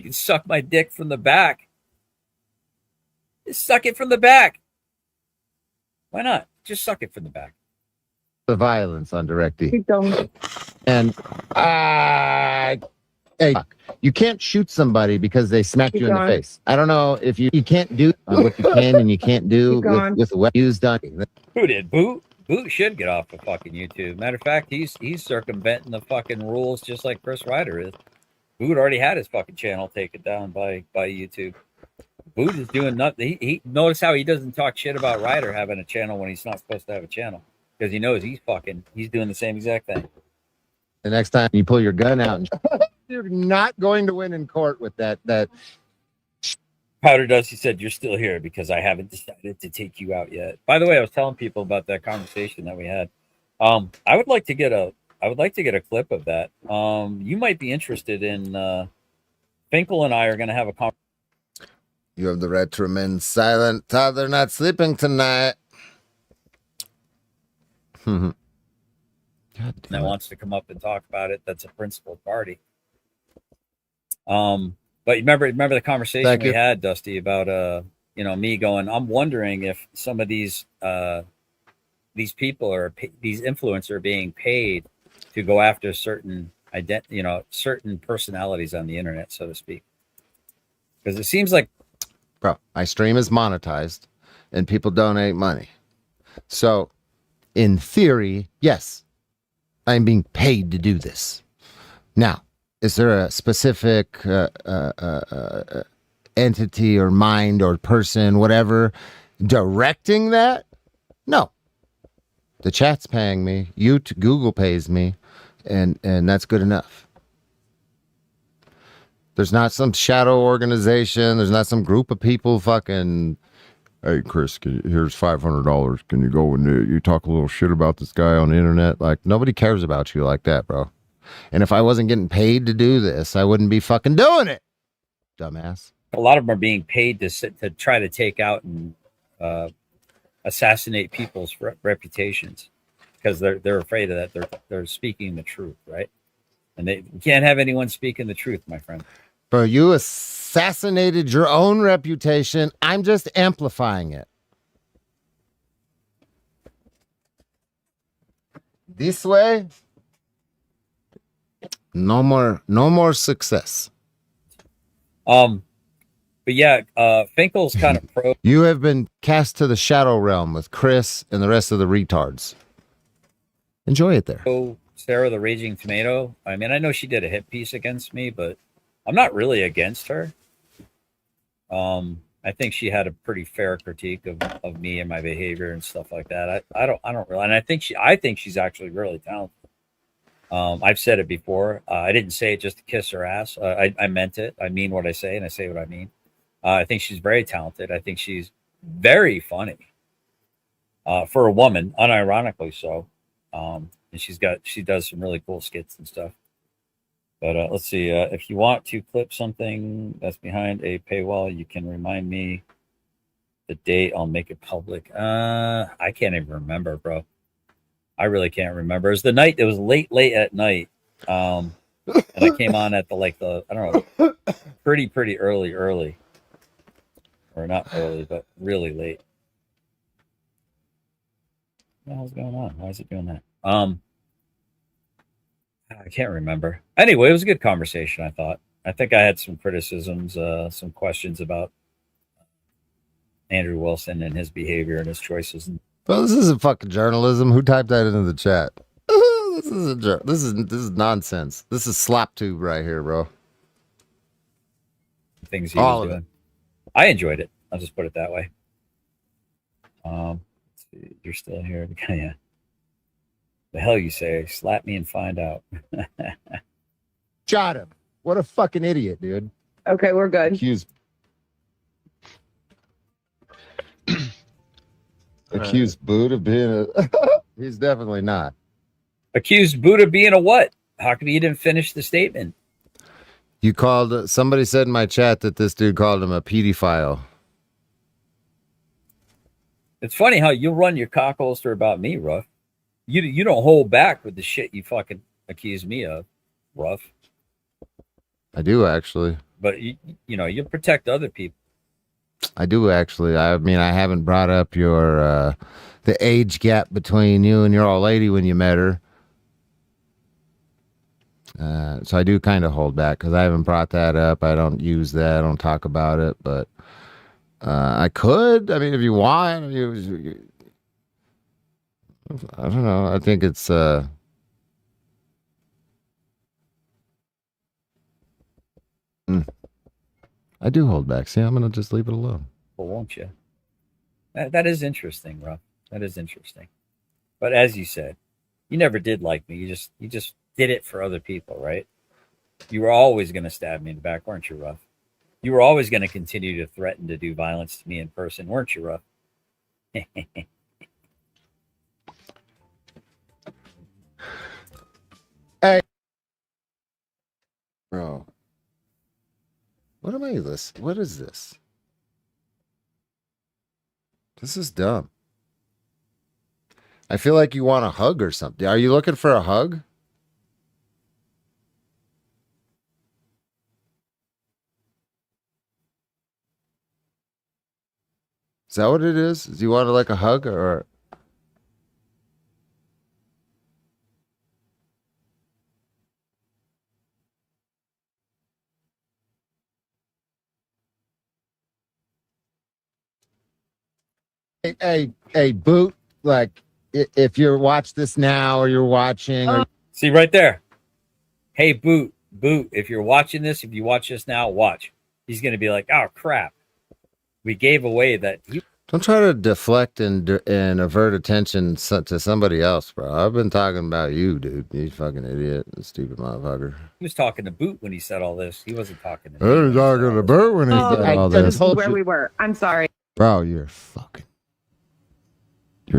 can suck my dick from the back. Just suck it from the back. Why not? Just suck it from the back. The violence on DirectD. And hey, you can't shoot somebody because they smacked you in the face. I don't know if you can't do what you can and you can't do with the weapon used on you. Who did? Boot? Boot should get off of fucking YouTube. Matter of fact, he's circumventing the fucking rules just like Chris Ryder is. Boot already had his fucking channel taken down by YouTube. Boot is doing nothing. He notice how he doesn't talk shit about Ryder having a channel when he's not supposed to have a channel because he knows he's doing the same exact thing. The next time you pull your gun out, and you're not going to win in court with that. Powder Dusty said, "You're still here because I haven't decided to take you out yet." By the way, I was telling people about that conversation that we had. I would like to get a clip of that. You might be interested in. Finkel and I are going to have a conversation. You have the right to remain silent. Todd, they're not sleeping tonight. God that wants to come up and talk about it. That's a principal party. But remember the conversation we had, Dusty, about me going, I'm wondering if some of these people these influencers are being paid to go after certain personalities on the internet, so to speak. Because it seems like, bro, my stream is monetized and people donate money. So in theory, yes, I'm being paid to do this. Now, is there a specific entity or mind or person, whatever, directing that? No. The chat's paying me. Google pays me, and that's good enough. There's not some shadow organization. There's not some group of people fucking, hey, Chris, here's $500. Can you go and you talk a little shit about this guy on the internet? Like, nobody cares about you like that, bro. And if I wasn't getting paid to do this, I wouldn't be fucking doing it, dumbass. A lot of them are being paid to try to take out and assassinate people's reputations because they're afraid of that. They're speaking the truth, right? And you can't have anyone speaking the truth, my friend. Bro, you assassinated your own reputation. I'm just amplifying it. This way, No more success. But yeah, Finkel's kind of pro. You have been cast to the shadow realm with Chris and the rest of the retards. Enjoy it there. Sarah the Raging Tomato. I mean, I know she did a hit piece against me, but I'm not really against her. I think she had a pretty fair critique of me and my behavior and stuff like that. I don't really, and I think she's actually really talented. I've said it before. I didn't say it just to kiss her ass. I meant it. I mean what I say, and I say what I mean. I think she's very talented. I think she's very funny for a woman, unironically so. And she does some really cool skits and stuff. But let's see. If you want to clip something that's behind a paywall, you can remind me the date. I'll make it public. I can't even remember, bro. I really can't remember. It was the night. It was late at night. And I came on at the I don't know, pretty early, or not early, but really late. What the hell's going on? Why is it doing that? I can't remember. Anyway, it was a good conversation, I thought. I think I had some criticisms, some questions about Andrew Wilson and his behavior and his choices. Well, this isn't fucking journalism. Who typed that into the chat? This is nonsense. This is slap tube right here, bro. Things he was doing. I enjoyed it. I'll just put it that way. Let's see. You're still here. Yeah. The hell you say? Slap me and find out. Shot him. What a fucking idiot, dude. Okay, we're good. Accused Boot of being a... He's definitely not. Accused Boot of being a what? How come you didn't finish the statement? You called... Somebody said in my chat that this dude called him a pedophile. It's funny how you run your cock holster about me, Ruff. You don't hold back with the shit you fucking accuse me of, Ruff. I do, actually. But, you protect other people. I do, actually. I mean, I haven't brought up your the age gap between you and your old lady when you met her. So I do kind of hold back because I haven't brought that up. I don't use that. I don't talk about it. But I could. I mean, if you want. I don't know. I think it's... I do hold back. See, I'm going to just leave it alone. Well, won't you? That is interesting, Rob. That is interesting. But as you said, you never did like me. You just did it for other people, right? You were always going to stab me in the back, weren't you, Ruff? You were always going to continue to threaten to do violence to me in person, weren't you, Ruff? Hey. Bro. What am I listening? What is this? This is dumb. I feel like you want a hug or something. Are you looking for a hug? Is that what it is? Do you want like a hug or... Hey, Boot, like, if you're watch this now or you're watching... See, right there. Hey, Boot, if you're watching this, if you watch this now, watch. He's going to be like, oh, crap. We gave away that... Don't try to deflect and avert attention to somebody else, bro. I've been talking about you, dude. You fucking idiot, stupid motherfucker. He was talking to Boot when he said all this. He wasn't talking to me. He was talking to Boot when he said all this. This is where we were. I'm sorry. Bro, you're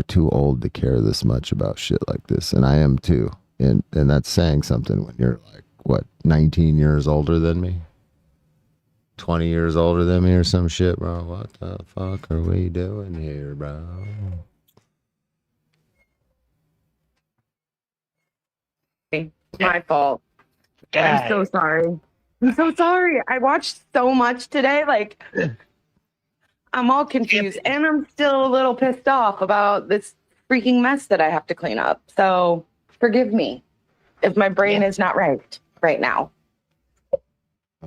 too old to care this much about shit like this, and I am too. And that's saying something when you're like, what, 19 years older than me? 20 years older than me or some shit, bro. What the fuck are we doing here, bro? My fault. God. I'm so sorry. I'm so sorry. I watched so much today. Like, I'm all confused. And I'm still a little pissed off about this freaking mess that I have to clean up. So forgive me if my brain is not right. right now.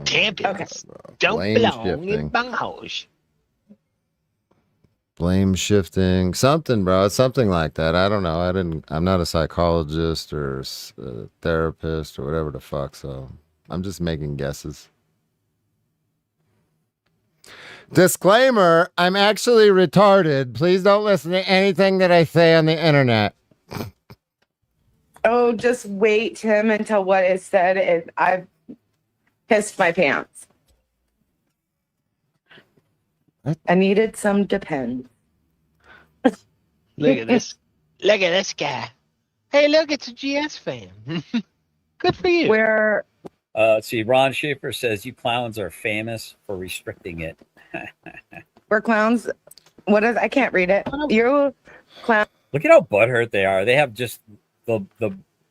Champions Okay. don't Blame belong shifting. in Bangladesh. Blame shifting, something, bro. It's something like that. I don't know. I'm not a psychologist or a therapist or whatever the fuck. So I'm just making guesses. Disclaimer: I'm actually retarded. Please don't listen to anything that I say on the internet. Oh, just wait, Tim, until what is said is I've pissed my pants. What? I needed some Depends. Look at this. Look at this guy. Hey, look, it's a GS fan. Good for you. Where See, Ron Schaefer says you clowns are famous for restricting it. we're clowns. What is I can't read it. You clown. Look at how butthurt they are. They have just the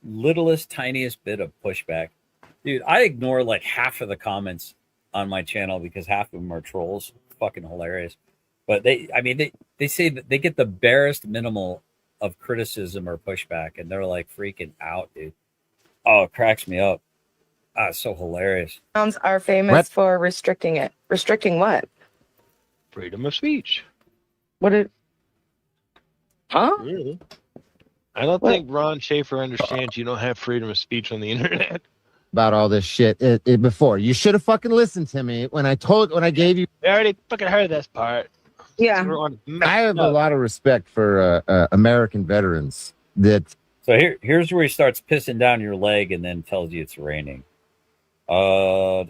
littlest, tiniest bit of pushback. Dude, I ignore like half of the comments on my channel because half of them are trolls. Fucking hilarious. But they say that they get the barest minimal of criticism or pushback, and they're like freaking out, dude. Oh, it cracks me up. Ah, it's so hilarious. Clowns are famous for restricting it. Restricting what? Freedom of speech. What it? Huh? Really? I don't think Ron Schaefer understands you don't have freedom of speech on the internet. About all this shit before. You should have fucking listened to me when I gave you. I already fucking heard this part. Yeah. I have a lot of respect for American veterans. So here's where he starts pissing down your leg and then tells you it's raining. Don't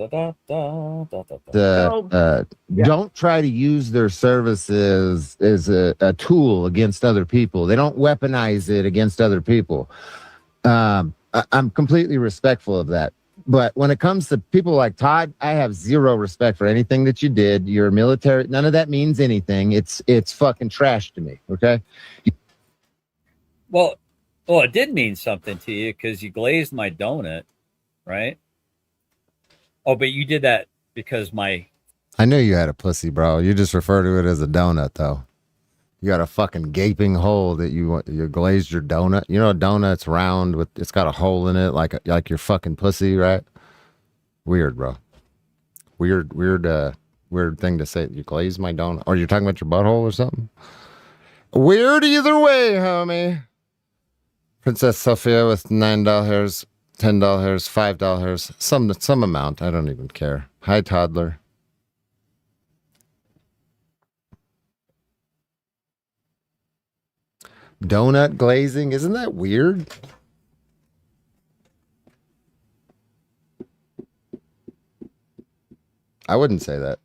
try to use their services as a tool against other people. They don't weaponize it against other people. I'm completely respectful of that. But when it comes to people like Todd, I have zero respect for anything that you did. You're military. None of that means anything. It's fucking trash to me. Okay. Well, it did mean something to you because you glazed my donut, right? Oh, but you did that because I knew you had a pussy, bro. You just refer to it as a donut, though. You got a fucking gaping hole that you glazed your donut. You know, a donut's round it's got a hole in it, like your fucking pussy, right? Weird, bro. Weird thing to say. You glazed my donut, or you're talking about your butthole or something. Weird either way, homie. Princess Sophia with $9, $10, $5, some amount. I don't even care. Hi, toddler. Donut glazing, isn't that weird? I wouldn't say that.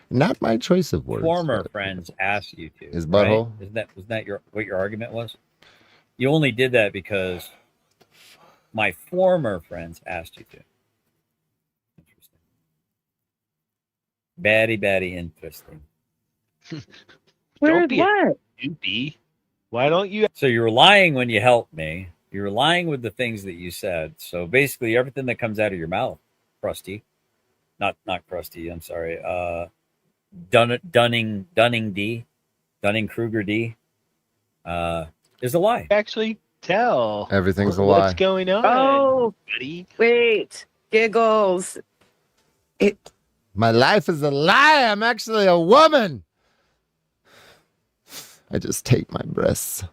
Not my choice of words. Former friends asked you to. His butthole? Right? Wasn't that what your argument was? You only did that because my former friends asked you to. Interesting. Very interesting. Where's what? Stupid. Why don't you? So you were lying when you helped me. You were lying with the things that you said. So basically, everything that comes out of your mouth, Krusty, not Krusty. I'm sorry. Dunning Kruger D, is a lie. Actually, tell everything's a lie. What's going on? Oh, buddy? Wait, giggles. My life is a lie. I'm actually a woman. I just take my breasts.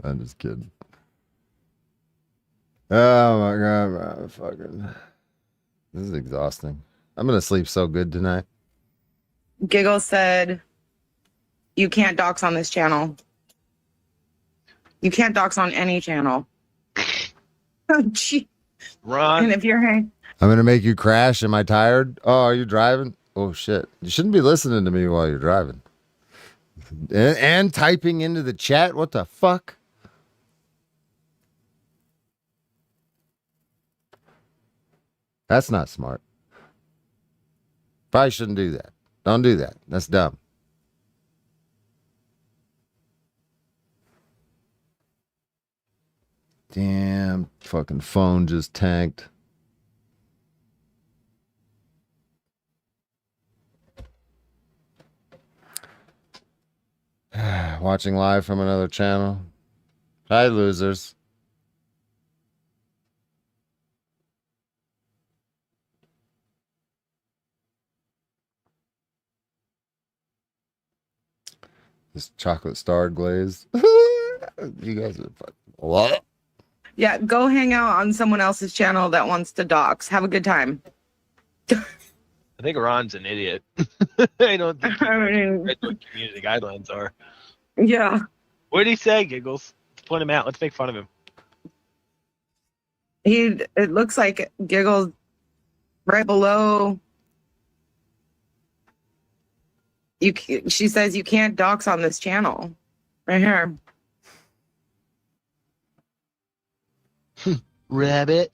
I'm just kidding. Oh my god, man. Fucking. This is exhausting. I'm gonna sleep so good tonight. Giggles said, "You can't dox on this channel. You can't dox on any channel." Oh, gee. Ron. And if you're I'm gonna make you crash. Am I tired? Oh, are you driving? Oh shit! You shouldn't be listening to me while you're driving. And typing into the chat. What the fuck? That's not smart. Probably shouldn't do that. Don't do that. That's dumb. Damn, fucking phone just tanked. Watching live from another channel. Hi, losers. This chocolate star glaze. You guys are fucking what? Yeah, go hang out on someone else's channel that wants to dox. Have a good time. I think Ron's an idiot. I don't think he knows what community guidelines are. Yeah. What did he say, Giggles? Let's point him out. Let's make fun of him. It looks like Giggles right below. She says you can't dox on this channel. Right here. Rabbit,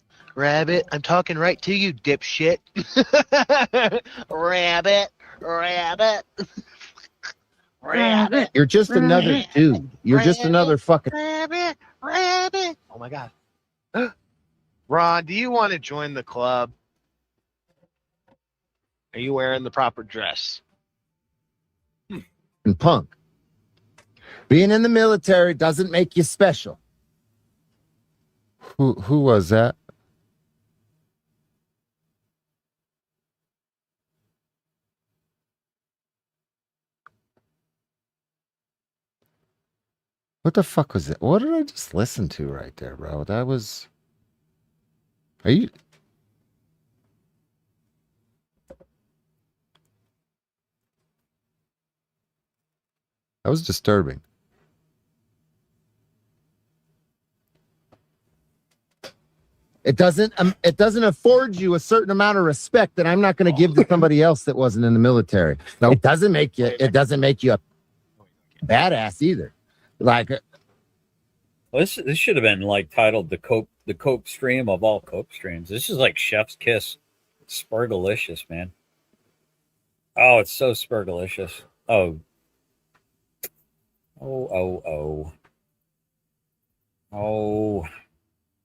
I'm talking right to you, dipshit. Rabbit. You're just another dude. You're just another fucking. Rabbit. Oh my god. Ron, do you want to join the club? Are you wearing the proper dress? And punk. Being in the military doesn't make you special. Who was that? What the fuck was it? What did I just listen to right there, bro? That was. Are you? That was disturbing. It doesn't afford you a certain amount of respect that I'm not going to give to somebody else that wasn't in the military. No, it doesn't make you a badass either. Like, well, this should have been like titled the cope stream of all cope streams. This is like Chef's Kiss. It's spurgalicious, man. Oh, it's so spurgalicious. Oh,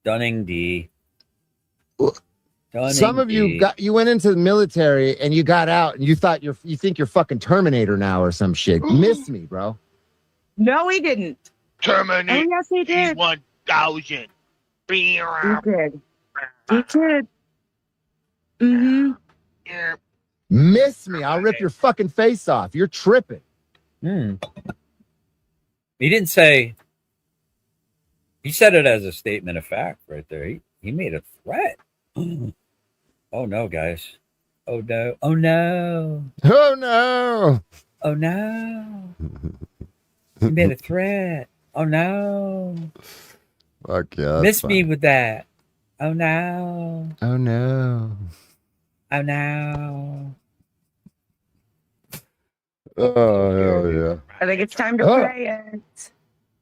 Dunning D. Some of you went into the military and you got out and you thought you think you're fucking Terminator now or some shit. Miss me, bro. No, he didn't. Terminator. Oh, yes, he did. 1000. He did. He did. Mm-hmm. Miss me. I'll rip your fucking face off. You're tripping. He didn't say. He said it as a statement of fact right there. He made a threat. Oh no, guys. Oh no. Oh no. Oh no. Oh no. He made a threat. Oh no. Fuck yeah. Miss me with that. Oh no. Oh no. Oh no. Oh hell yeah. I think it's time to play it.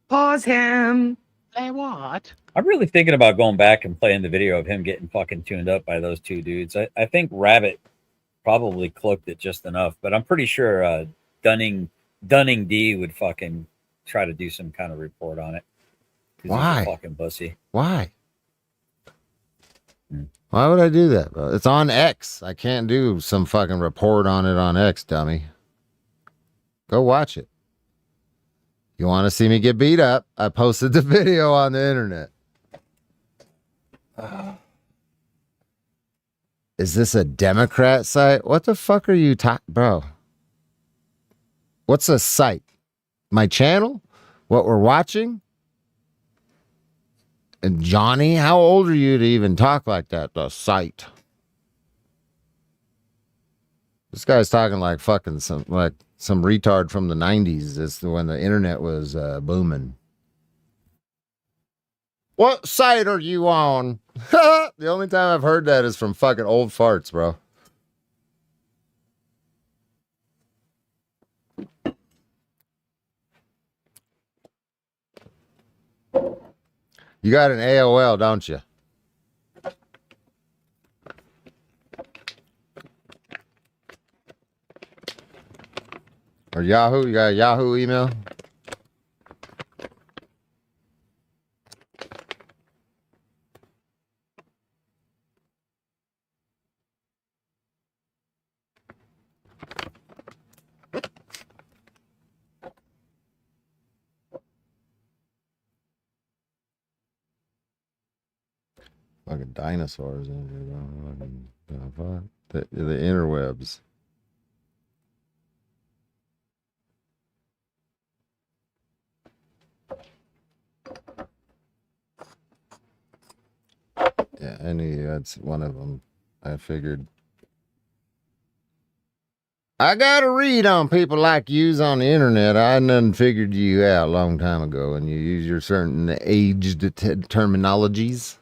Pause him. Say what? I'm really thinking about going back and playing the video of him getting fucking tuned up by those two dudes. I think Rabbit probably cloaked it just enough, but I'm pretty sure Dunning D would fucking try to do some kind of report on it. Why? He's a fucking pussy. Why? Why would I do that, bro? It's on X. I can't do some fucking report on it on X, dummy. Go watch it. You want to see me get beat up? I posted the video on the internet. Is this a Democrat site? What the fuck are you talking, bro? What's a site? My channel? What we're watching? And Johnny, how old are you to even talk like that? The site. This guy's talking like fucking some retard from the 90s. It's when the internet was booming. What site are you on? The only time I've heard that is from fucking old farts, bro. You got an AOL, don't you? Or Yahoo? You got a Yahoo email? Fucking dinosaurs in here, bro. The interwebs. I knew that's one of them. I figured. I got to read on people like yous on the internet. I done figured you out a long time ago, and you use your certain aged terminologies.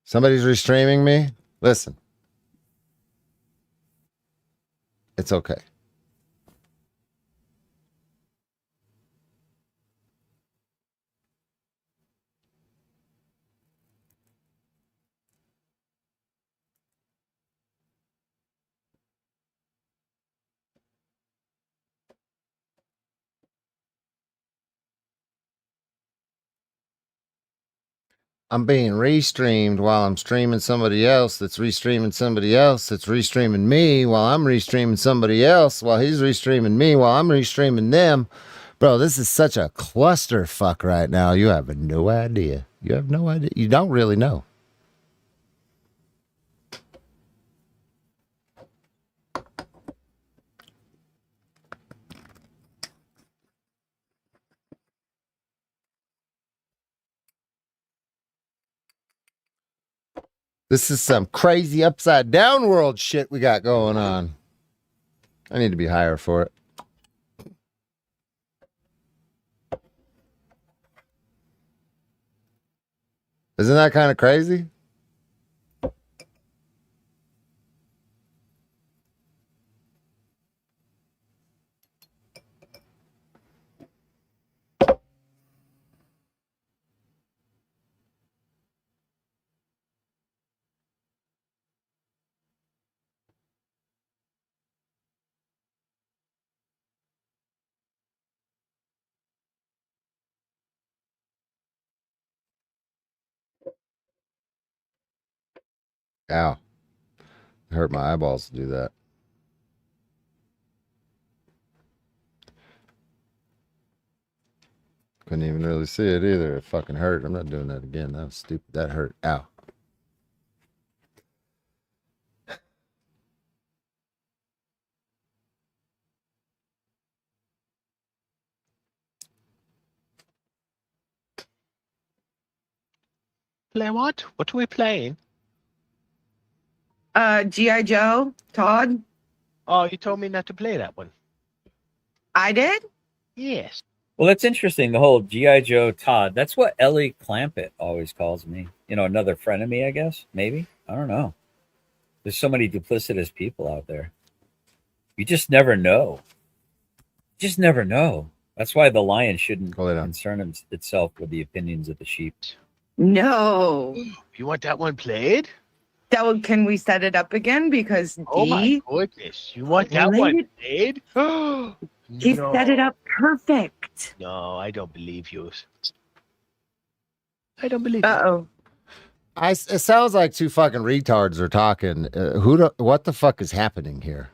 Somebody's restreaming me? Listen. It's okay. I'm being restreamed while I'm streaming somebody else that's restreaming somebody else that's restreaming me while I'm restreaming somebody else while he's restreaming me while I'm restreaming them. Bro, this is such a clusterfuck right now. You have no idea. You have no idea. You don't really know. This is some crazy upside down world shit we got going on. I need to be higher for it. Isn't that kind of crazy? Ow. It hurt my eyeballs to do that. Couldn't even really see it either. It fucking hurt. I'm not doing that again. That was stupid. That hurt. Ow. Play what? What are we playing? G.I. Joe, Todd. Oh, you told me not to play that one. I did? Yes. Well, that's interesting. The whole G.I. Joe Todd. That's what Ellie Clampett always calls me. You know, another friend of me, I guess. Maybe. I don't know. There's so many duplicitous people out there. You just never know. Just never know. That's why the lion shouldn't concern itself with the opinions of the sheep. No. You want that one played? That one, can we set it up again? Because oh my goodness, you want that one played? He set it up perfect. No, I don't believe you. I don't believe you. Uh-oh. It sounds like two fucking retards are talking. What the fuck is happening here?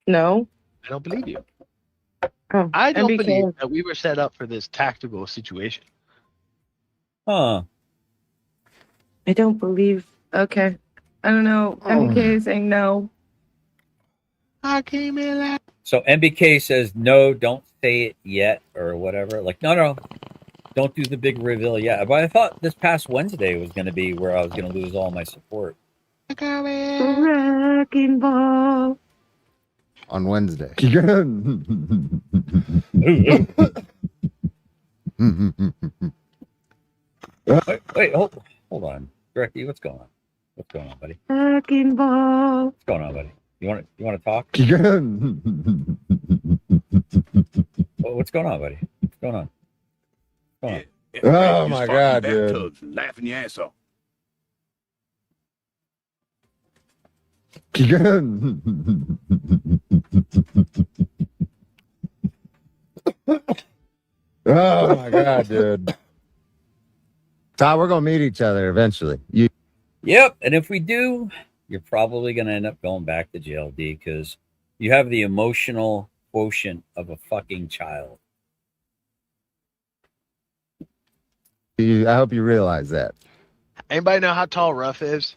No. I don't believe you. Oh, I don't believe that we were set up for this tactical situation. Huh. I don't believe. Okay. I don't know. MBK is saying no. I came in last. So MBK says, no, don't say it yet or whatever. Like, no, don't do the big reveal yet. But I thought this past Wednesday was going to be where I was going to lose all my support. Wrecking ball. On Wednesday. Wait, hold on. Directy, what's going on? What's going on, buddy? Wrecking ball. What's going on, buddy? You want to talk? What's going on, buddy? What's going on? What's going on? Oh my god, dude. Laughing your ass off. Oh my god, dude. Todd, we're gonna meet each other eventually. Yep, and if we do, you're probably gonna end up going back to jail, D, because you have the emotional quotient of a fucking child. I hope you realize that. Anybody know how tall Ruff is?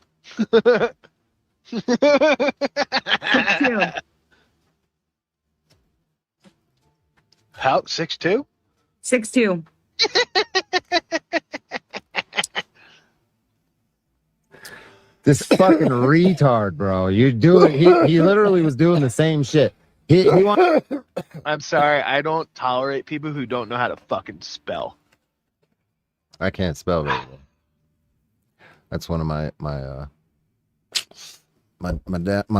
How? 6'2"? 6'2". This fucking retard, bro. You're doing. He literally was doing the same shit. I'm sorry, I don't tolerate people who don't know how to fucking spell. I can't spell very well. That's one of my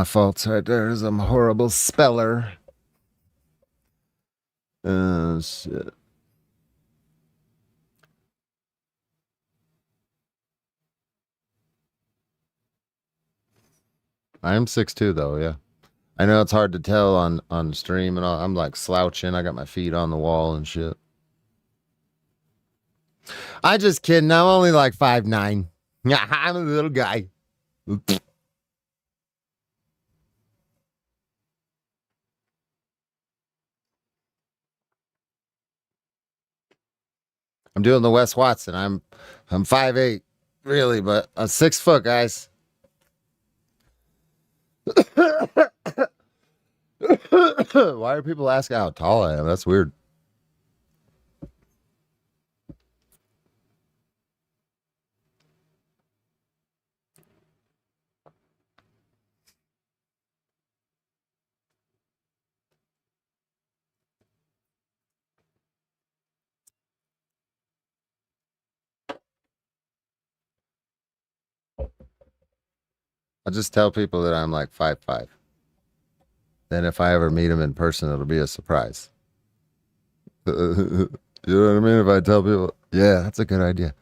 faults right there. Is I'm a horrible speller. Shit. I am 6'2" though, yeah. I know it's hard to tell on stream and all. I'm like slouching. I got my feet on the wall and shit. I just kidding. I'm only like 5'9". I'm a little guy. I'm doing the Wes Watson. I'm 5'8", really, but I'm 6 foot, guys. Why are people asking how tall I am? That's weird. I just tell people that I'm like 5'5". Then if I ever meet them in person, it'll be a surprise. You know what I mean? If I tell people, yeah, that's a good idea.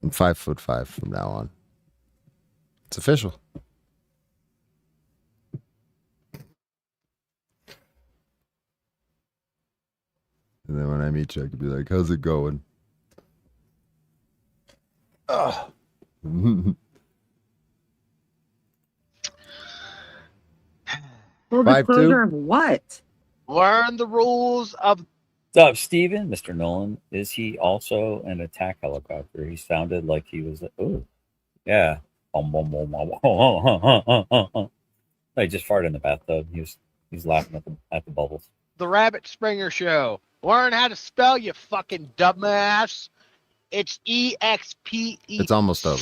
I'm 5'5" from now on. It's official. And then when I meet you, I could be like, how's it going? Full disclosure of what? Learn the rules of. What's up, Steven? Mr. Nolan. Is he also an attack helicopter? He sounded like he was. Oh, yeah. I just farted in the bathtub. He's laughing at the bubbles. The Rabbit Springer Show. Learn how to spell, you fucking dumbass. It's EXPECTED, It's almost over.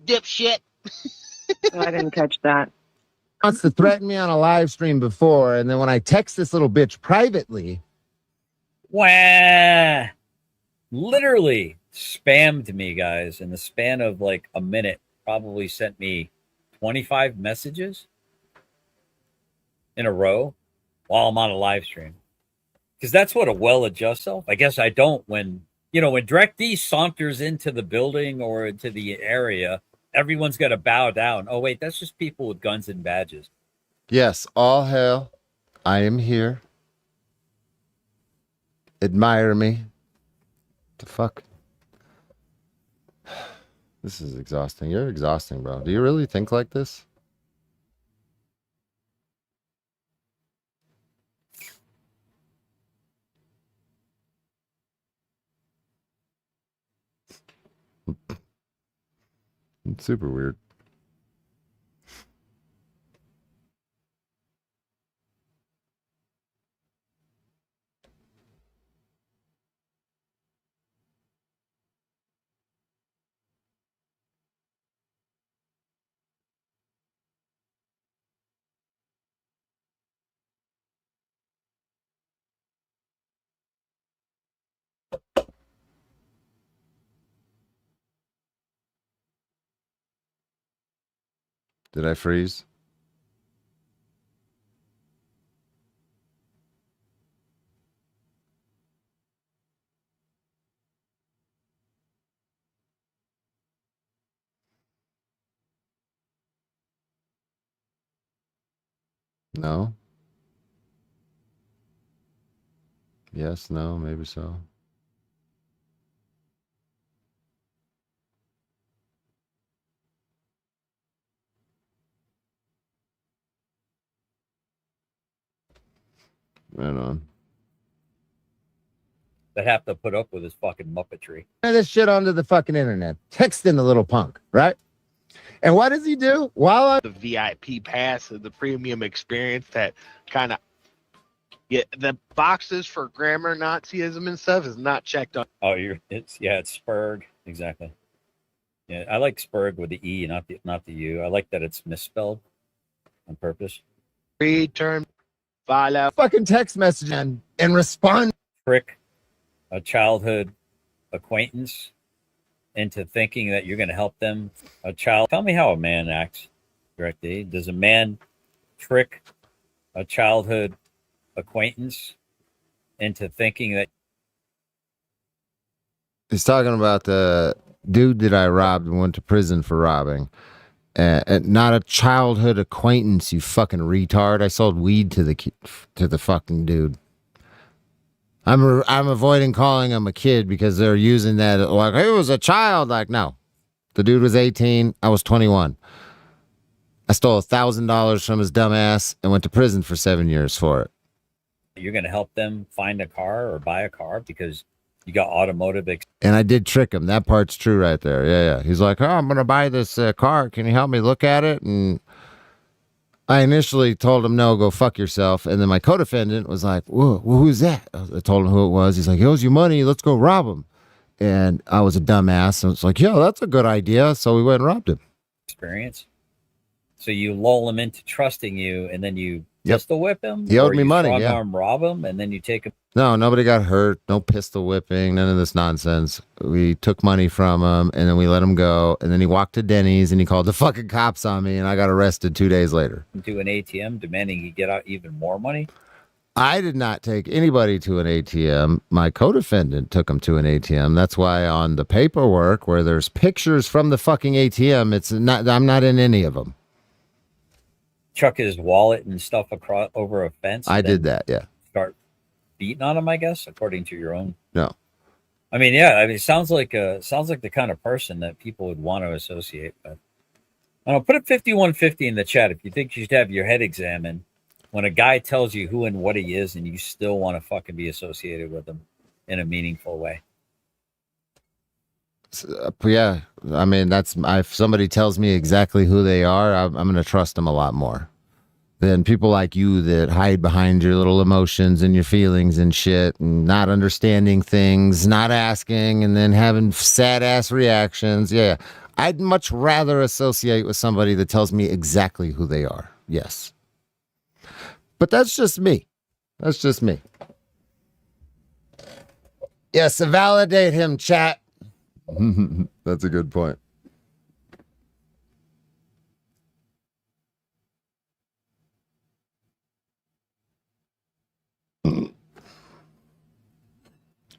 dipshit. Oh, I didn't catch that. Wants to threaten me on a live stream before, and then when I text this little bitch privately, Wah! Literally spammed me, guys, in the span of like a minute. Probably sent me 25 messages in a row while I'm on a live stream. Because that's what a well-adjusted self. I guess I don't when Direct D saunters into the building or into the area, everyone's got to bow down. Oh, wait, that's just people with guns and badges. Yes, all hail. I am here. Admire me. The fuck? This is exhausting. You're exhausting, bro. Do you really think like this? It's super weird. Did I freeze? No. Yes, no, maybe so. Right on. That have to put up with his fucking muppetry. This shit onto the fucking internet, texting the little punk, right? And what does he do? The VIP pass of the premium experience that kind of the boxes for grammar Nazism and stuff is not checked on. Oh, it's Spurg, exactly. Yeah, I like Spurg with the E, not the U. I like that it's misspelled on purpose. Return file fucking text message and respond. Trick a childhood acquaintance into thinking that you're going to help them. Tell me how a man acts, directly. Does a man trick a childhood acquaintance into thinking that? He's talking about the dude that I robbed and went to prison for robbing. Not a childhood acquaintance, you fucking retard. I sold weed to the fucking dude. I'm avoiding calling him a kid because they're using that like, he was a child. Like, no. The dude was 18. I was 21. I stole $1,000 from his dumb ass and went to prison for 7 years for it. You're going to help them find a car or buy a car because you got automotive. And I did trick him. That part's true right there. Yeah. He's like, oh, I'm going to buy this car. Can you help me look at it? And I initially told him, no, go fuck yourself. And then my co-defendant was like, whoa, who's that? I told him who it was. He's like, he owes you money. Let's go rob him. And I was a dumbass. And it's like, yo, that's a good idea. So we went and robbed him. Experience. So you lull him into trusting you, and then you pistol whip him. He owed me money. Strong arm rob him, and then you take him. No, nobody got hurt. No pistol whipping. None of this nonsense. We took money from him, and then we let him go. And then he walked to Denny's, and he called the fucking cops on me, and I got arrested 2 days later. To an ATM, demanding he get out even more money. I did not take anybody to an ATM. My co-defendant took him to an ATM. That's why on the paperwork where there's pictures from the fucking ATM, it's not. I'm not in any of them. Chuck his wallet and stuff across over a fence. I did that. Yeah. Start beating on him, I guess, according to your own. No. I mean, yeah. I mean, it sounds like the kind of person that people would want to associate with. I don't know, put a 5150 in the chat if you think you should have your head examined when a guy tells you who and what he is, and you still want to fucking be associated with him in a meaningful way. Yeah, I mean, if somebody tells me exactly who they are, I'm going to trust them a lot more than people like you that hide behind your little emotions and your feelings and shit and not understanding things, not asking, and then having sad ass reactions. Yeah, I'd much rather associate with somebody that tells me exactly who they are. Yes. But that's just me. That's just me. Yes, validate him, chat. That's a good point.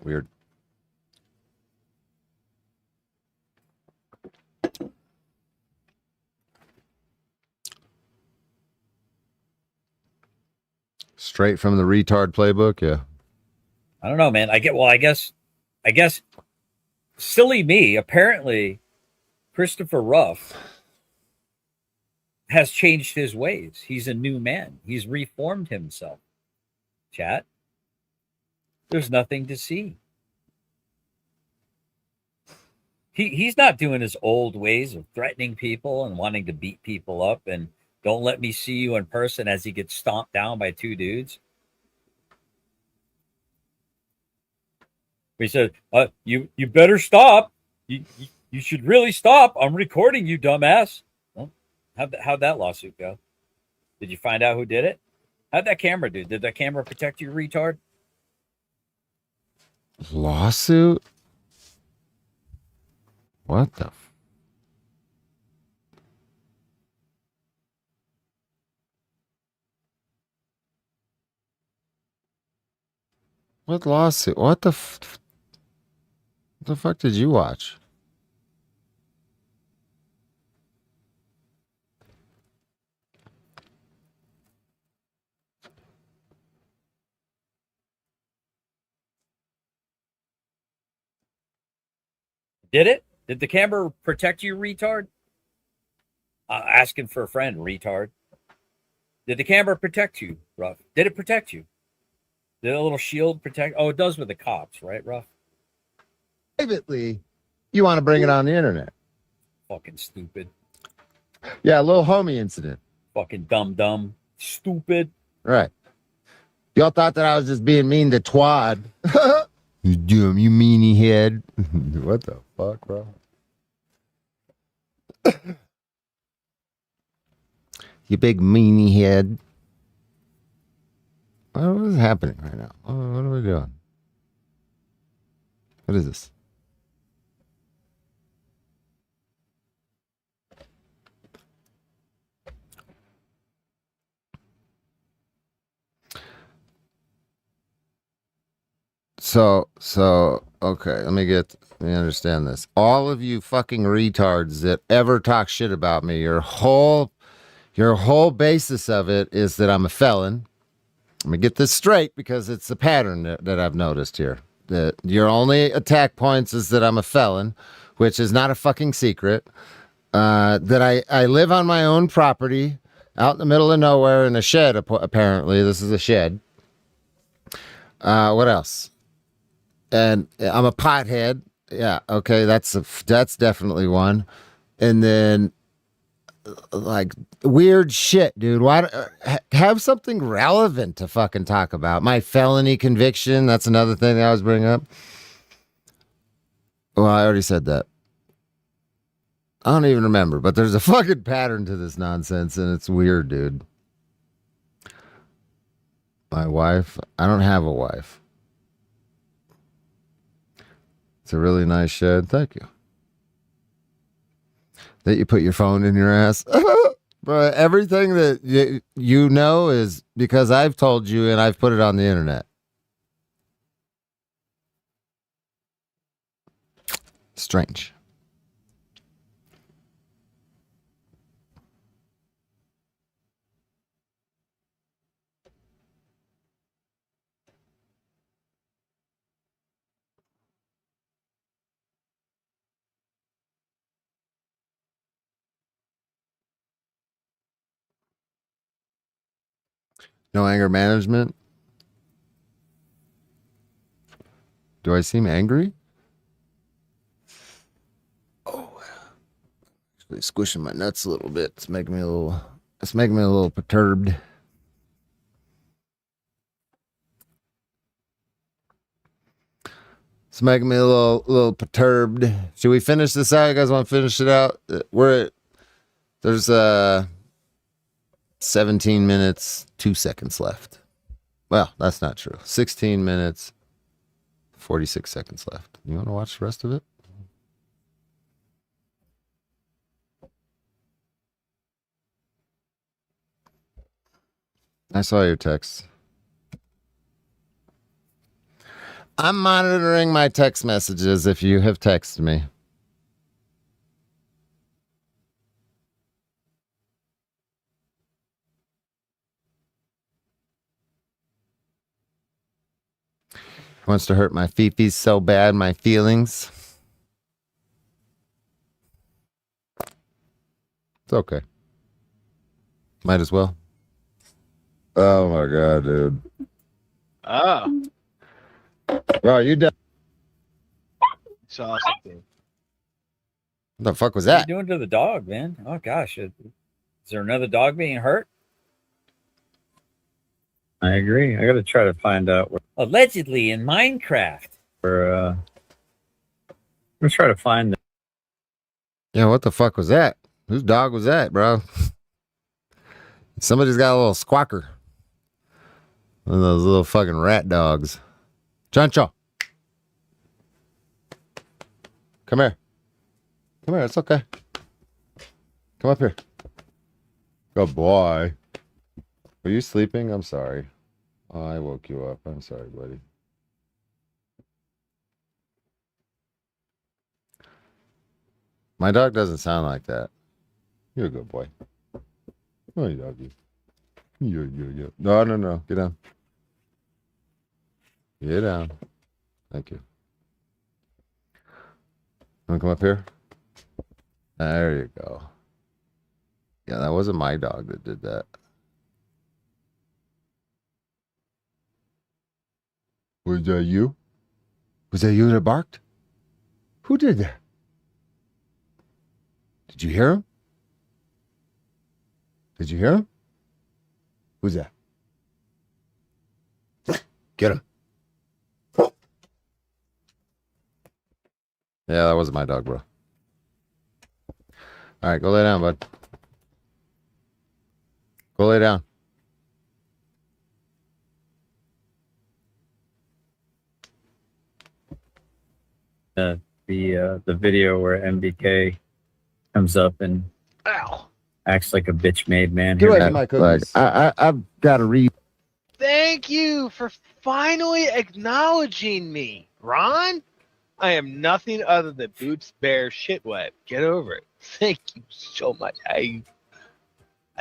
Weird. Straight from the retard playbook, yeah. I don't know, man. I guess silly me. Apparently, Christopher Ruff has changed his ways. He's a new man. He's reformed himself. Chat. There's nothing to see. He's not doing his old ways of threatening people and wanting to beat people up and don't let me see you in person as he gets stomped down by two dudes. He said, you better stop. You should really stop. I'm recording you, dumbass. Well, how'd that lawsuit go? Did you find out who did it? How'd that camera do? Did that camera protect you, retard? Lawsuit? What the? What lawsuit? What the? What the fuck did you watch? Did it? Did the camera protect you, retard? Asking for a friend, retard. Did the camera protect you, Ruff? Did it protect you? Did a little shield protect? Oh, it does with the cops, right, Ruff? Privately, you want to bring it on the internet. Fucking stupid. Yeah, a little homie incident. Fucking dumb. Stupid. Right. Y'all thought that I was just being mean to Twad. You dumb, you meanie head. What the fuck, bro? You big meanie head. What is happening right now? What are we doing? What is this? So, okay, let me understand this. All of you fucking retards that ever talk shit about me, your whole basis of it is that I'm a felon. Let me get this straight because it's a pattern that I've noticed here. That your only attack points is that I'm a felon, which is not a fucking secret. That I live on my own property out in the middle of nowhere in a shed, apparently. This is a shed. What else? And I'm a pothead. Yeah, okay, that's definitely one. And then like weird shit, dude. Why have something relevant to fucking talk about? My felony conviction, that's another thing that I was bringing up. Well, I already said that. I don't even remember, but there's a fucking pattern to this nonsense, and it's weird, dude. My wife, I don't have a wife. It's a really nice shed. Thank you. That you put your phone in your ass. But everything that you know is because I've told you and I've put it on the internet. Strange. No anger management. Do I seem angry? Oh, actually squishing my nuts a little bit. It's making me a little perturbed. It's making me a little perturbed. Should we finish this out? You guys want to finish it out? There's 17 minutes, 2 seconds left. Well, that's not true. 16 minutes, 46 seconds left. You want to watch the rest of it? I saw your text. I'm monitoring my text messages if you have texted me. Wants to hurt my fifis so bad, my feelings. It's okay. Might as well. Oh my god, dude. Oh. Bro, you done? Saw something. What the fuck was What are that? you doing to the dog, man? Oh gosh, is there another dog being hurt? I agree. I got to try to find out where. Allegedly in Minecraft. I'm gonna try to find. Yeah, what the fuck was that? Whose dog was that, bro? Somebody's got a little squawker. One of those little fucking rat dogs. Chancho. Come here. Come here, it's okay. Come up here. Good boy. Were you sleeping? I'm sorry. Oh, I woke you up. I'm sorry, buddy. My dog doesn't sound like that. You're a good boy. Oh, you doggy. Yeah. No. Get down. Get down. Thank you. Want to come up here? There you go. Yeah, that wasn't my dog that did that. Was that you? Was that you that barked? Who did that? Did you hear him? Did you hear him? Who's that? Get him. Yeah, that wasn't my dog, bro. All right, go lay down, bud. Go lay down. The video where MBK comes up and acts like a bitch made man. Get away from my cookies. I've got to read. Thank you for finally acknowledging me, Ron. I am nothing other than Boots Bear Shitweb. Get over it. Thank you so much. I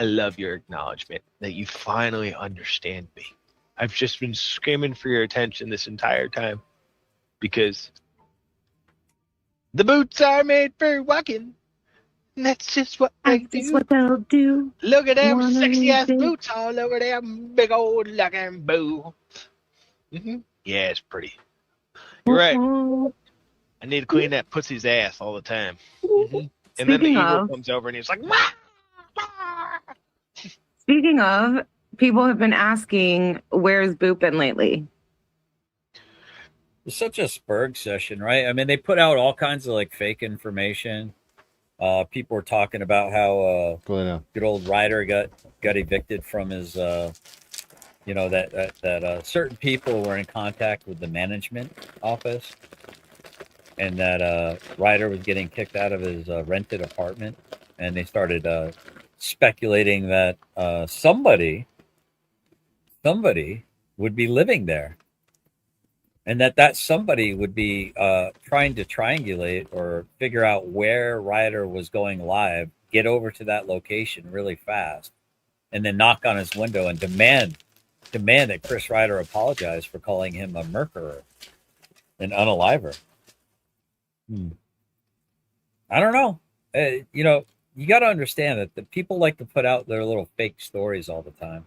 love your acknowledgement that you finally understand me. I've just been screaming for your attention this entire time because the boots are made for walking. And that's just what they do. That's what they'll do. Look at them sexy ass boots all over them big old looking boo. Mm-hmm. Yeah, it's pretty. You're right. I need to clean that pussy's ass all the time. Mm-hmm. And then the eagle comes over and he's like, wah! Speaking of, people have been asking, where's Boop been lately? It's such a Spurg session, right? I mean, they put out all kinds of like fake information. People were talking about how good old Ryder got evicted from his, that certain people were in contact with the management office, and that Ryder was getting kicked out of his rented apartment, and they started speculating that somebody would be living there, and that somebody would be trying to triangulate or figure out where Ryder was going live, get over to that location really fast, and then knock on his window and demand that Chris Ryder apologize for calling him a murderer, an unaliver. I don't know. You got to understand that the people like to put out their little fake stories all the time,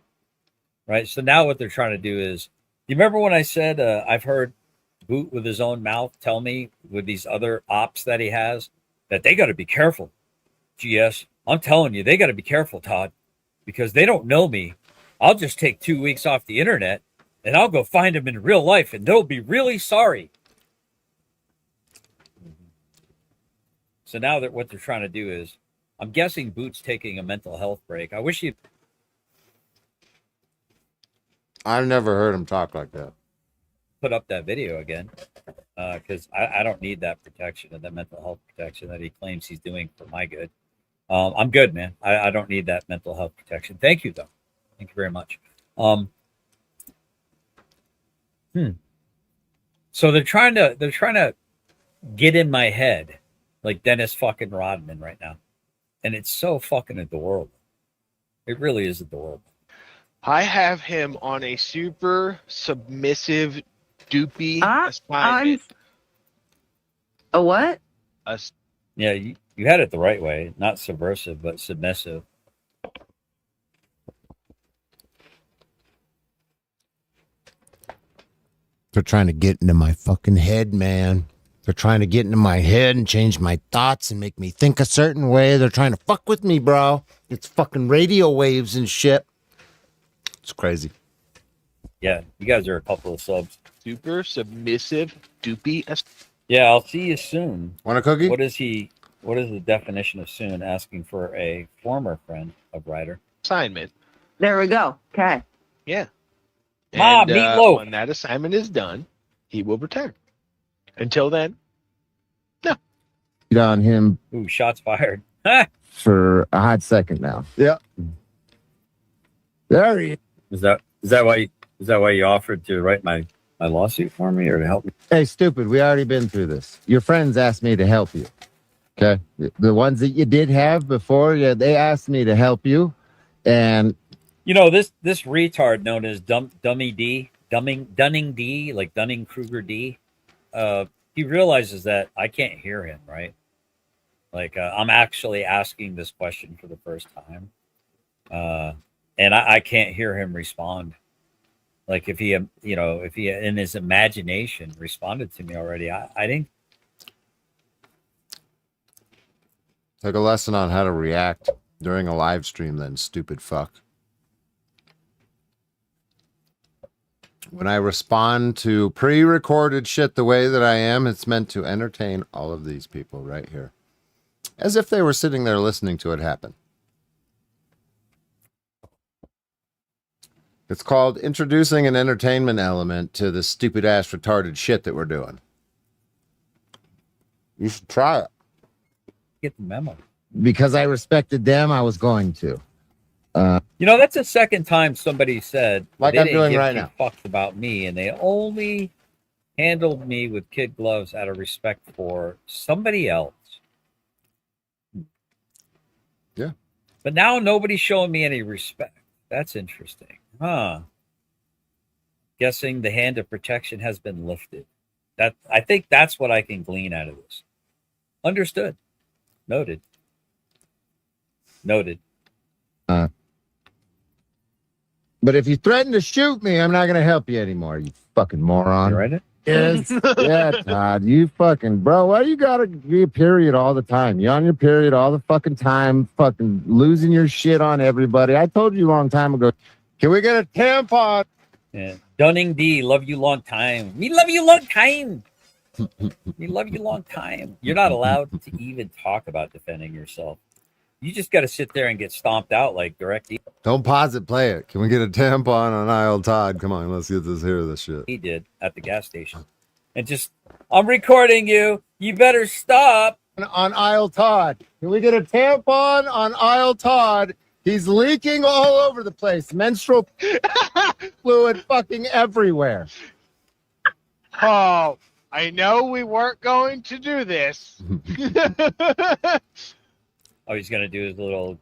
right? So now what they're trying to do is, you remember when I said I've heard Boot with his own mouth tell me with these other ops that he has that they got to be careful. GS, I'm telling you, they got to be careful, Todd, because they don't know me. I'll just take 2 weeks off the internet and I'll go find them in real life and they'll be really sorry. So now that what they're trying to do is, I'm guessing Boot's taking a mental health break. I wish I've never heard him talk like that. Put up that video again, because I don't need that protection and that mental health protection that he claims he's doing for my good. I'm good, man. I don't need that mental health protection. Thank you, though. Thank you very much. So they're trying to get in my head like Dennis fucking Rodman right now. And it's so fucking adorable. It really is adorable. I have him on a super submissive doopy assignment. A what? Yeah, you had it the right way. Not subversive, but submissive. They're trying to get into my fucking head, man. They're trying to get into my head and change my thoughts and make me think a certain way. They're trying to fuck with me, bro. It's fucking radio waves and shit. It's crazy. Yeah, you guys are a couple of subs. Super submissive doopy. Yeah, I'll see you soon. Want a cookie? What is the definition of soon? Asking for a former friend of Ryder. Assignment. There we go. Okay. Yeah. And, Meatloaf. When that assignment is done, he will return. Until then, no. On him. Ooh, shots fired. For a hot second now. Yeah. There he is. Is that why you offered to write my lawsuit for me or to help me? Hey, stupid, we already been through this. Your friends asked me to help you. Okay? The ones that you did have before, yeah, they asked me to help you. And this retard known as Dunning D, like Dunning-Kruger D, he realizes that I can't hear him, right? Like I'm actually asking this question for the first time, and I can't hear him respond. Like if he, if he in his imagination responded to me already, I didn't. Take a lesson on how to react during a live stream, then, stupid fuck. When I respond to pre-recorded shit the way that I am, it's meant to entertain all of these people right here. As if they were sitting there listening to it happen. It's called introducing an entertainment element to the stupid-ass retarded shit that we're doing. You should try it. Get the memo. Because I respected them, I was going to. That's the second time somebody said, like they I'm didn't doing give right two now, fucks about me, and they only handled me with kid gloves out of respect for somebody else. Yeah. But now nobody's showing me any respect. That's interesting. Huh. Guessing the hand of protection has been lifted. I think that's what I can glean out of this. Understood. Noted. But if you threaten to shoot me, I'm not going to help you anymore, you fucking moron. You right? Yes. Yeah, Todd, you fucking, bro, why you got to be a period all the time? You on your period all the fucking time, fucking losing your shit on everybody. I told you a long time ago, can we get a tampon? Yeah. Dunning D, love you long time. Me love you long time. Me love you long time. You're not allowed to even talk about defending yourself. You just got to sit there and get stomped out like DirectD. Don't pause it, play it. Can we get a tampon on aisle Todd? Come on, let's get this shit. He did at the gas station. And just, I'm recording you. You better stop. On aisle Todd. Can we get a tampon on aisle Todd? He's leaking all over the place. Menstrual fluid fucking everywhere. Oh, I know we weren't going to do this. Oh, he's gonna do his little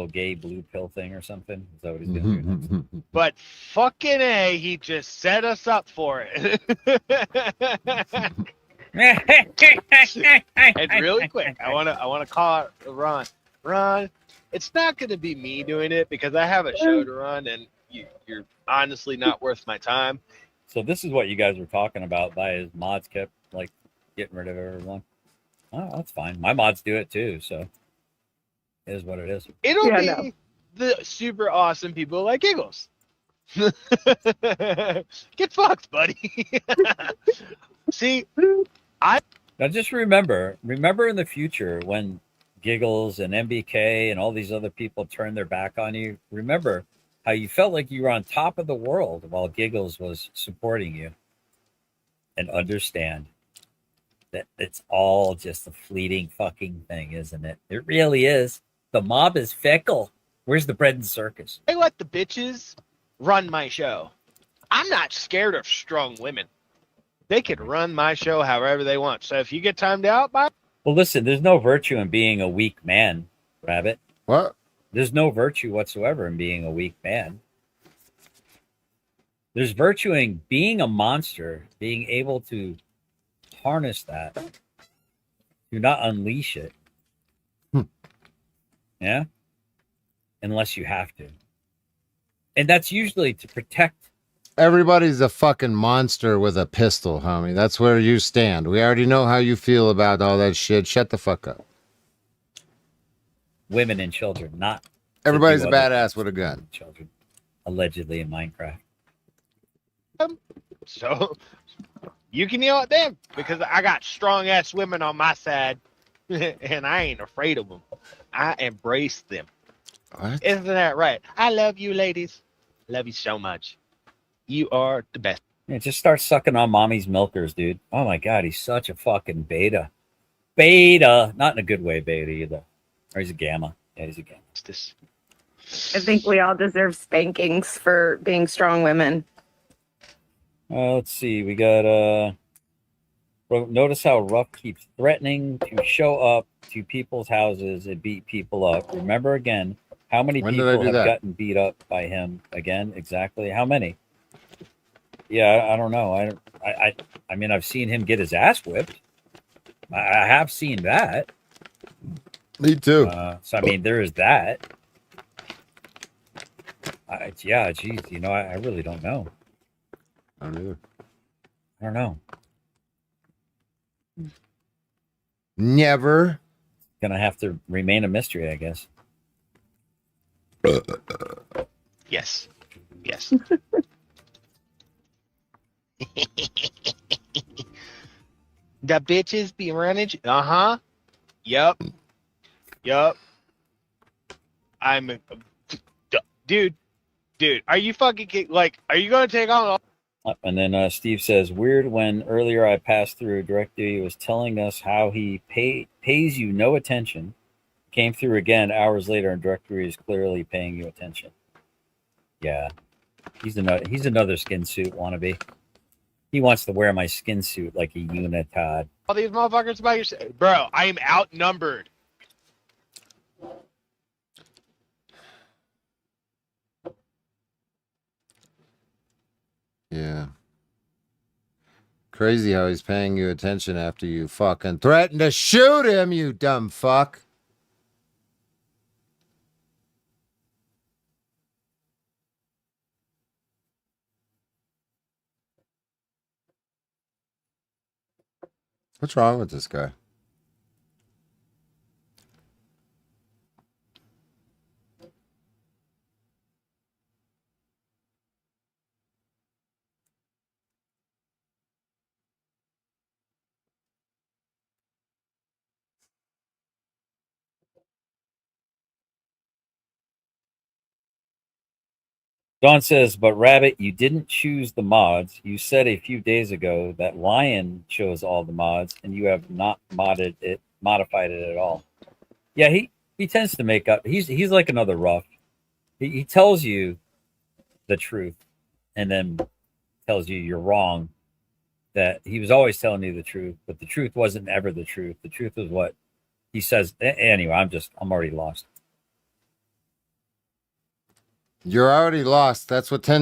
gay blue pill thing or something. Is that what he's gonna do? But fucking A, he just set us up for it. And really quick, I wanna call out Ron. Ron, it's not gonna be me doing it because I have a show to run, and you're honestly not worth my time. So this is what you guys were talking about. By his mods kept like getting rid of everyone. Oh, that's fine. My mods do it too, so. Is what it is. It'll be the super awesome people like Giggles. Get fucked, buddy. See, now just remember in the future when Giggles and MBK and all these other people turn their back on you, remember how you felt like you were on top of the world while Giggles was supporting you. And understand that it's all just a fleeting fucking thing, isn't it? It really is. The mob is fickle. Where's the bread and circus? I let the bitches run my show. I'm not scared of strong women. They can run my show however they want. So if you get timed out, bye. Well, listen, there's no virtue in being a weak man, Rabbit. What? There's no virtue whatsoever in being a weak man. There's virtue in being a monster, being able to harness that. Do not unleash it. Yeah? Unless you have to. And that's usually to protect. Everybody's a fucking monster with a pistol, homie. That's where you stand. We already know how you feel about all that shit. Shut the fuck up. Women and children, not. Everybody's a badass with a gun. Children, allegedly in Minecraft. So you can yell at them because I got strong ass women on my side and I ain't afraid of them. I embrace them. What? Isn't that right? I love you, ladies. Love you so much. You are the best. Yeah, just start sucking on mommy's milkers, dude. Oh my god, he's such a fucking beta. Beta. Not in a good way, beta either. Or he's a gamma. Yeah, he's a gamma. I think we all deserve spankings for being strong women. Let's see. We got notice how Ruff keeps threatening to show up to people's houses and beat people up. Remember again, how many people have gotten beat up by him again? Exactly. How many? Yeah, I don't know. I mean, I've seen him get his ass whipped. I have seen that. Me too. So I mean, there is that. Yeah, geez, I really don't know. I don't either. I don't know. Never. Gonna have to remain a mystery, I guess. Yes. Yes. The bitches be running. Uh-huh. Yep. I'm dude. Are you fucking are you gonna take on? And then Steve says, weird when earlier I passed through DirectV, he was telling us how he pays you no attention. Came through again hours later, and DirectV is clearly paying you attention. Yeah, he's another skin suit wannabe. He wants to wear my skin suit like a unitard. All these motherfuckers about your bro. I am outnumbered. Yeah. Crazy how he's paying you attention after you fucking threatened to shoot him, you dumb fuck. What's wrong with this guy? Don says, but Rabbit, you didn't choose the mods. You said a few days ago that Lion chose all the mods, and you have not modified it at all. Yeah, he tends to make up. He's like another Ruff. He tells you the truth, and then tells you you're wrong. That he was always telling you the truth, but the truth wasn't ever the truth. The truth was what he says. Anyway, I'm already lost. You're already lost. That's what 10